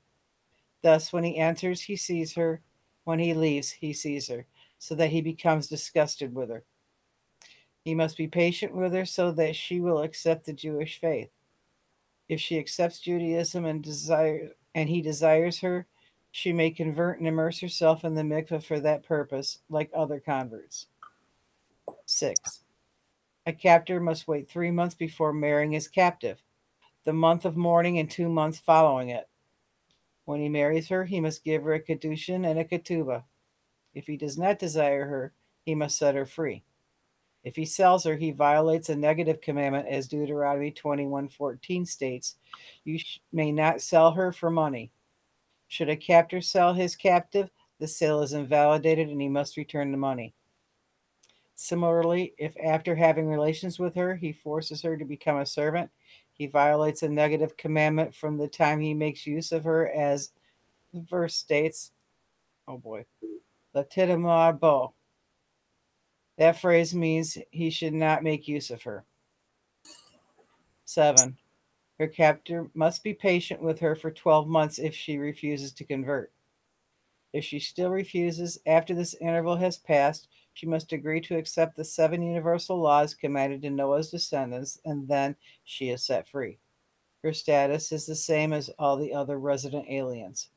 Thus, when he enters, he sees her. When he leaves, he sees her, so that he becomes disgusted with her. He must be patient with her so that she will accept the Jewish faith. If she accepts Judaism and he desires her, she may convert and immerse herself in the mikveh for that purpose, like other converts. 6. A captor must wait 3 months before marrying his captive, the month of mourning and 2 months following it. When he marries her, he must give her a kedushin and a ketubah. If he does not desire her, he must set her free. If he sells her, he violates a negative commandment, as Deuteronomy 21:14 states, "You may not sell her for money." Should a captor sell his captive, the sale is invalidated and he must return the money. Similarly, if after having relations with her, he forces her to become a servant, he violates a negative commandment from the time he makes use of her, as the verse states, oh boy, Latidamar bo. That phrase means he should not make use of her. 7. Her captor must be patient with her for 12 months if she refuses to convert. If she still refuses after this interval has passed, she must agree to accept the 7 universal laws commanded to Noah's descendants, and then she is set free. Her status is the same as all the other resident aliens.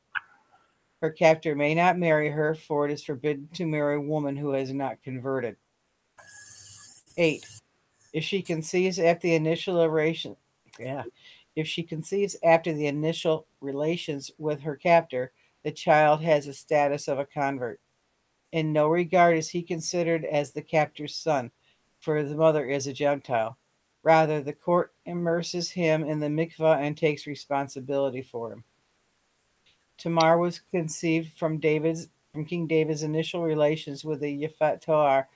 Her captor may not marry her, for it is forbidden to marry a woman who has not converted. 8. If she conceives after the initial relations with her captor, the child has the status of a convert. In no regard is he considered as the captor's son, for the mother is a Gentile. Rather, the court immerses him in the mikvah and takes responsibility for him. Tamar was conceived from King David's initial relations with the Yafat Toar,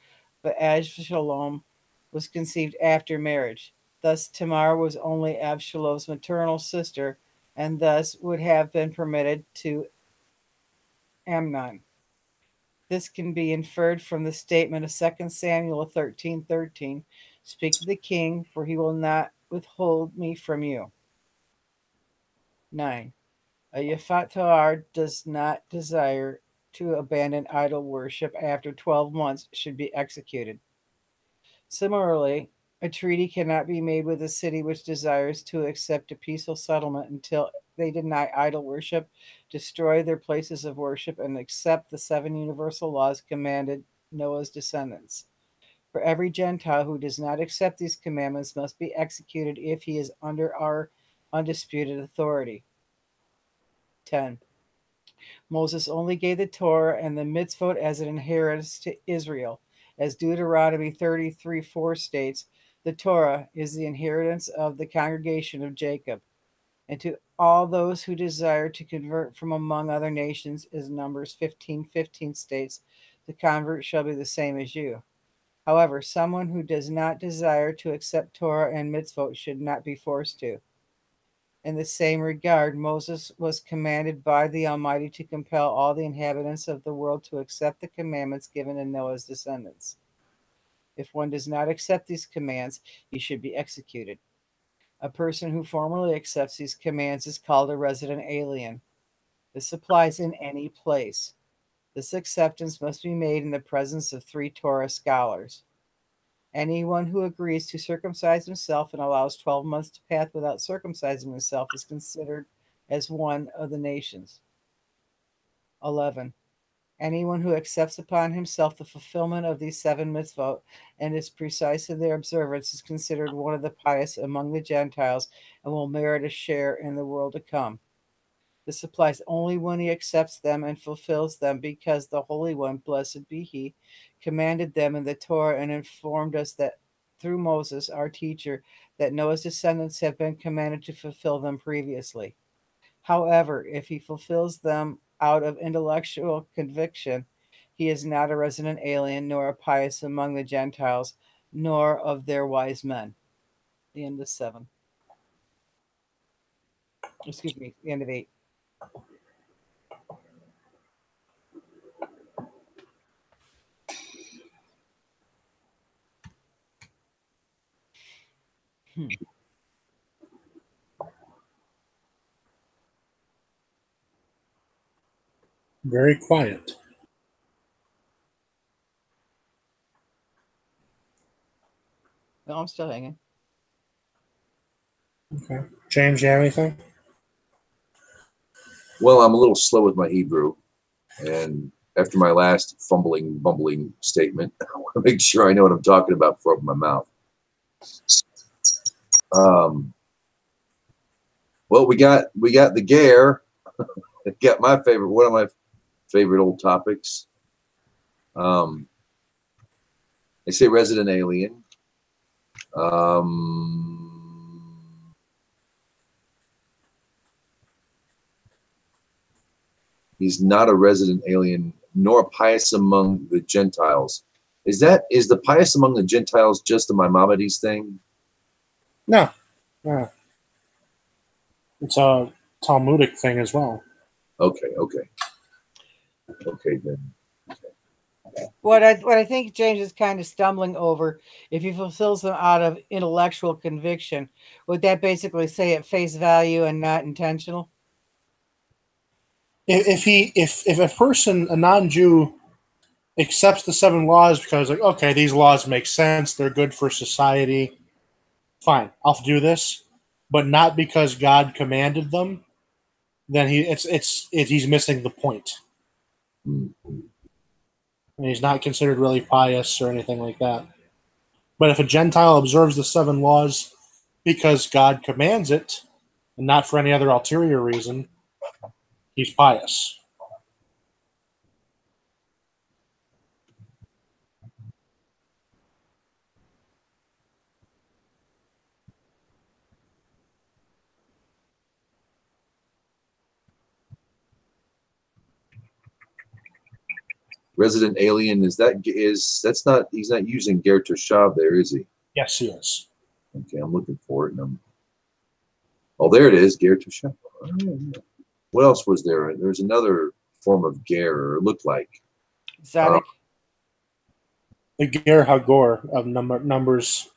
but Avshalom was conceived after marriage. Thus, Tamar was only Avshalom's maternal sister, and thus would have been permitted to Amnon. This can be inferred from the statement of 2 Samuel 13:13, "Speak to the king, for he will not withhold me from you." 9. A Yafat Toar does not desire to abandon idol worship after 12 months should be executed. Similarly, a treaty cannot be made with a city which desires to accept a peaceful settlement until they deny idol worship, destroy their places of worship, and accept the 7 universal laws commanded Noah's descendants. For every Gentile who does not accept these commandments must be executed if he is under our undisputed authority. 10. Moses only gave the Torah and the mitzvot as an inheritance to Israel. As Deuteronomy 33:4 states, The Torah is the inheritance of the congregation of Jacob, and to all those who desire to convert from among other nations, as Numbers 15:15 states, the convert shall be the same as you. However, someone who does not desire to accept Torah and mitzvot should not be forced to. In the same regard, Moses was commanded by the Almighty to compel all the inhabitants of the world to accept the commandments given to Noah's descendants. If one does not accept these commands, he should be executed. A person who formally accepts these commands is called a resident alien. This applies in any place. This acceptance must be made in the presence of 3 Torah scholars. Anyone who agrees to circumcise himself and allows 12 months to pass without circumcising himself is considered as one of the nations. 11. Anyone who accepts upon himself the fulfillment of these 7 mitzvot and is precise in their observance is considered one of the pious among the Gentiles and will merit a share in the world to come. This applies only when he accepts them and fulfills them, because the Holy One, blessed be he, commanded them in the Torah and informed us that through Moses, our teacher, that Noah's descendants have been commanded to fulfill them previously. However, if he fulfills them out of intellectual conviction, he is not a resident alien, nor a pious among the Gentiles, nor of their wise men. The end of 7. Excuse me, the end of 8. Very quiet. No, I'm still hanging. Okay. James, you have anything? Well, I'm a little slow with my Hebrew, and after my last fumbling, bumbling statement, I want to make sure I know what I'm talking about before I open my mouth. Well, we got the Ger. Got my favorite, one of my favorite old topics. They say resident alien. He's not a resident alien, nor a pious among the Gentiles. Is the pious among the Gentiles just a Maimonides thing? No. No. It's a Talmudic thing as well. Okay then. What I think James is kind of stumbling over, if he fulfills them out of intellectual conviction, would that basically say at face value and not intentional? If a person, a non-Jew, accepts the 7 laws because, like, okay, these laws make sense, they're good for society, fine, I'll do this, but not because God commanded them, then he's missing the point. And he's not considered really pious or anything like that. But if a Gentile observes the 7 laws because God commands it, and not for any other ulterior reason, he's pious. Resident alien, that's not, he's not using Ger Toshav there, is he? Yes, he is. Okay, I'm looking for it. Oh, there it is, Ger Toshav. Oh, yeah. What else was there? There's another form of Ger, or it looked like. Exotic. The Ger Hagor of Numbers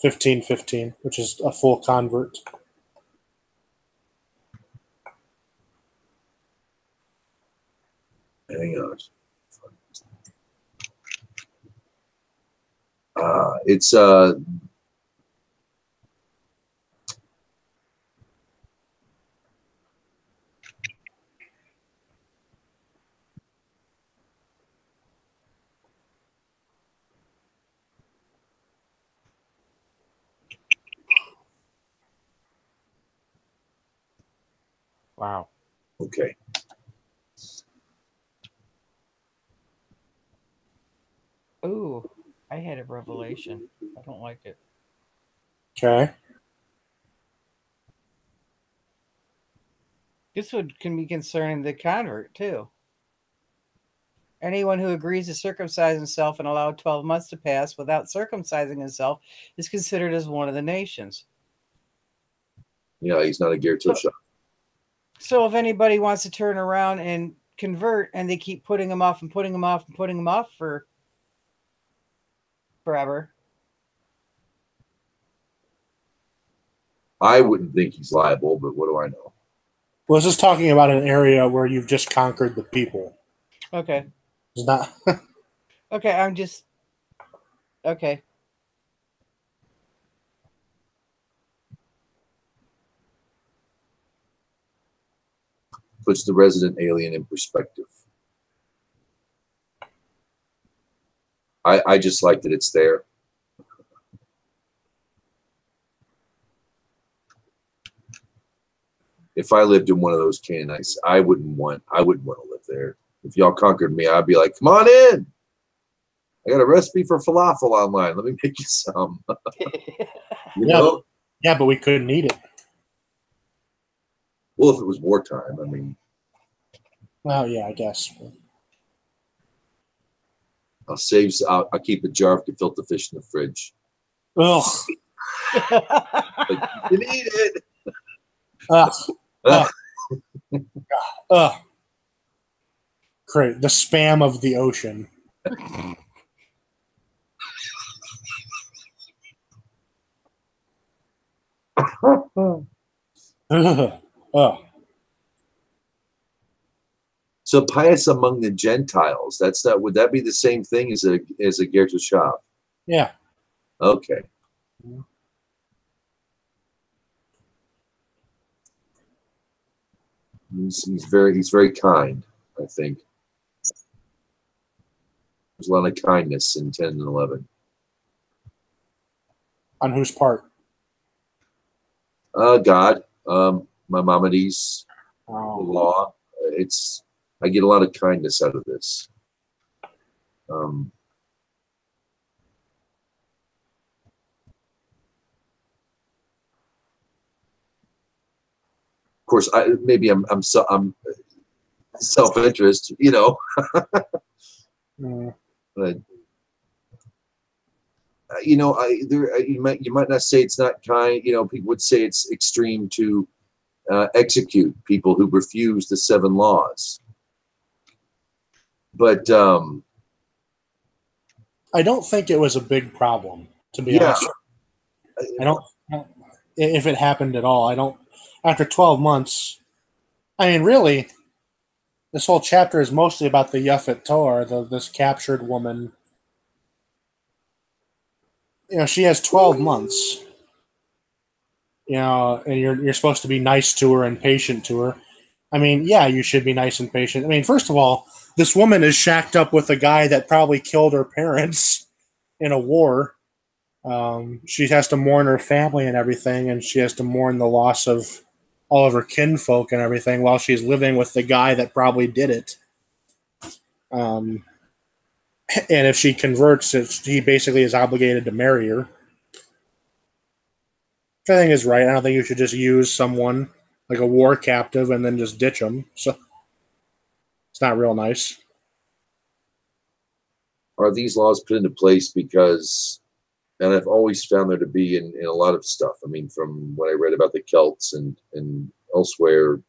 15:15, which is a full convert. Hang on. It's Wow. okay. Ooh, I had a revelation. I don't like it. Okay. This can be concerning the convert too. Anyone who agrees to circumcise himself and allow 12 months to pass without circumcising himself is considered as one of the nations. Yeah, he's not a Gertosha. So if anybody wants to turn around and convert and they keep putting them off and putting them off and putting them off for forever. I wouldn't think he's liable, but what do I know? Well, this is talking about an area where you've just conquered the people. Okay. It's not. Okay, I'm just. Okay. Puts the resident alien in perspective. I just like that it's there. If I lived in one of those Canaanites, I wouldn't want to live there. If y'all conquered me, I'd be like, come on in. I got a recipe for falafel online. Let me make you some. You know? Yeah, but we couldn't eat it. Well, if it was wartime, I mean. Well, yeah, I guess. I'll keep a jar of gefilte fish in the fridge. Ugh. Like, you can eat it. Ugh. Ugh. Great. The spam of the ocean. Ugh. So pious among the Gentiles. That's not. Would that be the same thing as a Gertoshav? Yeah. Okay. He's very kind, I think. There's a lot of kindness in 10 and 11. On whose part? God, Maimonides, the law. I get a lot of kindness out of this. Of course, I'm self-interest, you know. But you know, you might not say it's not kind. You know, people would say it's extreme to execute people who refuse the 7 laws. But I don't think it was a big problem, to be honest. I don't. If it happened at all, I don't. After 12 months, I mean, really, this whole chapter is mostly about the Yafet Tor, this captured woman. You know, she has 12 months. You know, and you're supposed to be nice to her and patient to her. I mean, yeah, you should be nice and patient. I mean, first of all, this woman is shacked up with a guy that probably killed her parents in a war. She has to mourn her family and everything, and she has to mourn the loss of all of her kinfolk and everything while she's living with the guy that probably did it. And if she converts, he basically is obligated to marry her. Which I think is right. I don't think you should just use someone like a war captive and then just ditch them. So it's not real nice. Are these laws put into place because, and I've always found there to be in a lot of stuff. I mean, from what I read about the Celts and elsewhere,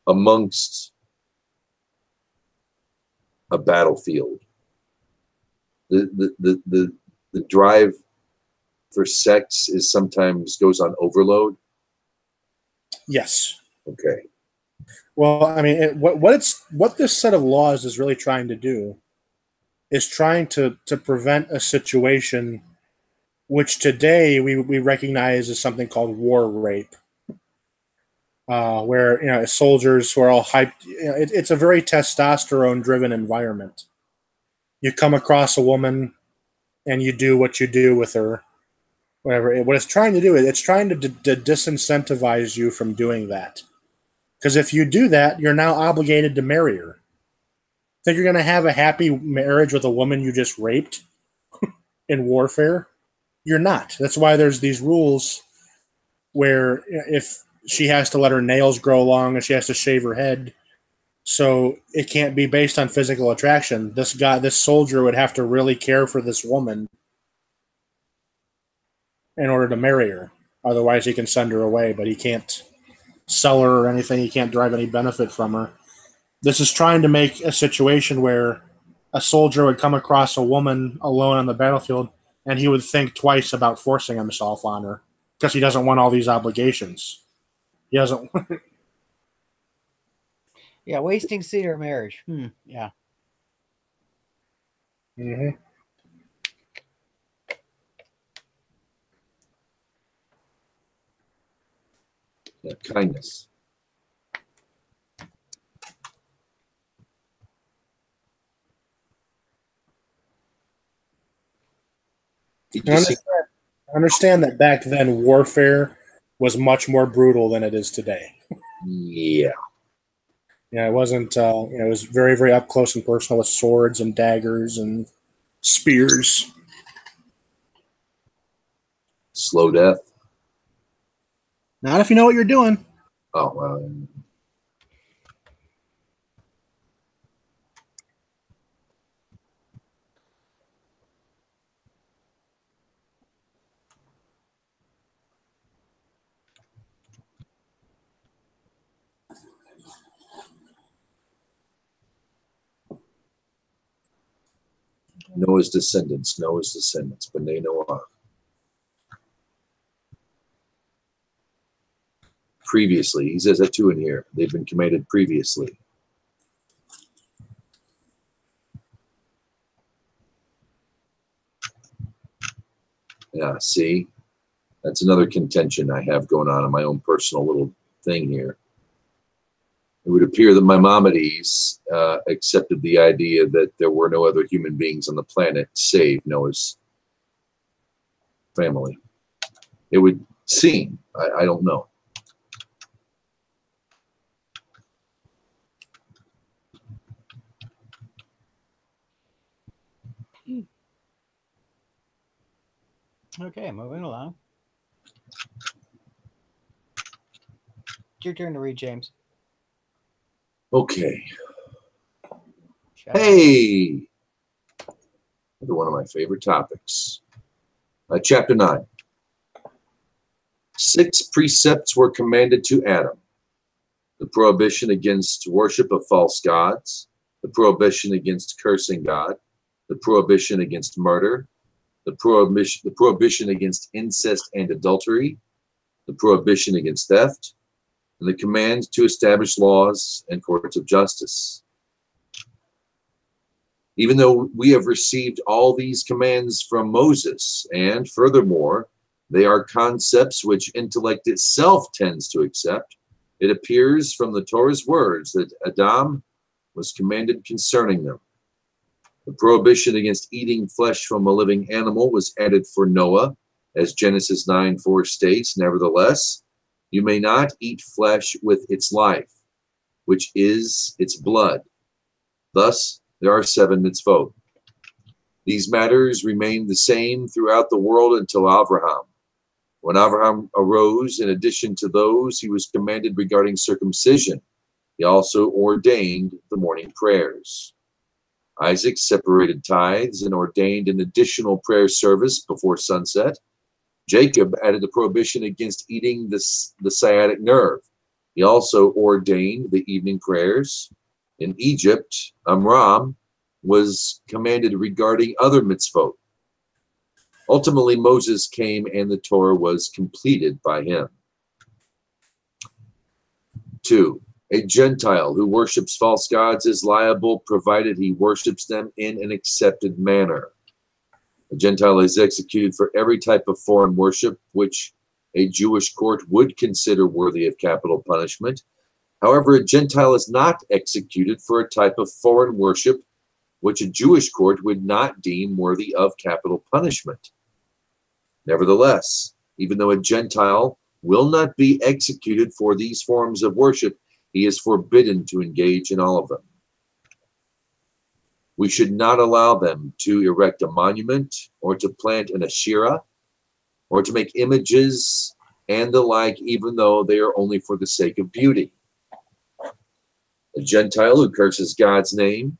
amongst a battlefield, the drive for sex is sometimes goes on overload. Yes. Okay. Well, I mean, what this set of laws is really trying to do is trying to prevent a situation which today we recognize as something called war rape, where, you know, soldiers who are all hyped. You know, it's a very testosterone-driven environment. You come across a woman, and you do what you do with her, whatever. What it's trying to do is it's trying to disincentivize you from doing that. Because if you do that, you're now obligated to marry her. Think you're going to have a happy marriage with a woman you just raped in warfare? You're not. That's why there's these rules where if she has to let her nails grow long and she has to shave her head, so it can't be based on physical attraction. This soldier would have to really care for this woman in order to marry her. Otherwise, he can send her away, but he can't sell her or anything. He can't derive any benefit from her. This is trying to make a situation where a soldier would come across a woman alone on the battlefield and he would think twice about forcing himself on her because he doesn't want all these obligations. He doesn't. Yeah, wasting senior marriage. Yeah. Mm-hmm. Yeah, kindness. Understand that back then warfare was much more brutal than it is today. Yeah. Yeah, it wasn't. It was very, very up close and personal with swords and daggers and spears. Slow death. Not if you know what you're doing. Oh, well. Noah's descendants, B'nai Noah. Previously, he says that too in here. They've been commanded previously. Yeah, see? That's another contention I have going on in my own personal little thing here. It would appear that Maimonides accepted the idea that there were no other human beings on the planet save Noah's family. It would seem. I don't know. Okay, moving along. It's your turn to read, James. Okay. Hey! Another one of my favorite topics. Chapter 9. 6 precepts were commanded to Adam. The prohibition against worship of false gods, the prohibition against cursing God, the prohibition against murder, the prohibition against incest and adultery, the prohibition against theft, and the command to establish laws and courts of justice. Even though we have received all these commands from Moses, and furthermore, they are concepts which intellect itself tends to accept, it appears from the Torah's words that Adam was commanded concerning them. The prohibition against eating flesh from a living animal was added for Noah, as Genesis 9:4 states, nevertheless, you may not eat flesh with its life, which is its blood. Thus, there are 7 mitzvot. These matters remained the same throughout the world until Abraham. When Abraham arose, in addition to those he was commanded regarding circumcision, he also ordained the morning prayers. Isaac separated tithes and ordained an additional prayer service before sunset. Jacob added a prohibition against eating the sciatic nerve. He also ordained the evening prayers. In Egypt, Amram was commanded regarding other mitzvot. Ultimately, Moses came and the Torah was completed by him. 2. A Gentile who worships false gods is liable provided he worships them in an accepted manner. A Gentile is executed for every type of foreign worship which a Jewish court would consider worthy of capital punishment. However, a Gentile is not executed for a type of foreign worship which a Jewish court would not deem worthy of capital punishment. Nevertheless, even though a Gentile will not be executed for these forms of worship, he is forbidden to engage in all of them. We should not allow them to erect a monument or to plant an Asherah or to make images and the like, even though they are only for the sake of beauty. A Gentile who curses God's name,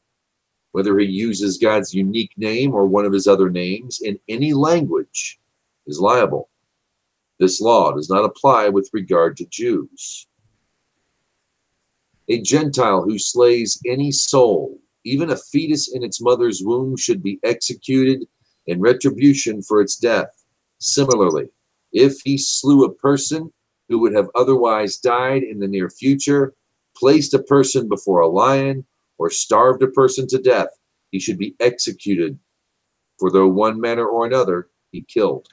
whether he uses God's unique name or one of his other names in any language, is liable. This law does not apply with regard to Jews. A Gentile who slays any soul, even a fetus in its mother's womb, should be executed in retribution for its death. Similarly, if he slew a person who would have otherwise died in the near future, placed a person before a lion, or starved a person to death, he should be executed, for though one manner or another he killed.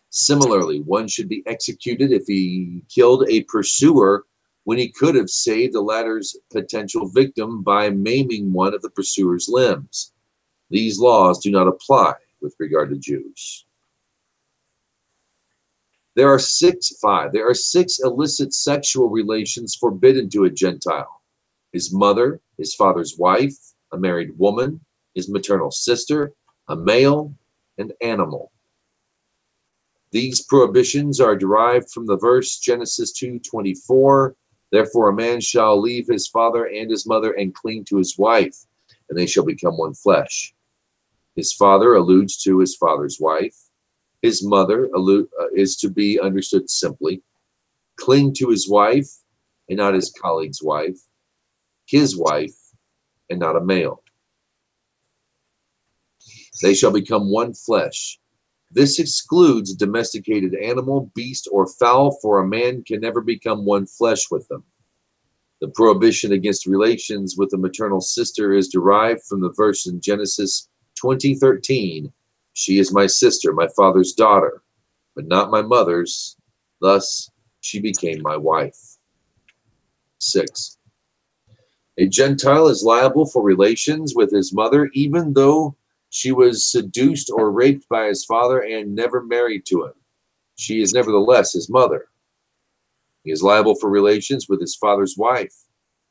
Similarly, one should be executed if he killed a pursuer when he could have saved the latter's potential victim by maiming one of the pursuer's limbs. These laws do not apply with regard to Jews. There are six illicit sexual relations forbidden to a Gentile: his mother, his father's wife, a married woman, his maternal sister, a male, and animal. These prohibitions are derived from the verse Genesis 2:24, therefore a man shall leave his father and his mother and cling to his wife, and they shall become one flesh. His father alludes to his father's wife. His mother is to be understood simply. Cling to his wife and not his colleague's wife. His wife and not a male. They shall become one flesh. This excludes a domesticated animal, beast, or fowl, for a man can never become one flesh with them. The prohibition against relations with a maternal sister is derived from the verse in Genesis 20:13, she is my sister, my father's daughter, but not my mother's. Thus, she became my wife. 6. A Gentile is liable for relations with his mother, even though she was seduced or raped by his father and never married to him. She is nevertheless his mother. He is liable for relations with his father's wife,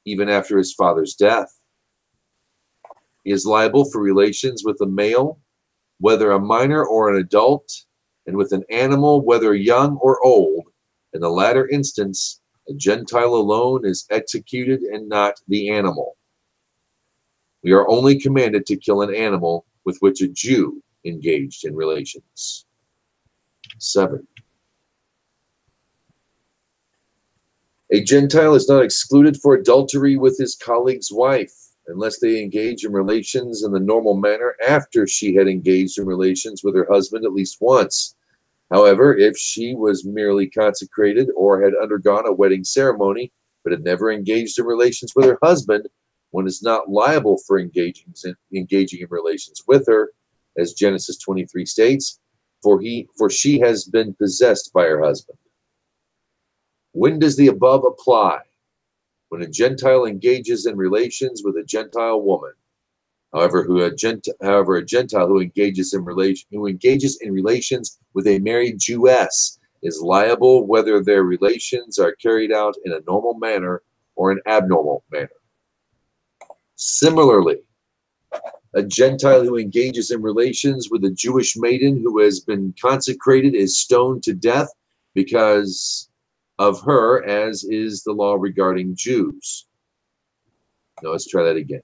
even after his father's death. He is liable for relations with a male, whether a minor or an adult, and with an animal, whether young or old. In the latter instance, a Gentile alone is executed and not the animal. We are only commanded to kill an animal with which a Jew engaged in relations. 7. A Gentile is not excluded for adultery with his colleague's wife, unless they engage in relations in the normal manner after she had engaged in relations with her husband at least once. However, if she was merely consecrated or had undergone a wedding ceremony but had never engaged in relations with her husband, one is not liable for engaging in relations with her, as Genesis 23 states, for she has been possessed by her husband. When does the above apply? When a Gentile engages in relations with a Gentile woman. However, a Gentile who engages in relations with a married Jewess is liable whether their relations are carried out in a normal manner or an abnormal manner. Similarly, a Gentile who engages in relations with a Jewish maiden who has been consecrated is stoned to death because of her, as is the law regarding Jews. Now let's try that again.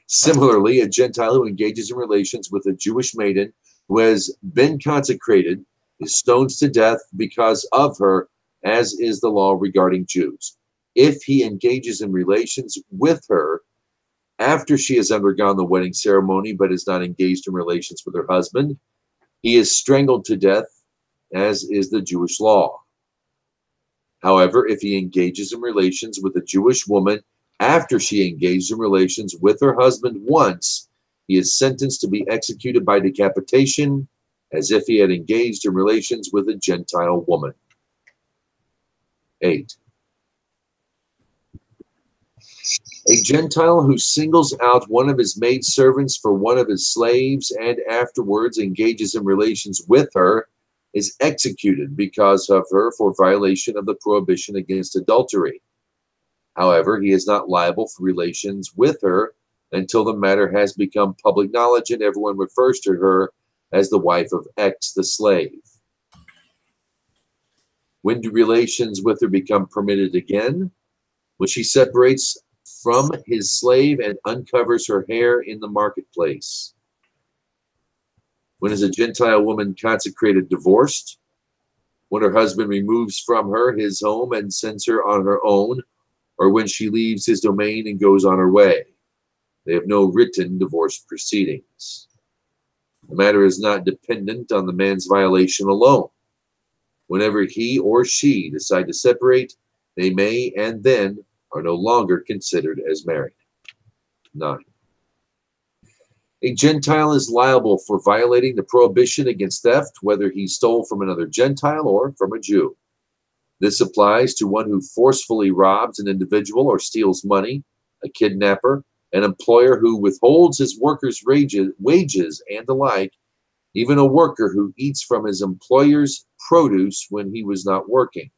Similarly, a Gentile who engages in relations with a Jewish maiden who has been consecrated is stoned to death because of her, as is the law regarding Jews. If he engages in relations with her after she has undergone the wedding ceremony but is not engaged in relations with her husband, he is strangled to death, as is the Jewish law. However, if he engages in relations with a Jewish woman after she engaged in relations with her husband once, he is sentenced to be executed by decapitation, as if he had engaged in relations with a Gentile woman. 8. A Gentile who singles out one of his maidservants for one of his slaves and afterwards engages in relations with her is executed because of her for violation of the prohibition against adultery. However, he is not liable for relations with her until the matter has become public knowledge and everyone refers to her as the wife of X, the slave. When do relations with her become permitted again? When she separates from his slave and uncovers her hair in the marketplace. When is a Gentile woman consecrated divorced? When her husband removes from her his home and sends her on her own, or when she leaves his domain and goes on her way. They have no written divorce proceedings. The matter is not dependent on the man's violation alone. Whenever he or she decide to separate, they may and then are no longer considered as married. 9. A Gentile is liable for violating the prohibition against theft, whether he stole from another Gentile or from a Jew. This applies to one who forcefully robs an individual or steals money, a kidnapper, an employer who withholds his workers' wages, and the like, even a worker who eats from his employer's produce when he was not working.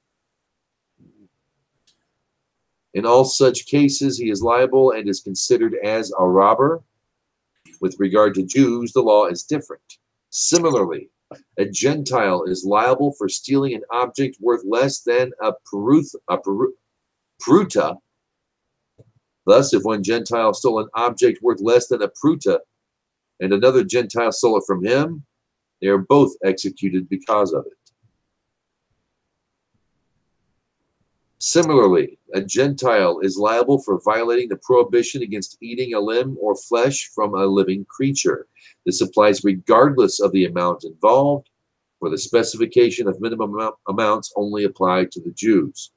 In all such cases, he is liable and is considered as a robber. With regard to Jews, the law is different. Similarly, a Gentile is liable for stealing an object worth less than a pruta. Thus, if one Gentile stole an object worth less than a pruta, and another Gentile stole it from him, they are both executed because of it. Similarly, a Gentile is liable for violating the prohibition against eating a limb or flesh from a living creature. This applies regardless of the amount involved, for the specification of minimum amounts only apply to the Jews.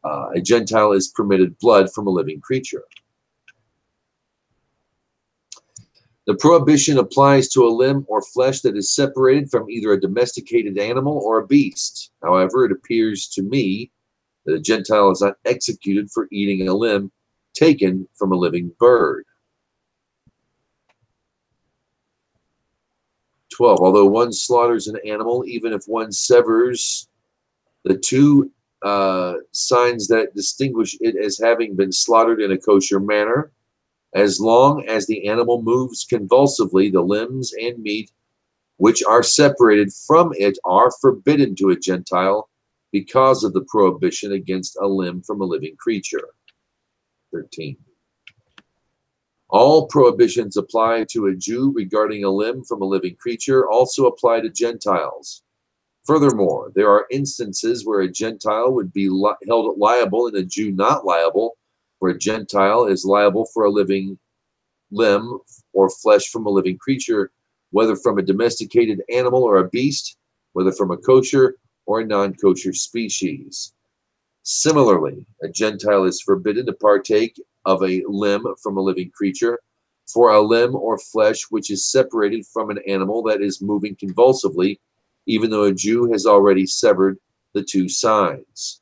A Gentile is permitted blood from a living creature. The prohibition applies to a limb or flesh that is separated from either a domesticated animal or a beast. However, it appears to me that a Gentile is not executed for eating a limb taken from a living bird. 12. Although one slaughters an animal, even if one severs the two signs that distinguish it as having been slaughtered in a kosher manner, as long as the animal moves convulsively, the limbs and meat which are separated from it are forbidden to a Gentile because of the prohibition against a limb from a living creature. 13. All prohibitions apply to a Jew regarding a limb from a living creature also apply to Gentiles. Furthermore, there are instances where a Gentile would be held liable and a Jew not liable, where a Gentile is liable for a living limb or flesh from a living creature, whether from a domesticated animal or a beast, whether from a kosher or a non-kosher species. Similarly, a Gentile is forbidden to partake of a limb from a living creature, for a limb or flesh which is separated from an animal that is moving convulsively, even though a Jew has already severed the two sides.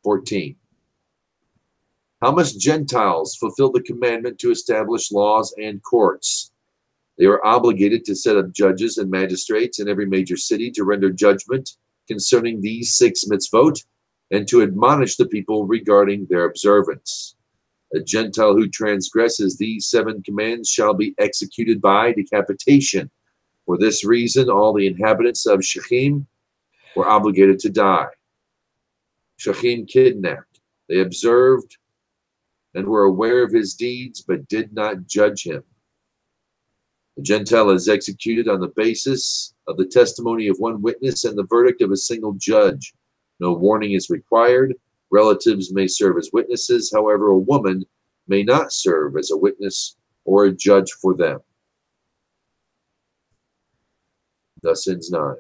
14. How must Gentiles fulfill the commandment to establish laws and courts? They are obligated to set up judges and magistrates in every major city to render judgment concerning these 6 mitzvot and to admonish the people regarding their observance. A Gentile who transgresses these 7 commands shall be executed by decapitation. For this reason, all the inhabitants of Shechem were obligated to die. Shechem kidnapped. They observed and were aware of his deeds, but did not judge him. The Gentile is executed on the basis of the testimony of one witness and the verdict of a single judge. No warning is required. Relatives may serve as witnesses. However, a woman may not serve as a witness or a judge for them. Thus ends 9.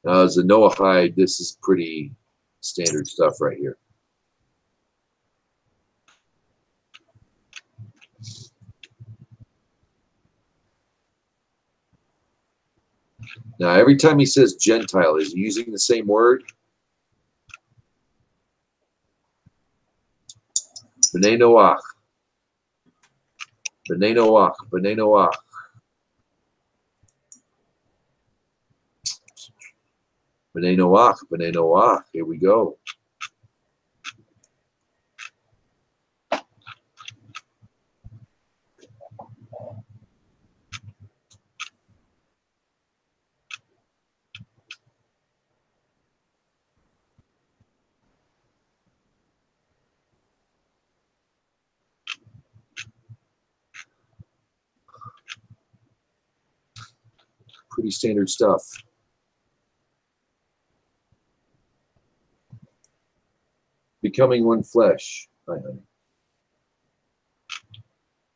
Now, as a Noahide, this is pretty standard stuff right here. Now, every time he says Gentile, is he using the same word? B'nai Noach. B'nai Noach. B'nai Noach. B'nai Noach, B'nai Noach. Here we go. Pretty standard stuff. Becoming one flesh. Hi,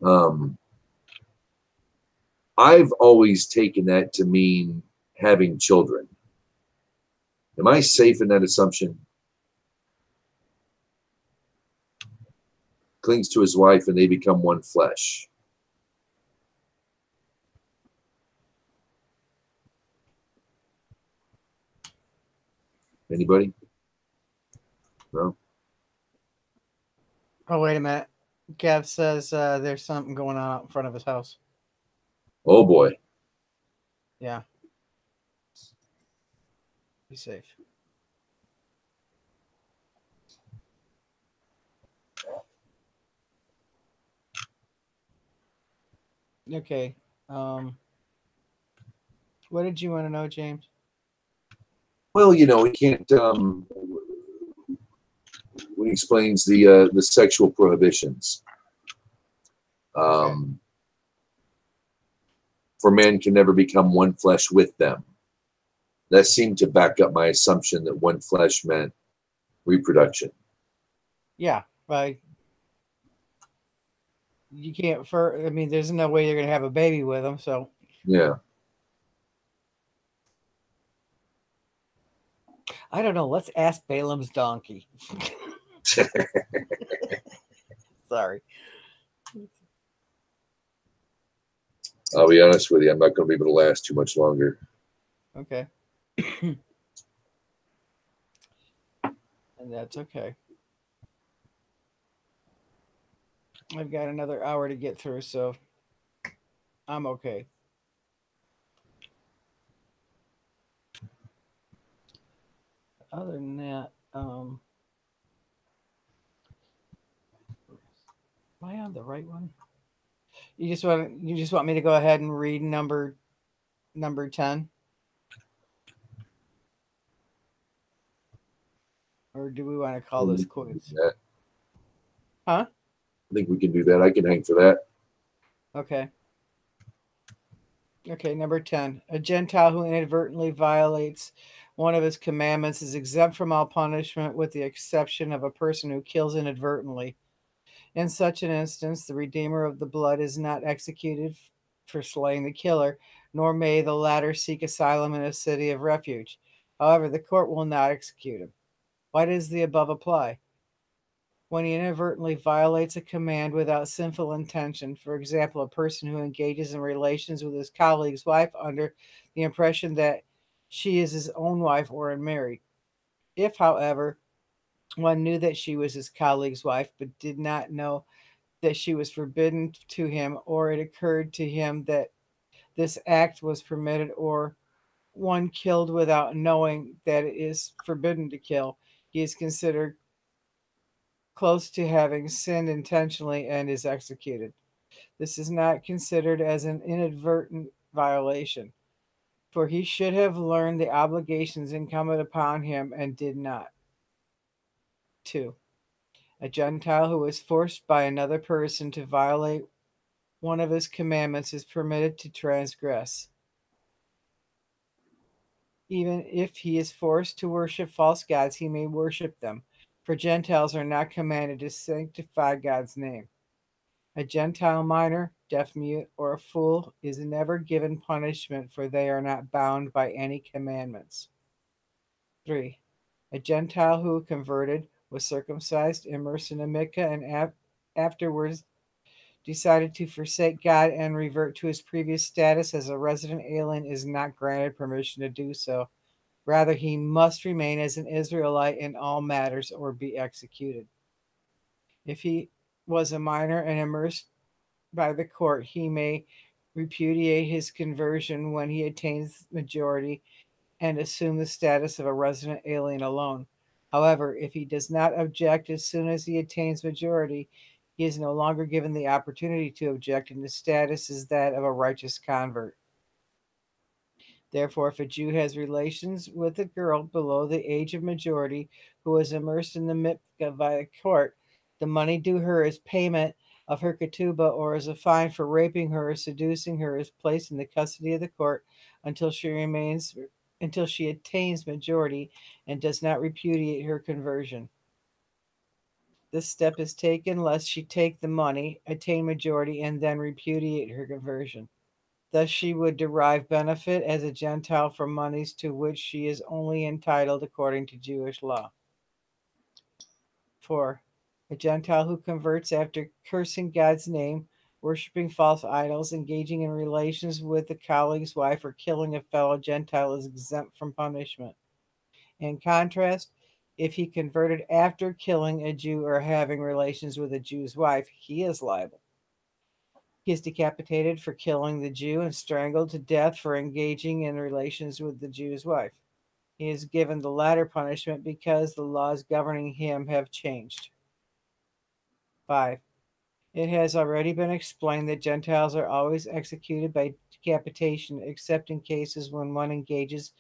honey. I've always taken that to mean having children. Am I safe in that assumption? Clings to his wife and they become one flesh. Anybody? No? Oh, wait a minute. Gav says there's something going on out in front of his house. Oh boy. Yeah. Be safe. Okay. What did you want to know, James? Well, you know, he can't when he explains the sexual prohibitions. Okay. For man can never become one flesh with them. That seemed to back up my assumption that one flesh meant reproduction. Yeah, but you can't. I mean, there's no way you're gonna have a baby with him. So Yeah. I don't know. Let's ask Balaam's donkey. Sorry. I'll be honest with you, I'm not going to be able to last too much longer. Okay. And that's okay. I've got another hour to get through, so I'm okay. Other than that, am I on the right one? You just want me to go ahead and read number 10? Or do we want to call this quits? Huh? I think we can do that. I can hang for that. Okay. Okay, number 10. A Gentile who inadvertently violates one of his commandments is exempt from all punishment with the exception of a person who kills inadvertently. In such an instance, the Redeemer of the blood is not executed for slaying the killer, nor may the latter seek asylum in a city of refuge. However, the court will not execute him. Why does the above apply? When he inadvertently violates a command without sinful intention, for example, a person who engages in relations with his colleague's wife under the impression that she is his own wife or unmarried. If, however, one knew that she was his colleague's wife but did not know that she was forbidden to him, or it occurred to him that this act was permitted, or one killed without knowing that it is forbidden to kill, he is considered close to having sinned intentionally and is executed. This is not considered as an inadvertent violation, for he should have learned the obligations incumbent upon him and did not. 2. A Gentile who is forced by another person to violate one of his commandments is permitted to transgress. Even if he is forced to worship false gods, he may worship them, for Gentiles are not commanded to sanctify God's name. A Gentile minor, deaf mute, or a fool is never given punishment, for they are not bound by any commandments. 3. A Gentile who converted, was circumcised, immersed in a mikveh, and afterwards decided to forsake God and revert to his previous status as a resident alien is not granted permission to do so. Rather, he must remain as an Israelite in all matters or be executed. If he was a minor and immersed by the court, he may repudiate his conversion when he attains majority and assume the status of a resident alien alone. However, if he does not object as soon as he attains majority, he is no longer given the opportunity to object, and his status is that of a righteous convert. Therefore, if a Jew has relations with a girl below the age of majority who is immersed in the mitzvah by a court, the money due her as payment of her ketubah or as a fine for raping her or seducing her is placed in the custody of the court until she attains majority and does not repudiate her conversion. This step is taken lest she take the money, attain majority, and then repudiate her conversion. Thus she would derive benefit as a Gentile from monies to which she is only entitled according to Jewish law. 4. A Gentile who converts after cursing God's name, worshiping false idols, engaging in relations with a colleague's wife, or killing a fellow Gentile is exempt from punishment. In contrast, if he converted after killing a Jew or having relations with a Jew's wife, he is liable. He is decapitated for killing the Jew and strangled to death for engaging in relations with the Jew's wife. He is given the latter punishment because the laws governing him have changed. 5. It has already been explained that Gentiles are always executed by decapitation, except in cases when one engages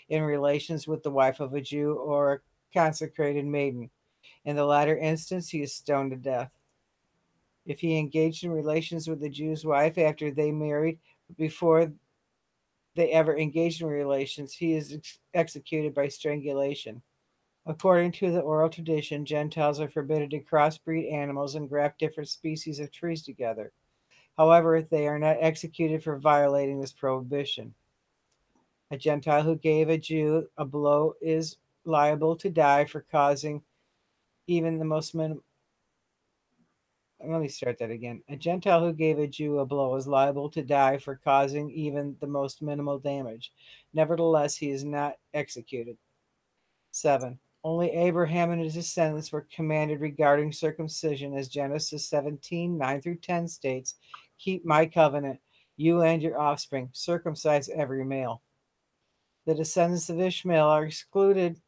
in relations with the wife of a Jew or a consecrated maiden. In the latter instance, he is stoned to death. If he engaged in relations with the Jew's wife after they married, but before they ever engaged in relations, he is executed by strangulation. According to the oral tradition, Gentiles are forbidden to crossbreed animals and graft different species of trees together. However, they are not executed for violating this prohibition. A Gentile who gave a Jew a blow is liable to die for causing even the most minimal. Let me start that again. A Gentile who gave a Jew a blow is liable to die for causing even the most minimal damage. Nevertheless, he is not executed. 7. Only Abraham and his descendants were commanded regarding circumcision, as Genesis 17, 9 through 10 states, "Keep my covenant, you and your offspring, circumcise every male." The descendants of Ishmael are excluded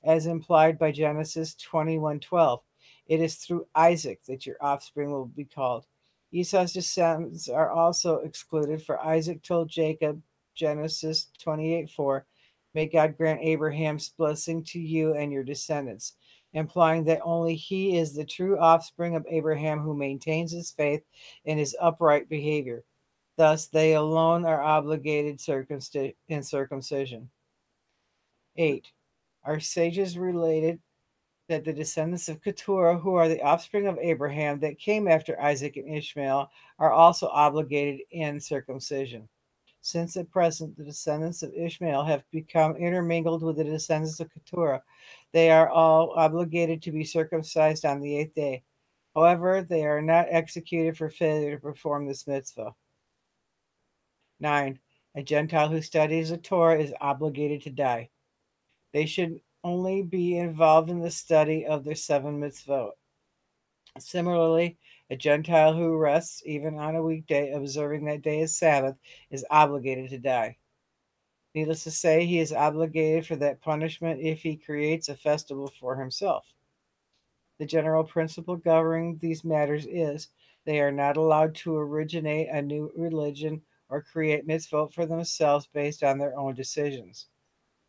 as implied by Genesis 21:12. It is through Isaac that your offspring will be called. Esau's descendants are also excluded, for Isaac told Jacob, Genesis 28:4, "May God grant Abraham's blessing to you and your descendants," implying that only he is the true offspring of Abraham who maintains his faith and his upright behavior. Thus, they alone are obligated in circumcision. 8. Our sages related that the descendants of Keturah, who are the offspring of Abraham that came after Isaac and Ishmael, are also obligated in circumcision. Since at present the descendants of Ishmael have become intermingled with the descendants of Keturah, they are all obligated to be circumcised on the 8th day. However, they are not executed for failure to perform this mitzvah. 9. A Gentile who studies the Torah is obligated to die. They should only be involved in the study of their 7 mitzvot. Similarly, a Gentile who rests even on a weekday, observing that day as Sabbath, is obligated to die. Needless to say, he is obligated for that punishment if he creates a festival for himself. The general principle governing these matters is they are not allowed to originate a new religion or create mitzvot for themselves based on their own decisions.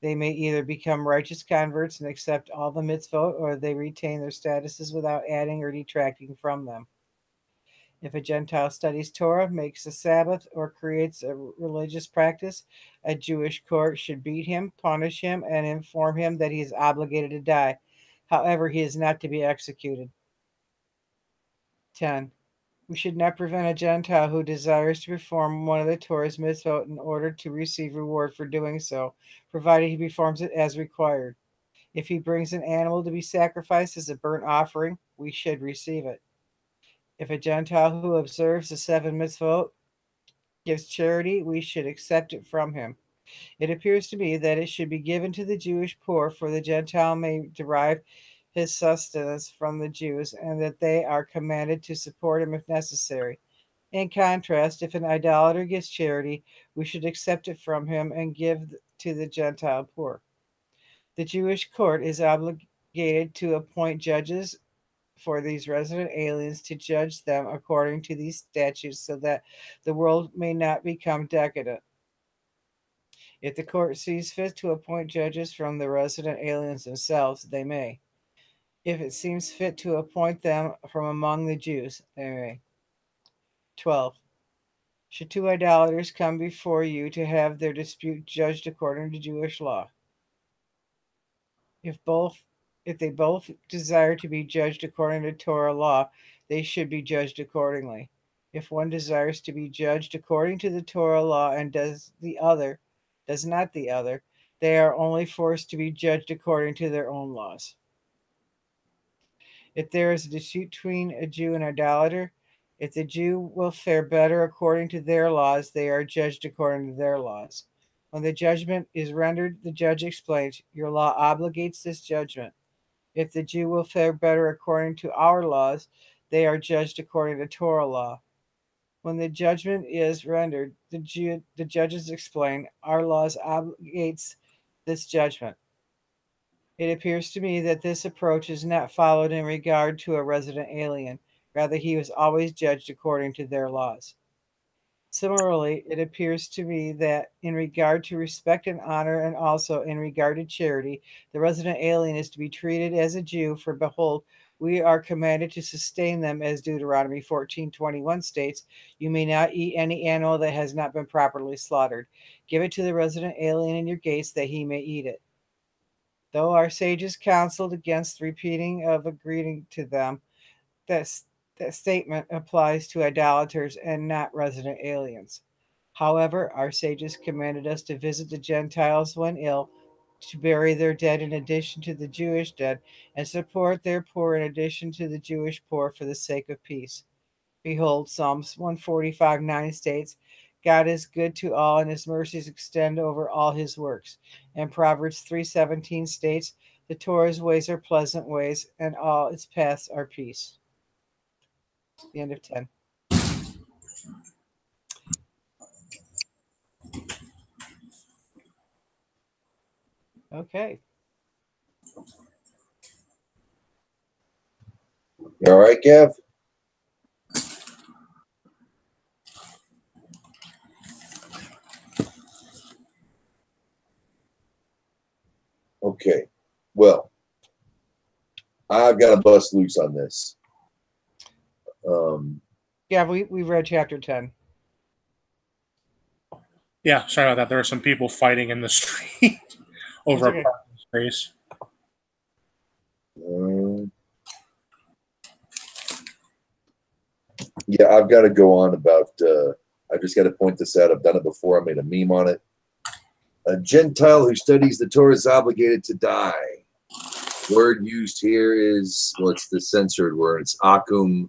They may either become righteous converts and accept all the mitzvot, or they retain their statuses without adding or detracting from them. If a Gentile studies Torah, makes a Sabbath, or creates a religious practice, a Jewish court should beat him, punish him, and inform him that he is obligated to die. However, he is not to be executed. 10. We should not prevent a Gentile who desires to perform one of the Torah's mitzvot in order to receive reward for doing so, provided he performs it as required. If he brings an animal to be sacrificed as a burnt offering, we should receive it. If a Gentile who observes the 7 mitzvot gives charity, we should accept it from him. It appears to me that it should be given to the Jewish poor, for the Gentile may derive his sustenance from the Jews, and that they are commanded to support him if necessary. In contrast, if an idolater gives charity, we should accept it from him and give to the Gentile poor. The Jewish court is obligated to appoint judges for these resident aliens to judge them according to these statutes so that the world may not become decadent. If the court sees fit to appoint judges from the resident aliens themselves, they may. If it seems fit to appoint them from among the Jews, they may. 12. Should two idolaters come before you to have their dispute judged according to Jewish law? If they both desire to be judged according to Torah law, they should be judged accordingly. If one desires to be judged according to the Torah law and does not the other, they are only forced to be judged according to their own laws. If there is a dispute between a Jew and idolater, if the Jew will fare better according to their laws, they are judged according to their laws. When the judgment is rendered, the judge explains, your law obligates this judgment. If the Jew will fare better according to our laws, they are judged according to Torah law. When the judgment is rendered, the judges explain, our laws obligates this judgment. It appears to me that this approach is not followed in regard to a resident alien. Rather, he was always judged according to their laws. Similarly, it appears to me that in regard to respect and honor, and also in regard to charity, the resident alien is to be treated as a Jew, for behold, we are commanded to sustain them, as Deuteronomy 14:21 states, you may not eat any animal that has not been properly slaughtered. Give it to the resident alien in your gates that he may eat it. Though our sages counseled against repeating of a greeting to them, that statement applies to idolaters and not resident aliens. However, our sages commanded us to visit the Gentiles when ill, to bury their dead in addition to the Jewish dead, and support their poor in addition to the Jewish poor for the sake of peace. Behold, Psalms 145:9 states, God is good to all, and his mercies extend over all his works. And Proverbs 3:17 states, the Torah's ways are pleasant ways, and all its paths are peace. The end of 10. Okay. You all right, Gav? Okay. Well, I've got to bust loose on this. Yeah, we read chapter 10. Yeah, sorry about that. There were some people fighting in the street over okay. a parking space. Yeah, I've got to go on about, I've just got to point this out. I've done it before. I made a meme on it. A Gentile who studies the Torah is obligated to die. Word used here is, well, it's the censored word. It's akum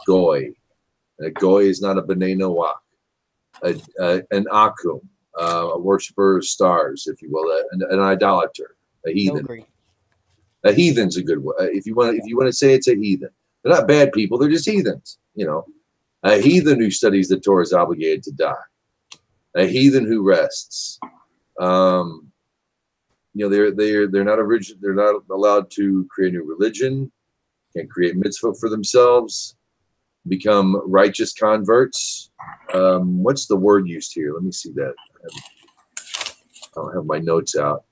goy. A goy is not a b'nai noach. An akum, a worshiper of stars, if you will, an idolater, a heathen. No, a heathen's a good word. If you want to say it's a heathen, they're not bad people. They're just heathens. You know, a heathen who studies the Torah is obligated to die. A heathen who rests. You know, they're not original. They're not allowed to create a new religion. Can't create mitzvah for themselves. Become righteous converts. What's the word used here? Let me see that. I don't have my notes out.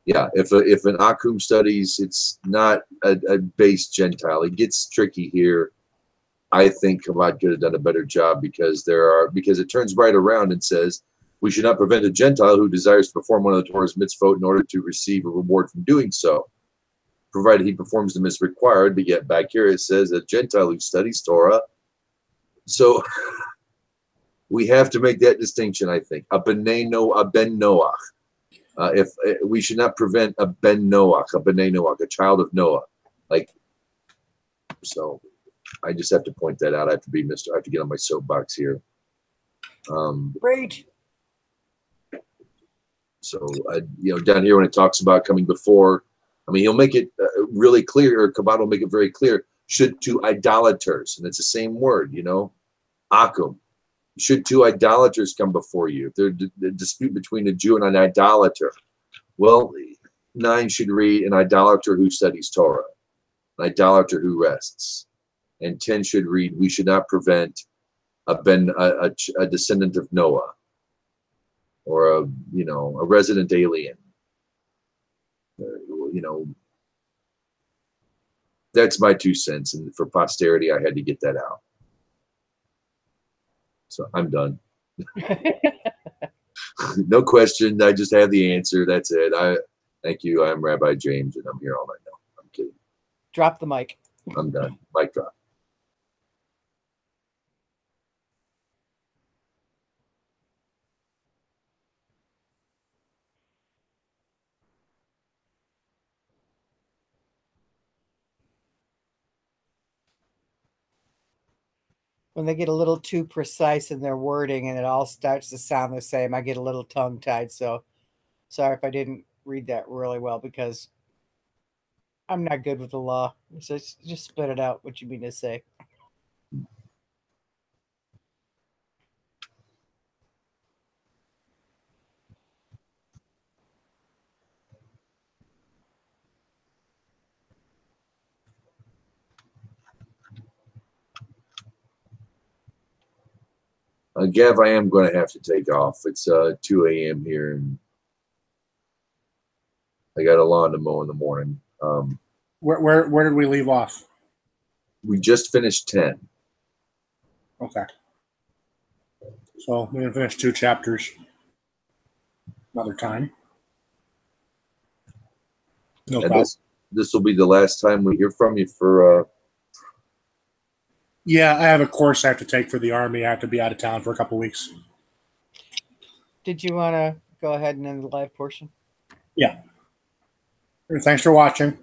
Yeah, if an akum studies, it's not a base Gentile. It gets tricky here. I think Chabad could have done a better job because it turns right around and says we should not prevent a Gentile who desires to perform one of the Torah's mitzvot in order to receive a reward from doing so, provided he performs them as required. But yet back here it says a Gentile who studies Torah. So we have to make that distinction, I think. A ben Noach. If we should not prevent a ben Noach, a b'nai Noach, a child of Noah. So I just have to point that out. I have to get on my soapbox here. Great. So down here when it talks about coming before, I mean, he'll make it really clear, or Chabad will make it very clear, should to idolaters, and it's the same word, akum. should two idolaters come before you? If there's a dispute between a Jew and an idolater, well, 9 should read an idolater who studies Torah, an idolater who rests. And 10 should read, we should not prevent a descendant of Noah, or a resident alien. That's my 2 cents, and for posterity, I had to get that out. So I'm done. No question. I just have the answer. That's it. Thank you. I'm Rabbi James, and I'm here all night now. I'm kidding. Drop the mic. I'm done. Mic drop. When they get a little too precise in their wording and it all starts to sound the same, I get a little tongue-tied. So sorry if I didn't read that really well, because I'm not good with the law. So just spit it out what you mean to say. Gav, I am going to have to take off. It's 2 a.m. here, and I got a lawn to mow in the morning. Where did we leave off? We just finished 10. Okay. So we're gonna finish 2 chapters another time. No And problem. this will be the last time we hear from you for. Yeah, I have a course I have to take for the Army. I have to be out of town for a couple weeks. Did you want to go ahead and end the live portion? Yeah. Thanks for watching.